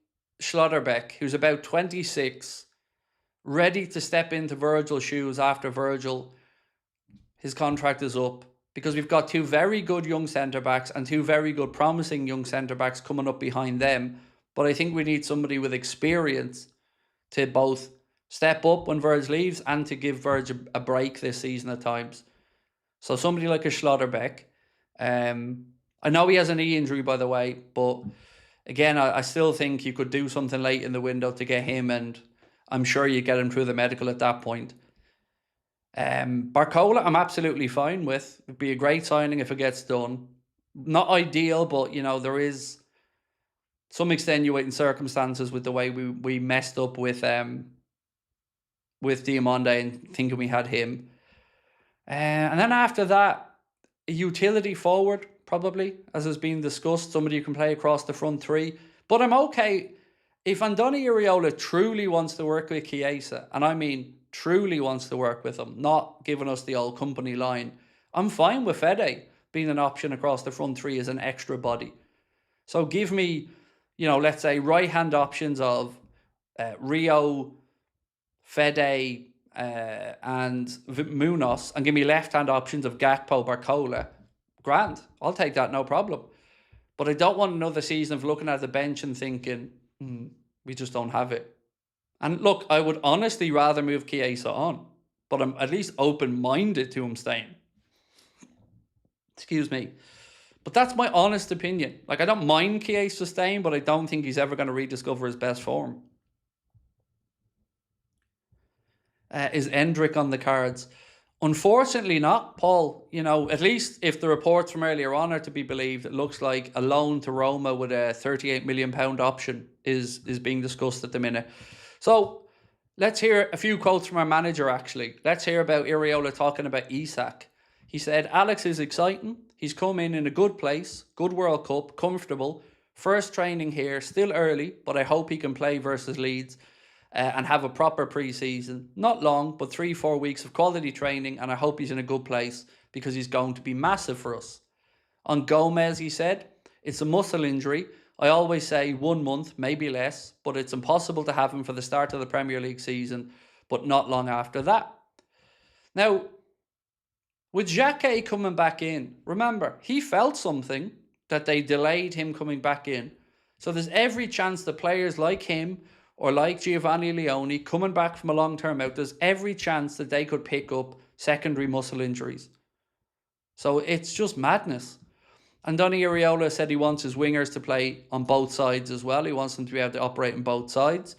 Schlotterbeck, who's about 26, ready to step into Virgil's shoes after his contract is up. Because we've got 2 very good young centre-backs and 2 very good promising young centre-backs coming up behind them. But I think we need somebody with experience to both step up when Verge leaves and to give Verge a break this season at times. So somebody like a Schlotterbeck. I know he has a knee injury, by the way, but again, I still think you could do something late in the window to get him, and I'm sure you get him through the medical at that point. Barcola, I'm absolutely fine with. It'd be a great signing if it gets done. Not ideal, but there is some extenuating circumstances with the way we messed up with Diamande and thinking we had him. And then after that, a utility forward, probably, as has been discussed, somebody who can play across the front three. But I'm okay if Andoni Iraola truly wants to work with Chiesa, and I mean truly wants to work with him, not giving us the old company line. I'm fine with Fede being an option across the front three as an extra body. So give me, let's say right-hand options of Rio, Fede, and Munoz, and give me left-hand options of Gakpo, Barcola. Grand. I'll take that, no problem. But I don't want another season of looking at the bench and thinking, we just don't have it. And look, I would honestly rather move Chiesa on, but I'm at least open-minded to him staying. Excuse me. But that's my honest opinion. Like, I don't mind Chiesa staying, but I don't think he's ever going to rediscover his best form. Is Endrick on the cards? Unfortunately not, Paul. At least if the reports from earlier on are to be believed, it looks like a loan to Roma with a £38 million option is being discussed at the minute. So let's hear a few quotes from our manager, actually. Let's hear about Iraola talking about Isak. He said, Alex is exciting. He's come in a good place, good World Cup, comfortable. First training here, still early, but I hope he can play versus Leeds. And have a proper pre-season. Not long, but 3-4 weeks of quality training, and I hope he's in a good place because he's going to be massive for us. On Gomez, he said, it's a muscle injury. I always say 1 month, maybe less, but it's impossible to have him for the start of the Premier League season, but not long after that. Now, with Xhaka coming back in, remember, he felt something that they delayed him coming back in. So there's every chance that players like him or like Giovanni Leone coming back from a long-term out, there's every chance that they could pick up secondary muscle injuries. So it's just madness. Andoni Iraola said he wants his wingers to play on both sides as well. He wants them to be able to operate on both sides.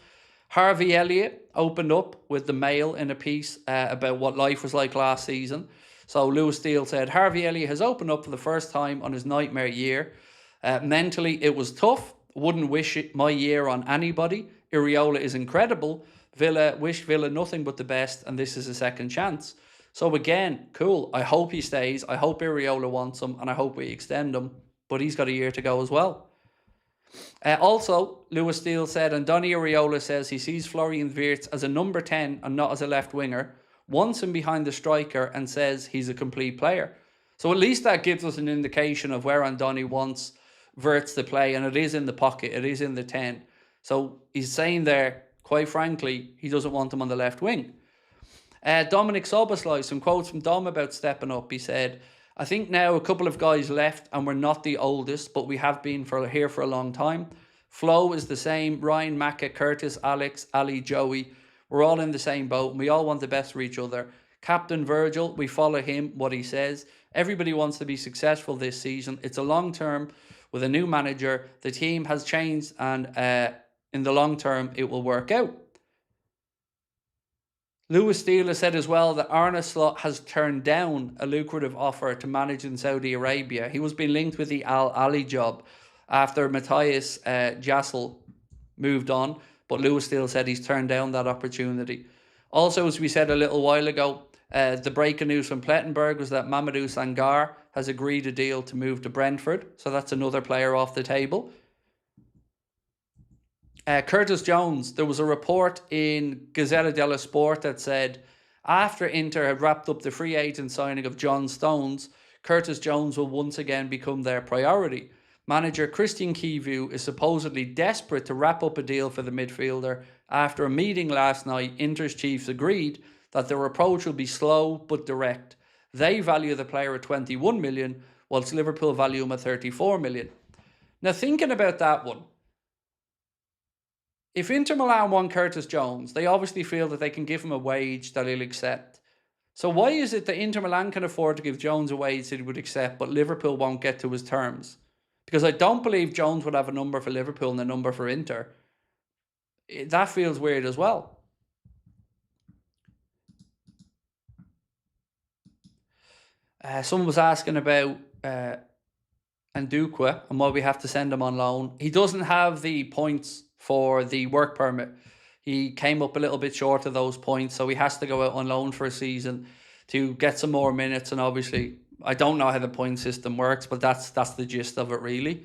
Harvey Elliott opened up with the Mail in a piece about what life was like last season. So Lewis Steele said, Harvey Elliott has opened up for the first time on his nightmare year. Mentally, it was tough. Wouldn't wish my year on anybody. Iraola is incredible. Wish Villa nothing but the best, and this is a second chance. So again, cool. I hope he stays. I hope Iraola wants him, and I hope we extend him. But he's got a year to go as well. Also, Lewis Steele said, Andoni Iraola says he sees Florian Wirtz as a number 10 and not as a left winger, wants him behind the striker, and says he's a complete player. So at least that gives us an indication of where Andoni wants Wirtz to play, and it is in the pocket. It is in the 10. So he's saying there, quite frankly, he doesn't want him on the left wing. Dominic Soboslai, some quotes from Dom about stepping up. He said, I think now a couple of guys left and we're not the oldest, but we have been here for a long time. Flo is the same. Ryan, Maka, Curtis, Alex, Ali, Joey. We're all in the same boat and we all want the best for each other. Captain Virgil, we follow him, what he says. Everybody wants to be successful this season. It's a long term with a new manager. The team has changed and in the long term, it will work out. Lewis Steele has said as well that Arne Slot has turned down a lucrative offer to manage in Saudi Arabia. He was being linked with the Al Ali job after Matthias Jassel moved on, but Lewis Steele said he's turned down that opportunity. Also, as we said a little while ago, the breaking news from Plettenberg was that Mamadou Sangar has agreed a deal to move to Brentford, so that's another player off the table. Curtis Jones, there was a report in Gazzetta dello Sport that said after Inter had wrapped up the free agent signing of John Stones, Curtis Jones will once again become their priority. Manager Christian Kivu is supposedly desperate to wrap up a deal for the midfielder. After a meeting last night, Inter's chiefs agreed that their approach will be slow but direct. They value the player at 21 million, whilst Liverpool value him at 34 million. Now, thinking about that one, if Inter Milan want Curtis Jones, they obviously feel that they can give him a wage that he'll accept. So why is it that Inter Milan can afford to give Jones a wage that he would accept, but Liverpool won't get to his terms? Because I don't believe Jones would have a number for Liverpool and a number for Inter. That feels weird as well. Someone was asking about Anduqua and why we have to send him on loan. He doesn't have the points for the work permit. He came up a little bit short of those points, so he has to go out on loan for a season to get some more minutes. And obviously, I don't know how the point system works, but that's the gist of it, really.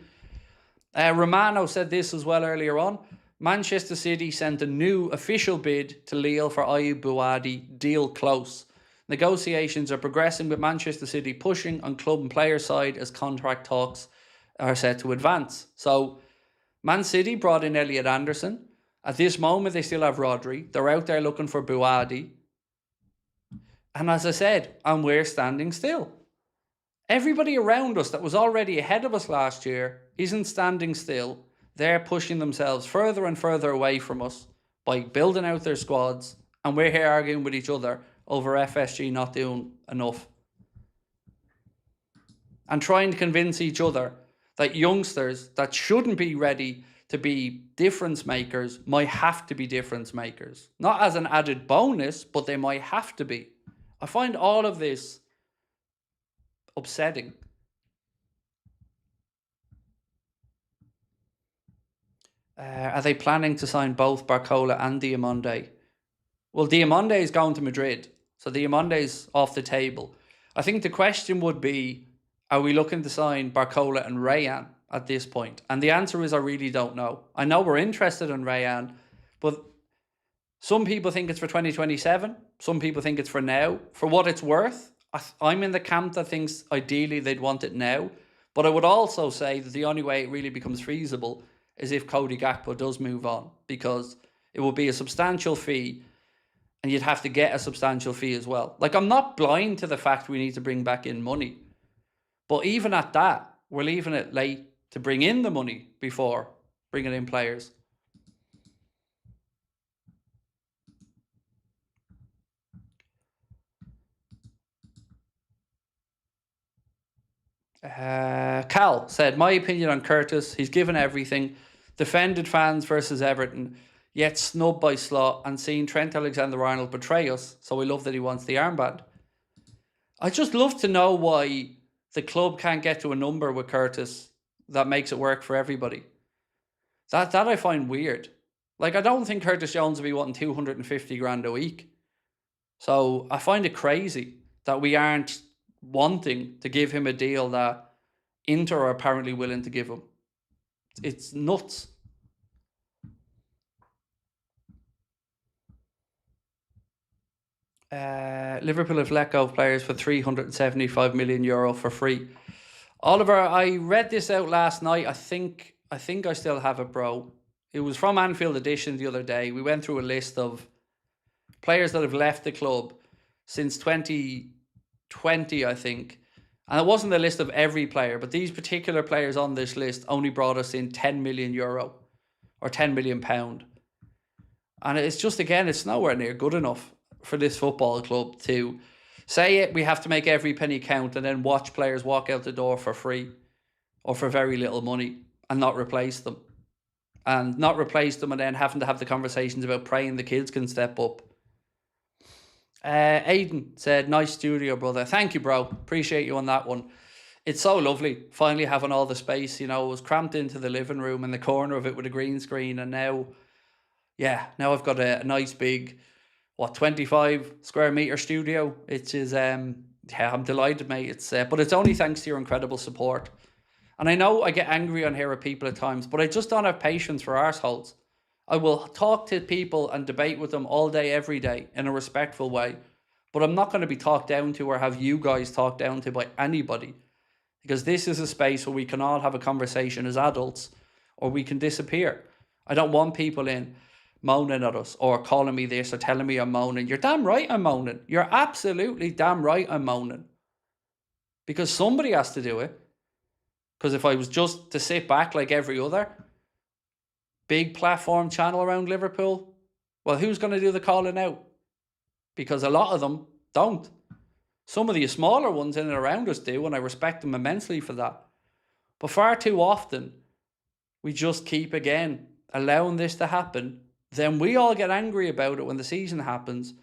Romano said this as well earlier on. Manchester City sent a new official bid to Lille for Ayoub Bouadi, deal close. Negotiations are progressing with Manchester City pushing on club and player side as contract talks are set to advance. So, Man City brought in Elliot Anderson. At this moment, they still have Rodri. They're out there looking for Bouadi. And as I said, and we're standing still. Everybody around us that was already ahead of us last year isn't standing still. They're pushing themselves further and further away from us by building out their squads. And we're here arguing with each other over FSG not doing enough. And trying to convince each other that youngsters that shouldn't be ready to be difference makers might have to be difference makers. Not as an added bonus, but they might have to be. I find all of this upsetting. Are they planning to sign both Barcola and Diamonde? Well, Diamonde is going to Madrid, so Diamonde's off the table. I think the question would be, are we looking to sign Barcola and Rayan at this point? And the answer is I really don't know. I know we're interested in Rayan, but some people think it's for 2027. Some people think it's for now. For what it's worth, I'm in the camp that thinks ideally they'd want it now. But I would also say that the only way it really becomes feasible is if Cody Gakpo does move on, because it will be a substantial fee and you'd have to get a substantial fee as well. Like, I'm not blind to the fact we need to bring back in money. But even at that, we're leaving it late to bring in the money before bringing in players. Cal said, my opinion on Curtis, he's given everything. Defended fans versus Everton, yet snubbed by Slot and seen Trent Alexander-Arnold betray us, so we love that he wants the armband. I just love to know why the club can't get to a number with Curtis that makes it work for everybody. That I find weird. Like, I don't think Curtis Jones will be wanting 250 grand a week. So I find it crazy that we aren't wanting to give him a deal that Inter are apparently willing to give him. It's nuts. Liverpool have let go of players for €375 million for free. Oliver, I read this out last night. I think I still have it, bro. It was from Anfield Edition the other day. We went through a list of players that have left the club since 2020, I think. And it wasn't a list of every player, but these particular players on this list only brought us in €10 million or £10 million. And it's just, again, it's nowhere near good enough for this football club to say it. We have to make every penny count and then watch players walk out the door for free or for very little money and not replace them. And not replace them and then having to have the conversations about praying the kids can step up. Aiden said, nice studio, brother. Thank you, bro. Appreciate you on that one. It's so lovely finally having all the space. You know, it was cramped into the living room and the corner of it with a green screen. And now I've got a nice big, 25 square meter studio. It is, I'm delighted, mate. It's, but it's only thanks to your incredible support. And I know I get angry on here with people at times, but I just don't have patience for arseholes. I will talk to people and debate with them all day, every day in a respectful way. But I'm not going to be talked down to or have you guys talked down to by anybody. Because this is a space where we can all have a conversation as adults or we can disappear. I don't want people in moaning at us or calling me this or telling me I'm moaning. You're damn right I'm moaning. You're absolutely damn right I'm moaning. Because somebody has to do it. Because if I was just to sit back like every other, big platform channel around Liverpool, well, who's going to do the calling out? Because a lot of them don't. Some of the smaller ones in and around us do, and I respect them immensely for that. But far too often, we just keep, again, allowing this to happen. Then we all get angry about it when the season happens,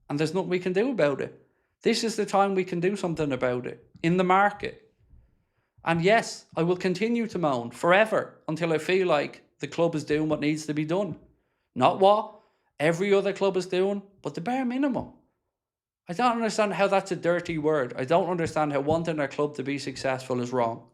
and there's nothing we can do about it. This is the time we can do something about it in the market. And yes, I will continue to moan forever until I feel like the club is doing what needs to be done. Not what every other club is doing, but the bare minimum. I don't understand how that's a dirty word. I don't understand how wanting our club to be successful is wrong.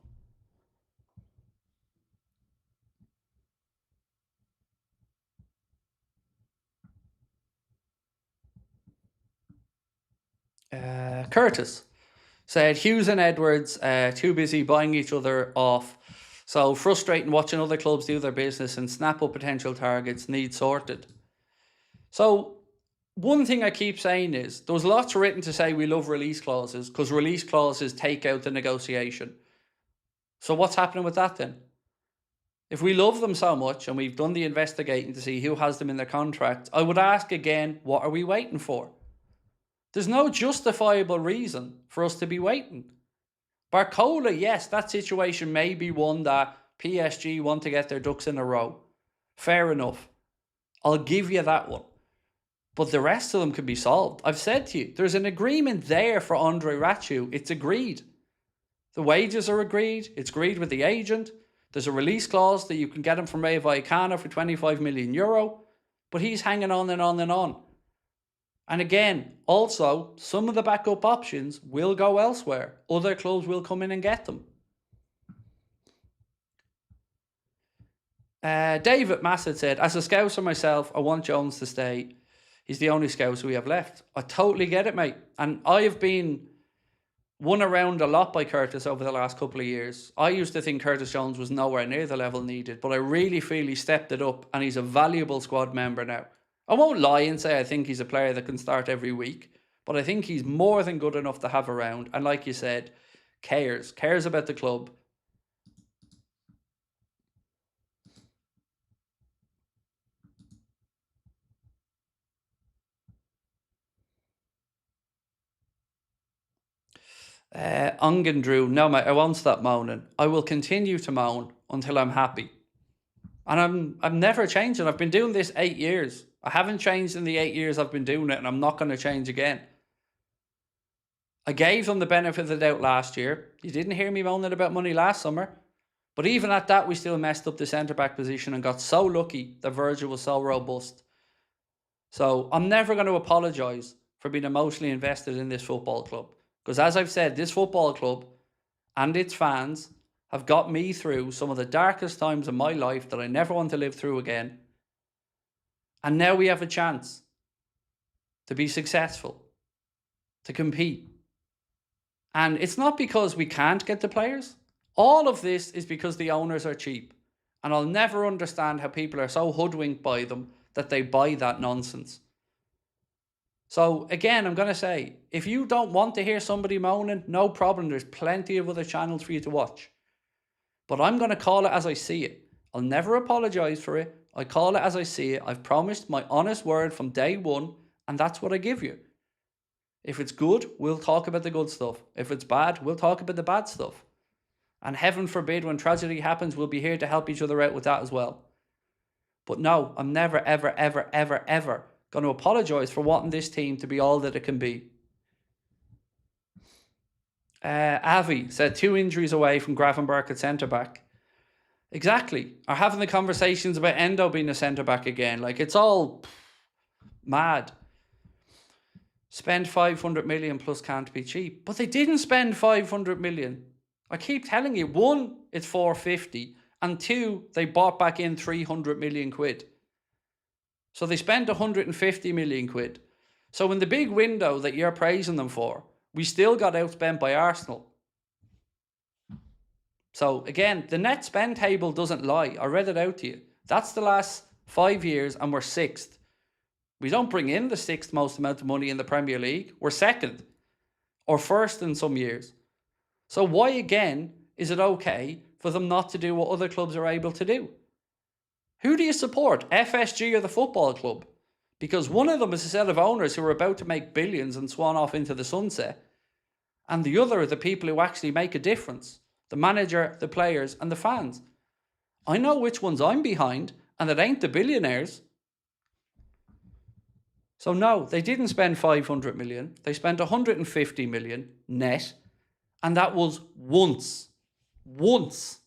Curtis said Hughes and Edwards too busy buying each other off. So frustrating watching other clubs do their business and snap up potential targets need sorted. So one thing I keep saying is there was lots written to say we love release clauses because release clauses take out the negotiation. So what's happening with that then? If we love them so much and we've done the investigating to see who has them in their contract, I would ask again, what are we waiting for? There's no justifiable reason for us to be waiting. Barcola, yes, that situation may be one that PSG want to get their ducks in a row. Fair enough. I'll give you that one. But the rest of them can be solved. I've said to you, there's an agreement there for Andre Rachu. It's agreed. The wages are agreed. It's agreed with the agent. There's a release clause that you can get him from Rayo Vallecano for €25 million. But he's hanging on and on and on. And again, also, some of the backup options will go elsewhere. Other clubs will come in and get them. David Massett said, as a Scouser myself, I want Jones to stay. He's the only Scouser we have left. I totally get it, mate. And I have been won around a lot by Curtis over the last couple of years. I used to think Curtis Jones was nowhere near the level needed, but I really feel he stepped it up and he's a valuable squad member now. I won't lie and say I think he's a player that can start every week, but I think he's more than good enough to have around. And like you said, cares about the club. Ungan Drew, no mate, I won't stop moaning. I will continue to moan until I'm happy. And I'm never changing. I've been doing this 8 years. I haven't changed in the 8 years I've been doing it, and I'm not going to change again. I gave them the benefit of the doubt last year. You didn't hear me moaning about money last summer. But even at that, we still messed up the centre-back position and got so lucky that Virgil was so robust. So I'm never going to apologise for being emotionally invested in this football club. Because as I've said, this football club and its fans have got me through some of the darkest times of my life that I never want to live through again. And now we have a chance to be successful, to compete. And it's not because we can't get the players. All of this is because the owners are cheap. And I'll never understand how people are so hoodwinked by them that they buy that nonsense. So again, I'm going to say, if you don't want to hear somebody moaning, no problem. There's plenty of other channels for you to watch. But I'm going to call it as I see it. I'll never apologise for it. I call it as I see it. I've promised my honest word from day one, and that's what I give you. If it's good, we'll talk about the good stuff. If it's bad, we'll talk about the bad stuff. And heaven forbid, when tragedy happens, we'll be here to help each other out with that as well. But no, I'm never, ever, ever, ever, ever going to apologise for wanting this team to be all that it can be. Avi said 2 injuries away from Gravenberch at centre-back. Exactly. Are having the conversations about Endo being a centre-back again. Like, it's all mad. Spend 500 million plus can't be cheap. But they didn't spend 500 million. I keep telling you, 1, it's 450. And 2, they bought back in 300 million quid. So they spent 150 million quid. So in the big window that you're praising them for, we still got outspent by Arsenal. So again, the net spend table doesn't lie. I read it out to you. That's the last 5 years and we're 6th. We don't bring in the 6th most amount of money in the Premier League. We're 2nd or 1st in some years. So why again is it okay for them not to do what other clubs are able to do? Who do you support, FSG or the football club? Because one of them is a set of owners who are about to make billions and swan off into the sunset. And the other are the people who actually make a difference. The manager, the players and the fans. I know which ones I'm behind, and it ain't the billionaires. So no, they didn't spend 500 million. They spent 150 million net. And that was once. Once.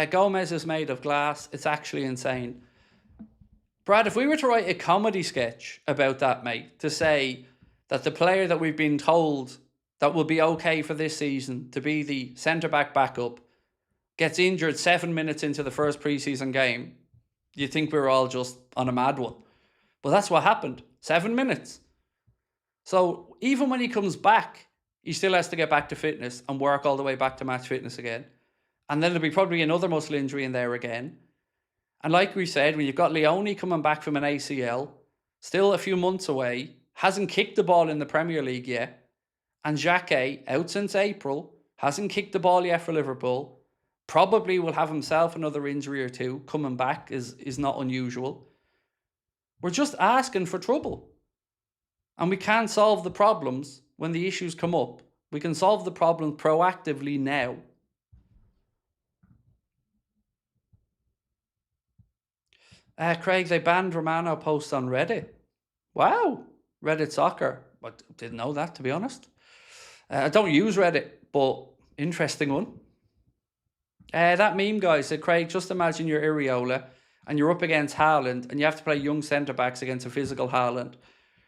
Gomez is made of glass. It's actually insane. Brad, if we were to write a comedy sketch about that, mate, to say that the player that we've been told that will be okay for this season to be the centre-back backup gets injured 7 minutes into the first pre-season game, you'd think we were all just on a mad one. But that's what happened. 7 minutes. So even when he comes back, he still has to get back to fitness and work all the way back to match fitness again. And then there'll be probably another muscle injury in there again. And like we said, when you've got Leone coming back from an ACL, still a few months away, hasn't kicked the ball in the Premier League yet, and Xhaka, out since April, hasn't kicked the ball yet for Liverpool, probably will have himself another injury or two. Coming back is not unusual. We're just asking for trouble. And we can't solve the problems when the issues come up. We can solve the problems proactively now. Craig, they banned Romano posts on Reddit. Wow. Reddit soccer. I didn't know that, to be honest. I don't use Reddit, but interesting one. That meme guy said, Craig, just imagine you're Iriola and you're up against Haaland and you have to play young centre-backs against a physical Haaland.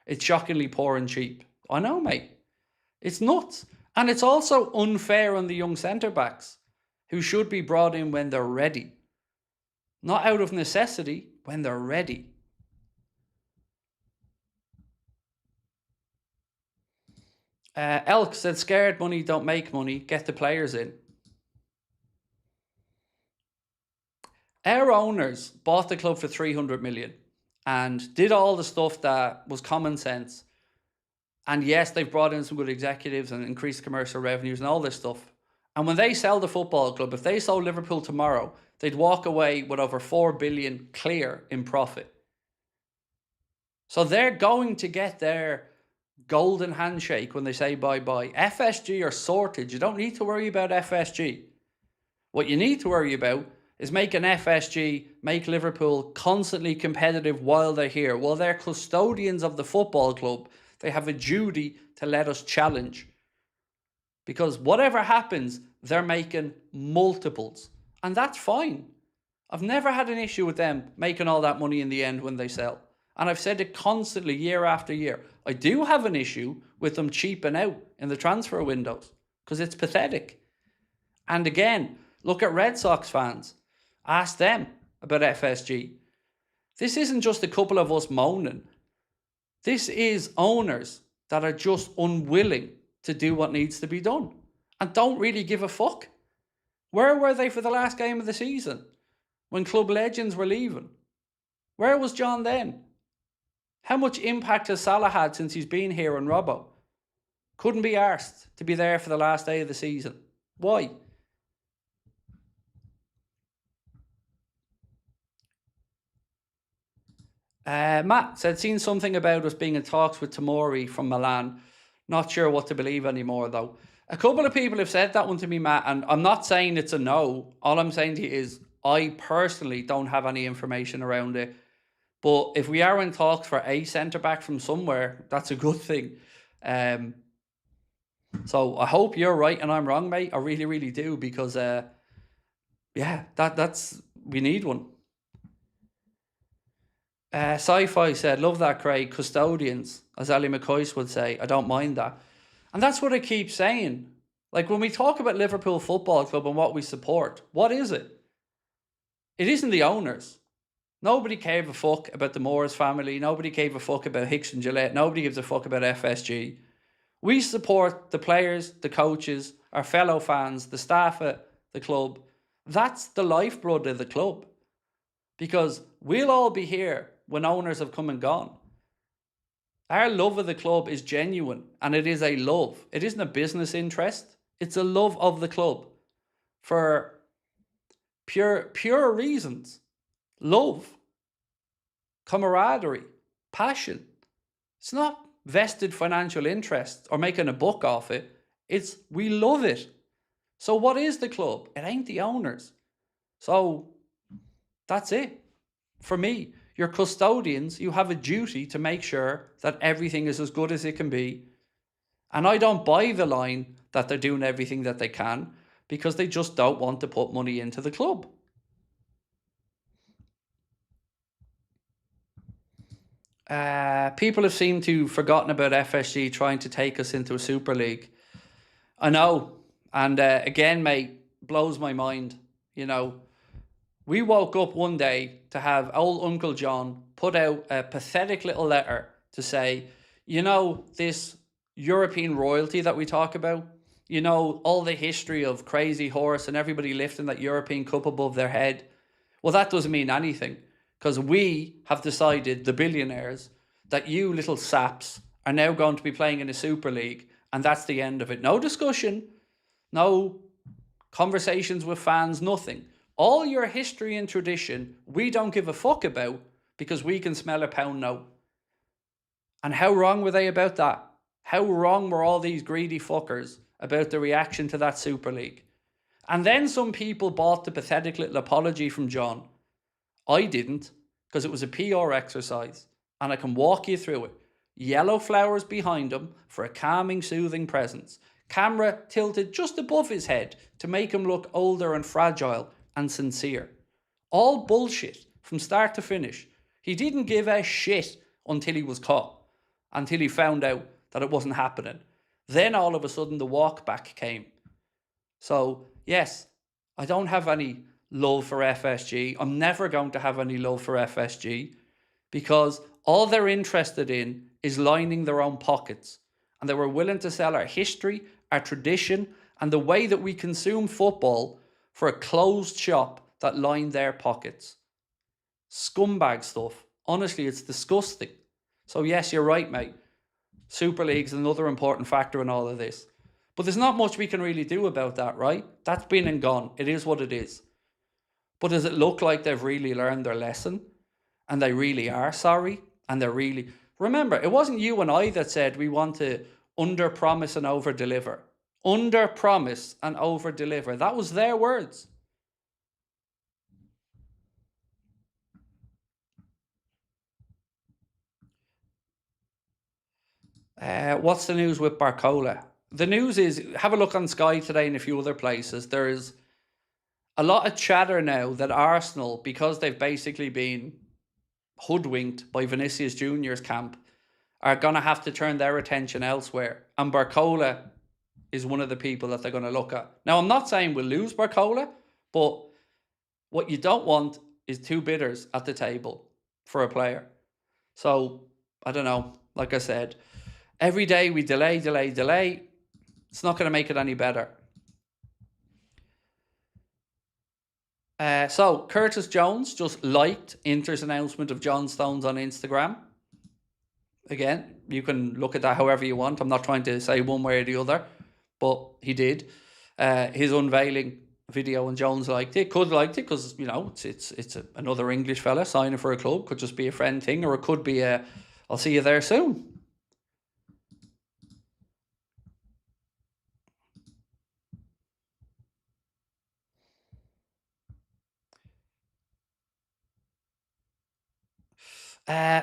It's shockingly poor and cheap. I know, mate. It's nuts. And it's also unfair on the young centre-backs who should be brought in when they're ready. Not out of necessity, when they're ready. Elk said, scared money don't make money. Get the players in. Our owners bought the club for 300 million and did all the stuff that was common sense. And yes, they've brought in some good executives and increased commercial revenues and all this stuff. And when they sell the football club, if they sold Liverpool tomorrow, they'd walk away with over 4 billion clear in profit. So they're going to get their golden handshake when they say bye-bye. FSG are sorted. You don't need to worry about FSG. What you need to worry about is making FSG, make Liverpool constantly competitive while they're here. While they're custodians of the football club, they have a duty to let us challenge. Because whatever happens, they're making multiples. And that's fine. I've never had an issue with them making all that money in the end when they sell. And I've said it constantly year after year. I do have an issue with them cheaping out in the transfer windows because it's pathetic. And again, look at Red Sox fans. Ask them about FSG. This isn't just a couple of us moaning. This is owners that are just unwilling to do what needs to be done and don't really give a fuck. Where were they for the last game of the season when club legends were leaving? Where was John then? How much impact has Salah had since he's been here on Robbo? Couldn't be arsed to be there for the last day of the season. Why? Matt said, seen something about us being in talks with Tomori from Milan. Not sure what to believe anymore, though. A couple of people have said that one to me, Matt, and I'm not saying it's a no. All I'm saying to you is I personally don't have any information around it. But if we are in talks for a centre-back from somewhere, that's a good thing. So I hope you're right and I'm wrong, mate. I really, really do, because, that's we need one. Sci-Fi said, love that, Craig. Custodians, as Ali McCoy would say. I don't mind that. And that's what I keep saying. Like, when we talk about Liverpool Football Club and what we support, what is it? It isn't the owners. Nobody gave a fuck about the Moores family. Nobody gave a fuck about Hicks and Gillette. Nobody gives a fuck about FSG. We support the players, the coaches, our fellow fans, the staff at the club. That's the lifeblood of the club. Because we'll all be here when owners have come and gone. Our love of the club is genuine, and it is a love. It isn't a business interest. It's a love of the club for pure reasons. Love, camaraderie, passion. It's not vested financial interest or making a buck off it. It's we love it. So what is the club? It ain't the owners. So that's it. For me, you're custodians. You have a duty to make sure that everything is as good as it can be. And I don't buy the line that they're doing everything that they can because they just don't want to put money into the club. People have seemed to have forgotten about FSG trying to take us into a Super League. I know. And again, mate, blows my mind. You know, we woke up one day to have old Uncle John put out a pathetic little letter to say, you know, this European royalty that we talk about, you know, all the history of Crazy Horse and everybody lifting that European Cup above their head. Well, that doesn't mean anything because we have decided, the billionaires, that you little saps are now going to be playing in a Super League, and that's the end of it. No discussion, no conversations with fans, nothing. All your history and tradition, we don't give a fuck about because we can smell a pound note. And how wrong were they about that? How wrong were all these greedy fuckers about the reaction to that Super League? And then some people bought the pathetic little apology from John. I didn't, because it was a PR exercise, and I can walk you through it. Yellow flowers behind him for a calming, soothing presence. Camera tilted just above his head to make him look older and fragile and sincere. All bullshit from start to finish. He didn't give a shit until he was caught, until he found out that it wasn't happening. Then all of a sudden the walk back came. So yes, I don't have any love for FSG. I'm never going to have any love for FSG because all they're interested in is lining their own pockets. And they were willing to sell our history, our tradition, and the way that we consume football for a closed shop that lined their pockets. Scumbag stuff. Honestly, it's disgusting. So yes, you're right, mate. Super League's another important factor in all of this. But there's not much we can really do about that, right? That's been and gone. It is what it is. But does it look like they've really learned their lesson? And they really are sorry? And they're really... Remember, it wasn't you and I that said we want to under-promise and over-deliver. Under-promise and over-deliver. That was their words. What's the news with Barcola? The news is, have a look on Sky today and a few other places. There is a lot of chatter now that Arsenal, because they've basically been hoodwinked by Vinicius Junior's camp, are going to have to turn their attention elsewhere. And Barcola is one of the people that they're going to look at. Now, I'm not saying we'll lose Barcola, but what you don't want is two bidders at the table for a player. So, I don't know. Like I said, every day we delay. It's not going to make it any better. So, Curtis Jones just liked Inter's announcement of John Stones on Instagram. Again, you can look at that however you want. I'm not trying to say one way or the other, but he did. His unveiling video, and Jones liked it. Could liked it because, you know, it's another English fella signing for a club. Could just be a friend thing, or it could be a, I'll see you there soon.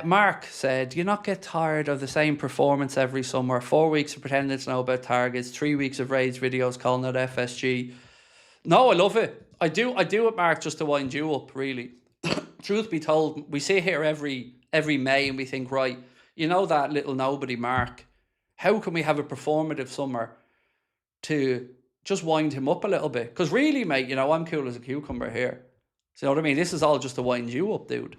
Mark said, do you not get tired of the same performance every summer? 4 weeks of pretending to know about targets, 3 weeks of raids videos calling out FSG. No, I love it. I do it, Mark, just to wind you up, really. Truth be told, we sit here every May and we think, right, you know that little nobody, Mark, how can we have a performative summer to just wind him up a little bit? Because really, mate, you know, I'm cool as a cucumber here. So you know what I mean? This is all just to wind you up, dude.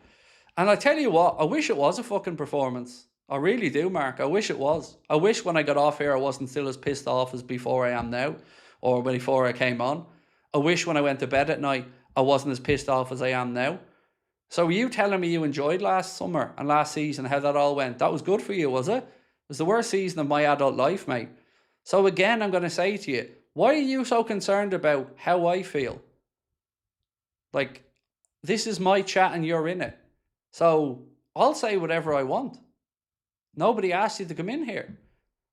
And I tell you what, I wish it was a fucking performance. I really do, Mark. I wish it was. I wish when I got off here I wasn't still as pissed off as before I am now, or before I came on. I wish when I went to bed at night I wasn't as pissed off as I am now. So were you telling me you enjoyed last summer and last season, how that all went? That was good for you, was it? It was the worst season of my adult life, mate. So again, I'm going to say to you, why are you so concerned about how I feel? Like, this is my chat and you're in it. So I'll say whatever I want. Nobody asked you to come in here.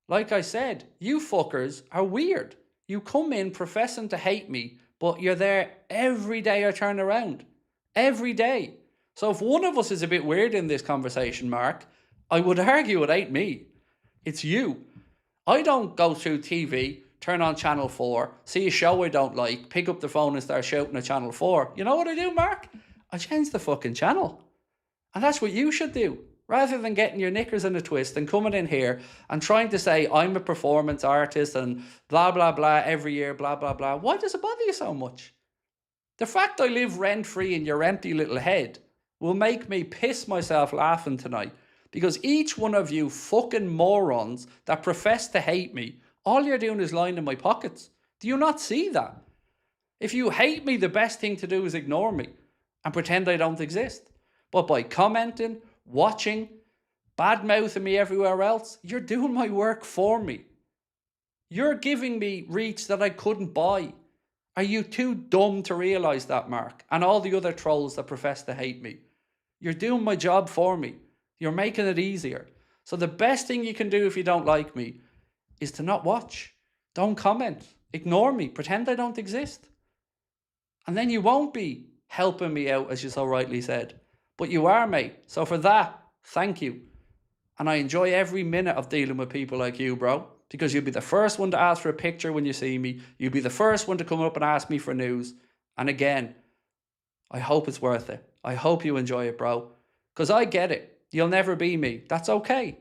Like I said, you fuckers are weird. You come in professing to hate me, but you're there every day I turn around. Every day. So if one of us is a bit weird in this conversation, Mark, I would argue it ain't me. It's you. I don't go through TV, turn on Channel 4, see a show I don't like, pick up the phone and start shouting at Channel 4. You know what I do, Mark? I change the fucking channel. And that's what you should do. Rather than getting your knickers in a twist and coming in here and trying to say, I'm a performance artist and blah, blah, blah, every year, blah, blah, blah. Why does it bother you so much? The fact I live rent-free in your empty little head will make me piss myself laughing tonight. Because each one of you fucking morons that profess to hate me, all you're doing is lying in my pockets. Do you not see that? If you hate me, the best thing to do is ignore me and pretend I don't exist. But by commenting, watching, bad-mouthing me everywhere else, you're doing my work for me. You're giving me reach that I couldn't buy. Are you too dumb to realise that, Mark? And all the other trolls that profess to hate me. You're doing my job for me. You're making it easier. So the best thing you can do if you don't like me is to not watch. Don't comment. Ignore me. Pretend I don't exist. And then you won't be helping me out, as you so rightly said. But you are, mate. So for that, thank you. And I enjoy every minute of dealing with people like you, bro. Because you'll be the first one to ask for a picture when you see me. You'll be the first one to come up and ask me for news. And again, I hope it's worth it. I hope you enjoy it, bro. Because I get it. You'll never be me. That's okay.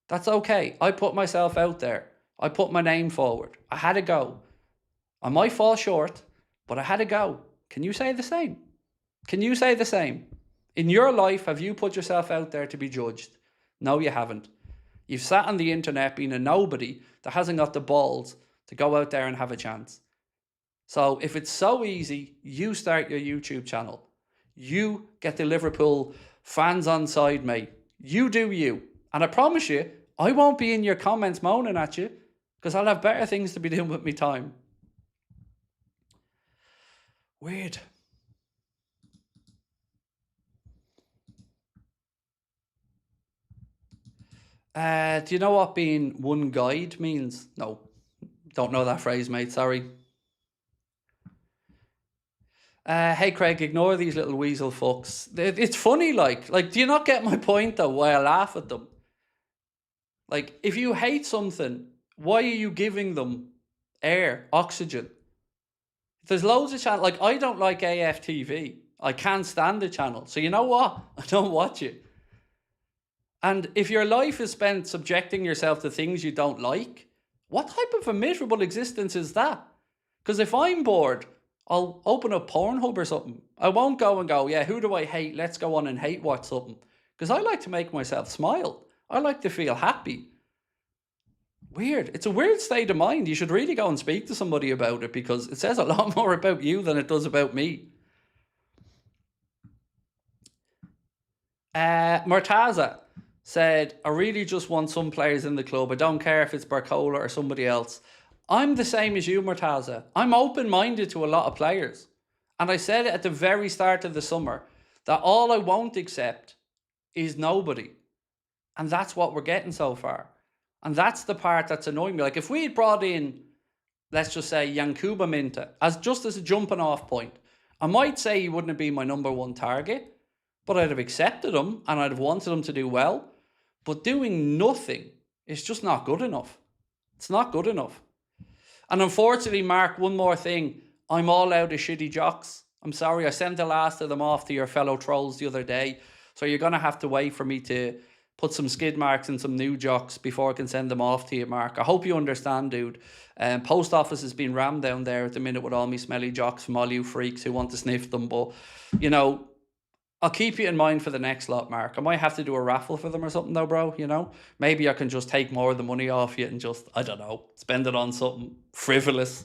That's okay. I put myself out there. I put my name forward. I had a go. I might fall short, but I had a go. Can you say the same? Can you say the same? In your life, have you put yourself out there to be judged? No, you haven't. You've sat on the internet being a nobody that hasn't got the balls to go out there and have a chance. So if it's so easy, you start your YouTube channel. You get the Liverpool fans on side, mate. You do you. And I promise you, I won't be in your comments moaning at you because I'll have better things to be doing with my time. Weird. Do you know what being one guide means? No, don't know that phrase, mate. Sorry. Hey, Craig, ignore these little weasel fucks. It's funny, like, do you not get my point, though, why I laugh at them? Like, if you hate something, why are you giving them air, oxygen? There's loads of channels. Like, I don't like AFTV. I can't stand the channel. So you know what? I don't watch it. And if your life is spent subjecting yourself to things you don't like, what type of a miserable existence is that? Because if I'm bored, I'll open up Pornhub or something. I won't go and go, yeah, who do I hate? Let's go on and hate watch something. Because I like to make myself smile. I like to feel happy. Weird. It's a weird state of mind. You should really go and speak to somebody about it because it says a lot more about you than it does about me. Murtaza said, I really just want some players in the club. I don't care if it's Barcola or somebody else. I'm the same as you, Murtaza. I'm open-minded to a lot of players. And I said it at the very start of the summer that all I won't accept is nobody. And that's what we're getting so far. And that's the part that's annoying me. Like if we had brought in, let's just say, Yankuba Minta as just as a jumping off point, I might say he wouldn't have been my number one target, but I'd have accepted him and I'd have wanted him to do well. But doing nothing is just not good enough. It's not good enough. And unfortunately, Mark, one more thing. I'm all out of shitty jocks. I'm sorry, I sent the last of them off to your fellow trolls the other day. So you're going to have to wait for me to put some skid marks in some new jocks before I can send them off to you, Mark. I hope you understand, dude. Post office has been rammed down there at the minute with all me smelly jocks from all you freaks who want to sniff them. But, you know, I'll keep you in mind for the next lot, Mark. I might have to do a raffle for them or something though, bro, you know? Maybe I can just take more of the money off you and just, I don't know, spend it on something frivolous.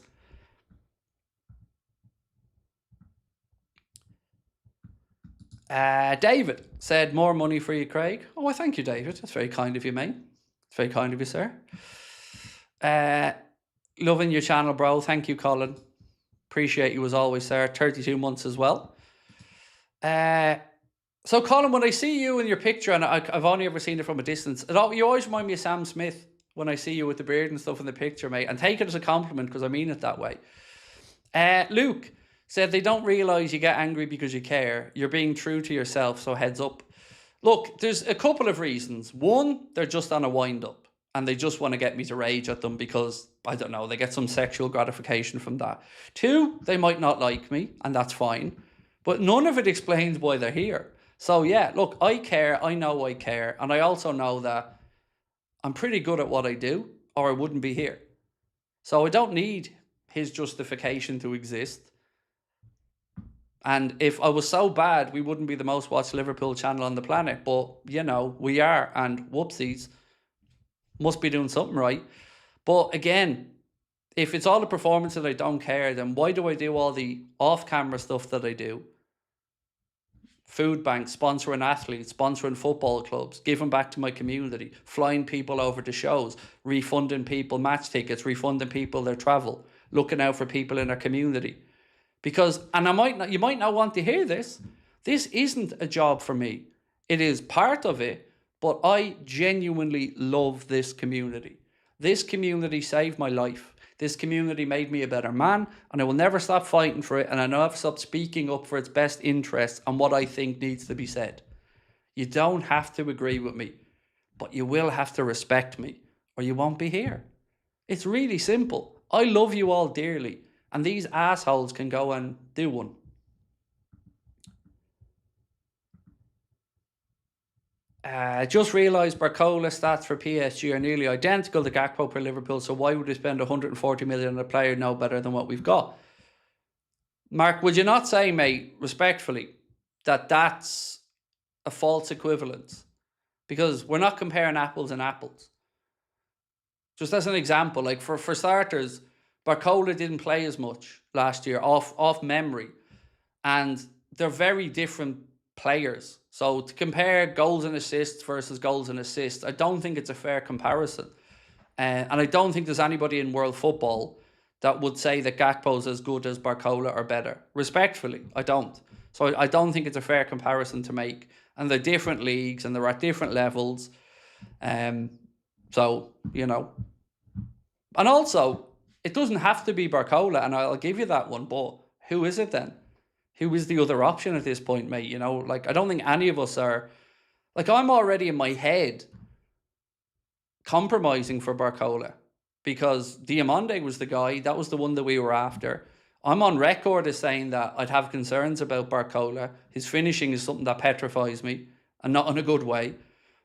David said, more money for you, Craig. Oh, well, thank you, David. That's very kind of you, mate. It's very kind of you, sir. Loving your channel, bro. Thank you, Colin. Appreciate you as always, sir. 32 months as well. So, Colin, when I see you in your picture, and I've only ever seen it from a distance, you always remind me of Sam Smith when I see you with the beard and stuff in the picture, mate. And take it as a compliment because I mean it that way. Luke said they don't realise you get angry because you care. You're being true to yourself, so heads up. Look, there's a couple of reasons. One, they're just on a wind-up and they just want to get me to rage at them because, I don't know, they get some sexual gratification from that. Two, they might not like me, and that's fine. But none of it explains why they're here. So yeah, look, I care, I know I care, and I also know that I'm pretty good at what I do, or I wouldn't be here. So I don't need his justification to exist. And if I was so bad, we wouldn't be the most watched Liverpool channel on the planet. But, you know, we are, and whoopsies, must be doing something right. But again, if it's all the performance that I don't care, then why do I do all the off-camera stuff that I do? Food banks, sponsoring athletes, sponsoring football clubs, giving back to my community, flying people over to shows, refunding people match tickets, refunding people their travel, looking out for people in our community. Because, and you might not want to hear this, this isn't a job for me. It is part of it, but I genuinely love this community. This community saved my life. This community made me a better man, and I will never stop fighting for it, and I never stop speaking up for its best interests and what I think needs to be said. You don't have to agree with me, but you will have to respect me, or you won't be here. It's really simple. I love you all dearly, and these assholes can go and do one. Just realised Barcola stats for PSG are nearly identical to Gakpo per Liverpool, so why would we spend 140 million on a player no better than what we've got? Mark, would you not say, mate, respectfully, that that's a false equivalence? Because we're not comparing apples and apples. Just as an example, like for starters, Barcola didn't play as much last year off memory, and they're very different players. So to compare goals and assists versus goals and assists, I don't think it's a fair comparison. And I don't think there's anybody in world football that would say that Gakpo's as good as Barcola or better. Respectfully, I don't. So I don't think it's a fair comparison to make. And they're different leagues and they're at different levels. So, you know. And also, it doesn't have to be Barcola, and I'll give you that one, but who is it then? Who is the other option at this point, mate? You know, like, I don't think any of us are... Like, I'm already in my head compromising for Barcola because Diamande was the guy. That was the one that we were after. I'm on record as saying that I'd have concerns about Barcola. His finishing is something that petrifies me, and not in a good way.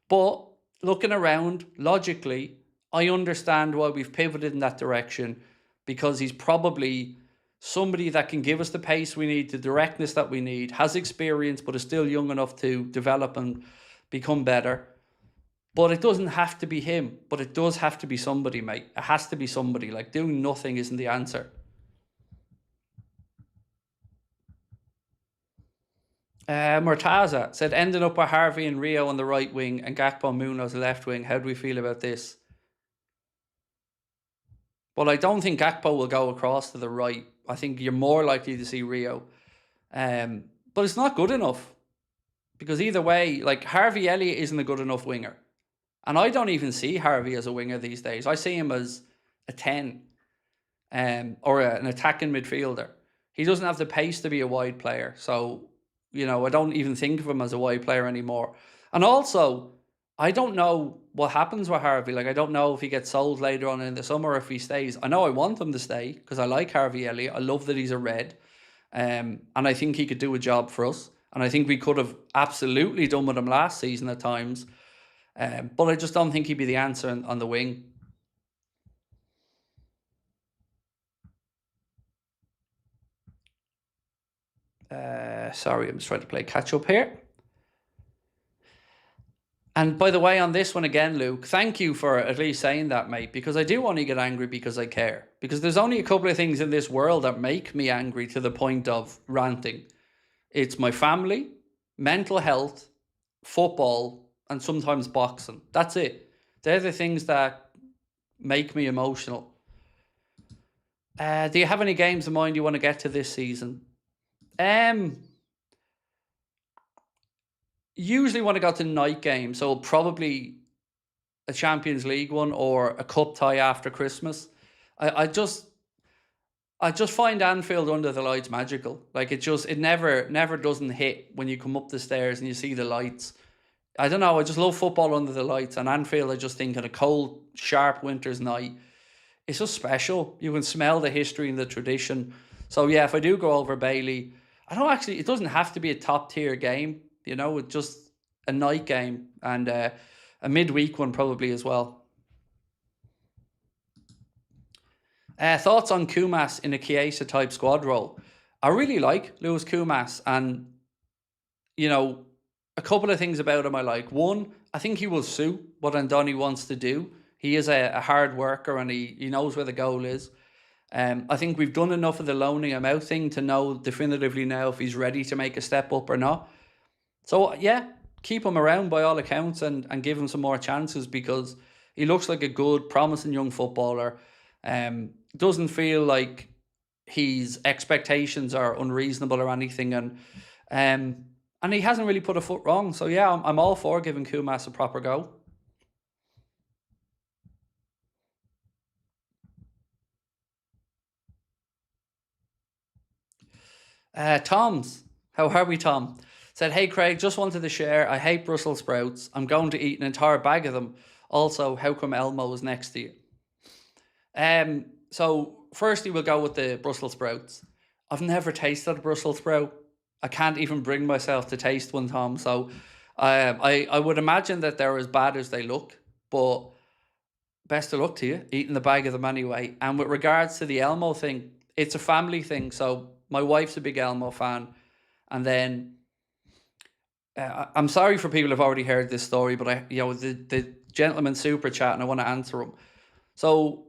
But looking around, logically, I understand why we've pivoted in that direction, because he's probably somebody that can give us the pace we need, the directness that we need, has experience, but is still young enough to develop and become better. But it doesn't have to be him, but it does have to be somebody, mate. It has to be somebody. Like, doing nothing isn't the answer. Murtaza said, ending up with Harvey and Rio on the right wing and Gakpo Munoz left wing. How do we feel about this? Well, I don't think Gakpo will go across to the right. I think you're more likely to see Rio. But it's not good enough. Because either way, like, Harvey Elliott isn't a good enough winger. And I don't even see Harvey as a winger these days. I see him as a 10 or an attacking midfielder. He doesn't have the pace to be a wide player. So, you know, I don't even think of him as a wide player anymore. And also, I don't know what happens with Harvey. Like, I don't know if he gets sold later on in the summer or if he stays. I know I want him to stay because I like Harvey Elliott. I love that he's a red. And I think he could do a job for us. And I think we could have absolutely done with him last season at times. But I just don't think he'd be the answer on the wing. Sorry, I'm just trying to play catch up here. And by the way, on this one again, Luke, thank you for at least saying that, mate, because I do only get angry because I care. Because there's only a couple of things in this world that make me angry to the point of ranting. It's my family, mental health, football, and sometimes boxing. That's it. They're the things that make me emotional. Do you have any games in mind you want to get to this season? Um, Usually when I got to night games, so probably a Champions League one or a cup tie after Christmas. I just find Anfield under the lights magical. Like it never doesn't hit when you come up the stairs and you see the lights. I don't know. I just love football under the lights, and Anfield. I just think on a cold, sharp winter's night, it's just special. You can smell the history and the tradition. So yeah, if I do go over Bailey, I don't actually. It doesn't have to be a top tier game. It's just a night game and a midweek one probably as well. Thoughts on Kumas in a Chiesa type squad role? I really like Lewis Kumas, and you know, a couple of things about him I like. One, I think he will suit what Andoni wants to do. He is a hard worker, and he knows where the goal is. I think we've done enough of the loaning him out thing to know definitively now if he's ready to make a step up or not. So yeah, keep him around by all accounts and give him some more chances because he looks like a good, promising young footballer. Doesn't feel like his expectations are unreasonable or anything, and he hasn't really put a foot wrong. So yeah, I'm all for giving Kumas a proper go. Tom's, how are we, Tom? Said, hey Craig, just wanted to share. I hate Brussels sprouts. I'm going to eat an entire bag of them. Also, how come Elmo is next to you? So firstly, we'll go with the Brussels sprouts. I've never tasted a Brussels sprout. I can't even bring myself to taste one, Tom. So, I would imagine that they're as bad as they look. But best of luck to you eating the bag of them anyway. And with regards to the Elmo thing, it's a family thing. So my wife's a big Elmo fan, and then I'm sorry for people who've already heard this story, but the gentleman super chat, and I want to answer him. So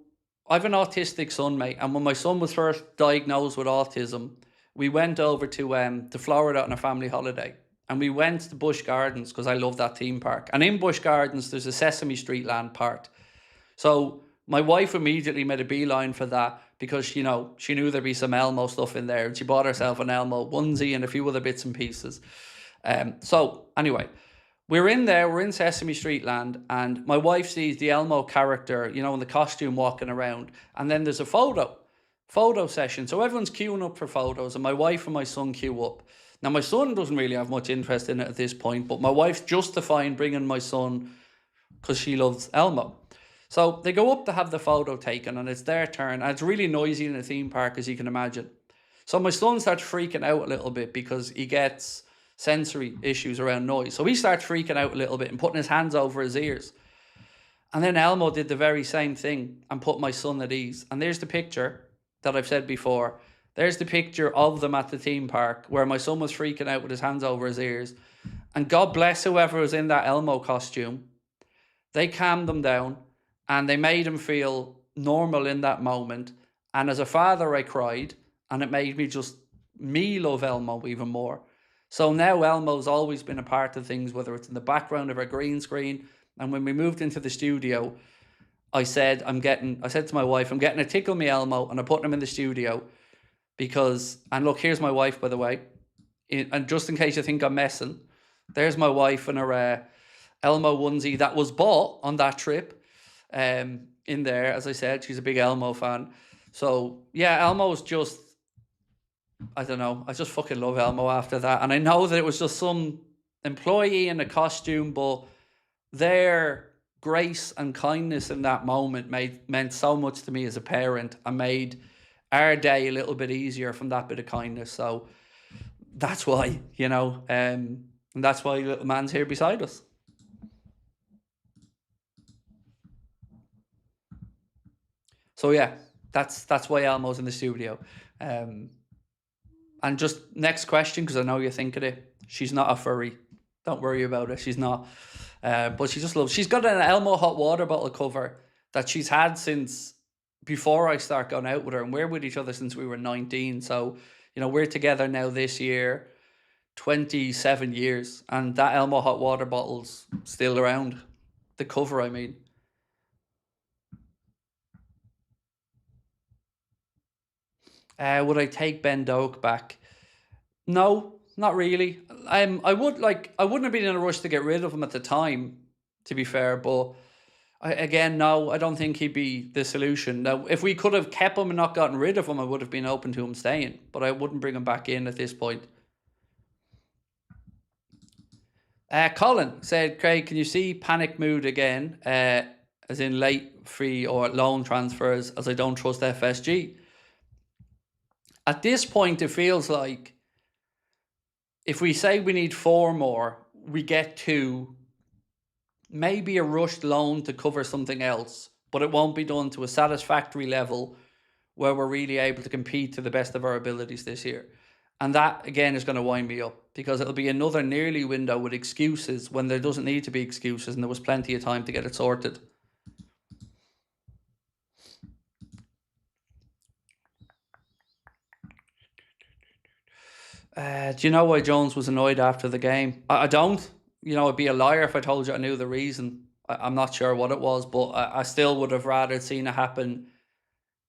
I have an autistic son, mate, and when my son was first diagnosed with autism, we went over to Florida on a family holiday, and we went to Busch Gardens because I love that theme park. And in Busch Gardens, there's a Sesame Street land part. So my wife immediately made a beeline for that because she knew there'd be some Elmo stuff in there, and she bought herself an Elmo onesie and a few other bits and pieces. So anyway, we're in there, we're in Sesame Street land, and my wife sees the Elmo character, in the costume walking around, and then there's a photo session. So everyone's queuing up for photos, and my wife and my son queue up. Now, my son doesn't really have much interest in it at this point, but my wife's justifying bringing my son because she loves Elmo. So they go up to have the photo taken, and it's their turn, and it's really noisy in a theme park, as you can imagine. So my son starts freaking out a little bit because he gets sensory issues around noise. So he starts freaking out a little bit and putting his hands over his ears. And then Elmo did the very same thing and put my son at ease. And there's the picture that I've said before. There's the picture of them at the theme park where my son was freaking out with his hands over his ears. And God bless whoever was in that Elmo costume. They calmed them down and they made him feel normal in that moment. And as a father, I cried, and it made me love Elmo even more. So now Elmo's always been a part of things, whether it's in the background of our green screen. And when we moved into the studio, I said to my wife, I'm getting a Tickle Me Elmo, and I put him in the studio because, and look, here's my wife, by the way. And just in case you think I'm messing, there's my wife in her Elmo onesie that was bought on that trip. In there, as I said, she's a big Elmo fan. So yeah, Elmo's just, I don't know. I just fucking love Elmo after that. And I know that it was just some employee in a costume, but their grace and kindness in that moment meant so much to me as a parent and made our day a little bit easier from that bit of kindness. So that's why, and that's why little man's here beside us. So yeah, that's why Elmo's in the studio. Um, And just next question, because I know you're thinking it. She's not a furry. Don't worry about it. She's not. But she just loves. She's got an Elmo hot water bottle cover that she's had since before I start going out with her, and we're with each other since we were 19. So we're together now this year. 27 years, and that Elmo hot water bottle's still around. The cover, I mean. Would I take Ben Doak back? No, not really. I wouldn't have been in a rush to get rid of him at the time, to be fair, but again, no, I don't think he'd be the solution. Now, if we could have kept him and not gotten rid of him, I would have been open to him staying, but I wouldn't bring him back in at this point. Colin said, Craig, can you see panic mood again, as in late free or loan transfers, as I don't trust FSG? At this point, it feels like if we say we need 4 more, we get to maybe a rushed loan to cover something else, but it won't be done to a satisfactory level where we're really able to compete to the best of our abilities this year. And that, again, is going to wind me up, because it'll be another nearly window with excuses when there doesn't need to be excuses, and there was plenty of time to get it sorted. Do you know why Jones was annoyed after the game? I don't. You know, I'd be a liar if I told you I knew the reason. I'm not sure what it was, but I still would have rather seen it happen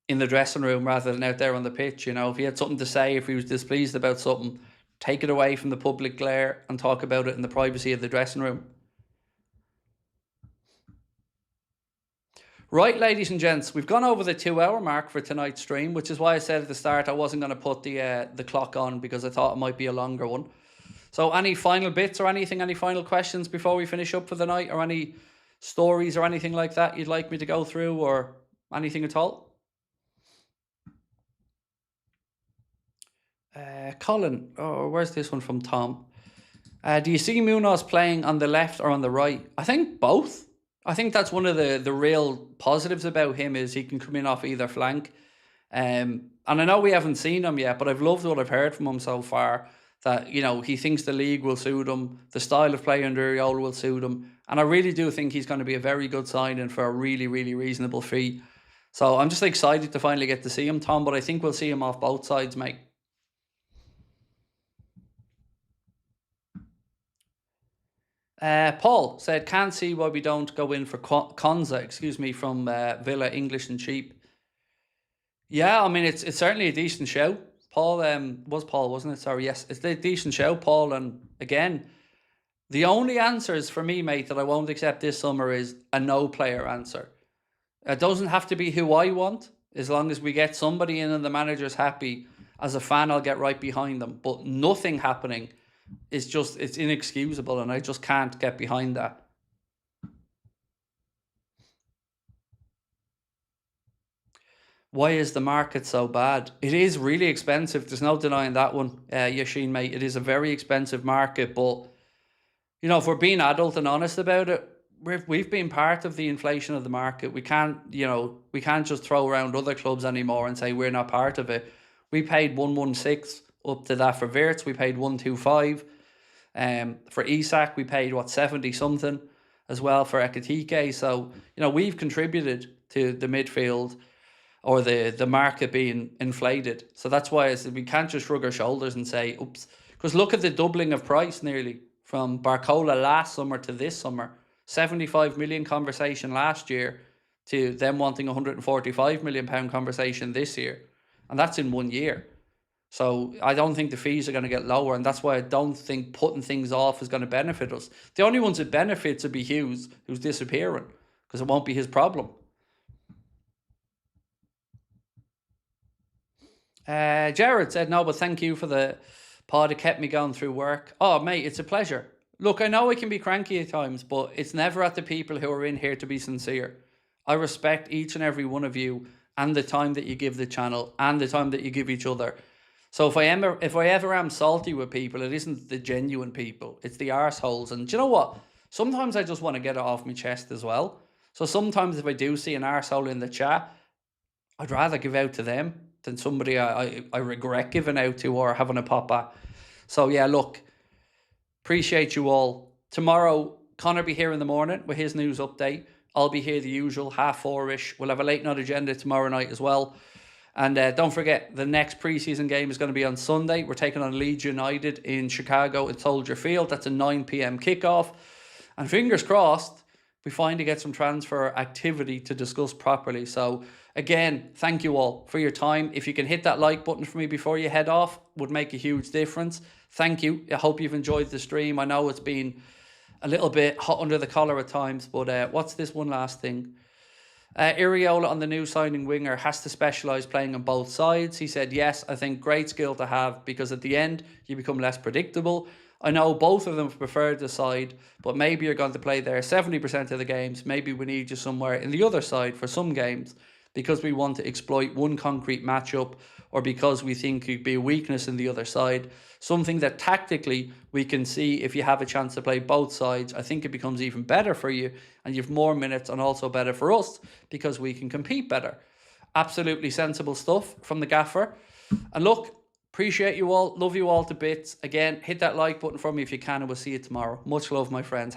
in the dressing room rather than out there on the pitch. You know, if he had something to say, if he was displeased about something, take it away from the public glare and talk about it in the privacy of the dressing room. Right, ladies and gents, we've gone over the 2-hour mark for tonight's stream, which is why I said at the start I wasn't going to put the clock on, because I thought it might be a longer one. So any final bits or anything, any final questions before we finish up for the night, or any stories or anything like that you'd like me to go through, or anything at all? Colin, where's this one from Tom? Do you see Munoz playing on the left or on the right? I think both. I think that's one of the real positives about him, is he can come in off either flank. And I know we haven't seen him yet, but I've loved what I've heard from him so far. That, you know, he thinks the league will suit him, the style of play under Iraola will suit him, and I really do think he's going to be a very good signing for a really, really reasonable fee. So I'm just excited to finally get to see him, Tom, but I think we'll see him off both sides, mate. Paul said, can't see why we don't go in for Konza, from Villa, English and cheap. Yeah, I mean, it's certainly a decent show. Paul, wasn't it? Sorry, yes, it's a decent show, Paul. And again, the only answers for me, mate, that I won't accept this summer is a no player answer. It doesn't have to be who I want, as long as we get somebody in and the manager's happy. As a fan, I'll get right behind them. But nothing happening is just, it's inexcusable, and I just can't get behind that. Why is the market so bad? It is really expensive. There's no denying that one, Yashin, mate. It is a very expensive market, but, you know, if we're being adult and honest about it, we've been part of the inflation of the market. We can't just throw around other clubs anymore and say we're not part of it. We paid 116 up to that for Wirtz. We paid 125. For Isak, we paid 70 something as well for Ekatike. So, you know, we've contributed to the midfield, or the market being inflated. So that's why I said we can't just shrug our shoulders and say, oops. Because look at the doubling of price nearly from Barcola last summer to this summer. 75 million conversation last year to them wanting £145 million conversation this year. And that's in 1 year. So I don't think the fees are going to get lower, and that's why I don't think putting things off is going to benefit us. The only ones it benefits would be Hughes, who's disappearing, because it won't be his problem. Jared said, no, but thank you for the pod. It kept me going through work. Oh, mate, it's a pleasure. Look, I know I can be cranky at times, but it's never at the people who are in here to be sincere. I respect each and every one of you, and the time that you give the channel, and the time that you give each other. So if I ever am salty with people, it isn't the genuine people. It's the arseholes. And do you know what? Sometimes I just want to get it off my chest as well. So sometimes if I do see an arsehole in the chat, I'd rather give out to them than somebody I regret giving out to or having a pop at. So yeah, look, appreciate you all. Tomorrow, Connor be here in the morning with his news update. I'll be here the usual 4:30ish. We'll have a late night agenda tomorrow night as well. And don't forget, the next preseason game is going to be on Sunday. We're taking on Leeds United in Chicago at Soldier Field. That's a 9 p.m. kickoff. And fingers crossed, we finally get some transfer activity to discuss properly. So again, thank you all for your time. If you can hit that like button for me before you head off, would make a huge difference. Thank you. I hope you've enjoyed the stream. I know it's been a little bit hot under the collar at times, but what's this one last thing? Iriola on the new signing winger has to specialise playing on both sides. He said, yes, I think great skill to have because at the end, you become less predictable. I know both of them prefer the side, but maybe you're going to play there 70% of the games. Maybe we need you somewhere in the other side for some games because we want to exploit one concrete matchup or because we think it'd be a weakness in the other side. Something that tactically we can see if you have a chance to play both sides. I think it becomes even better for you and you have more minutes and also better for us because we can compete better. Absolutely sensible stuff from the gaffer. And look, appreciate you all. Love you all to bits. Again, hit that like button for me if you can and we'll see you tomorrow. Much love, my friends.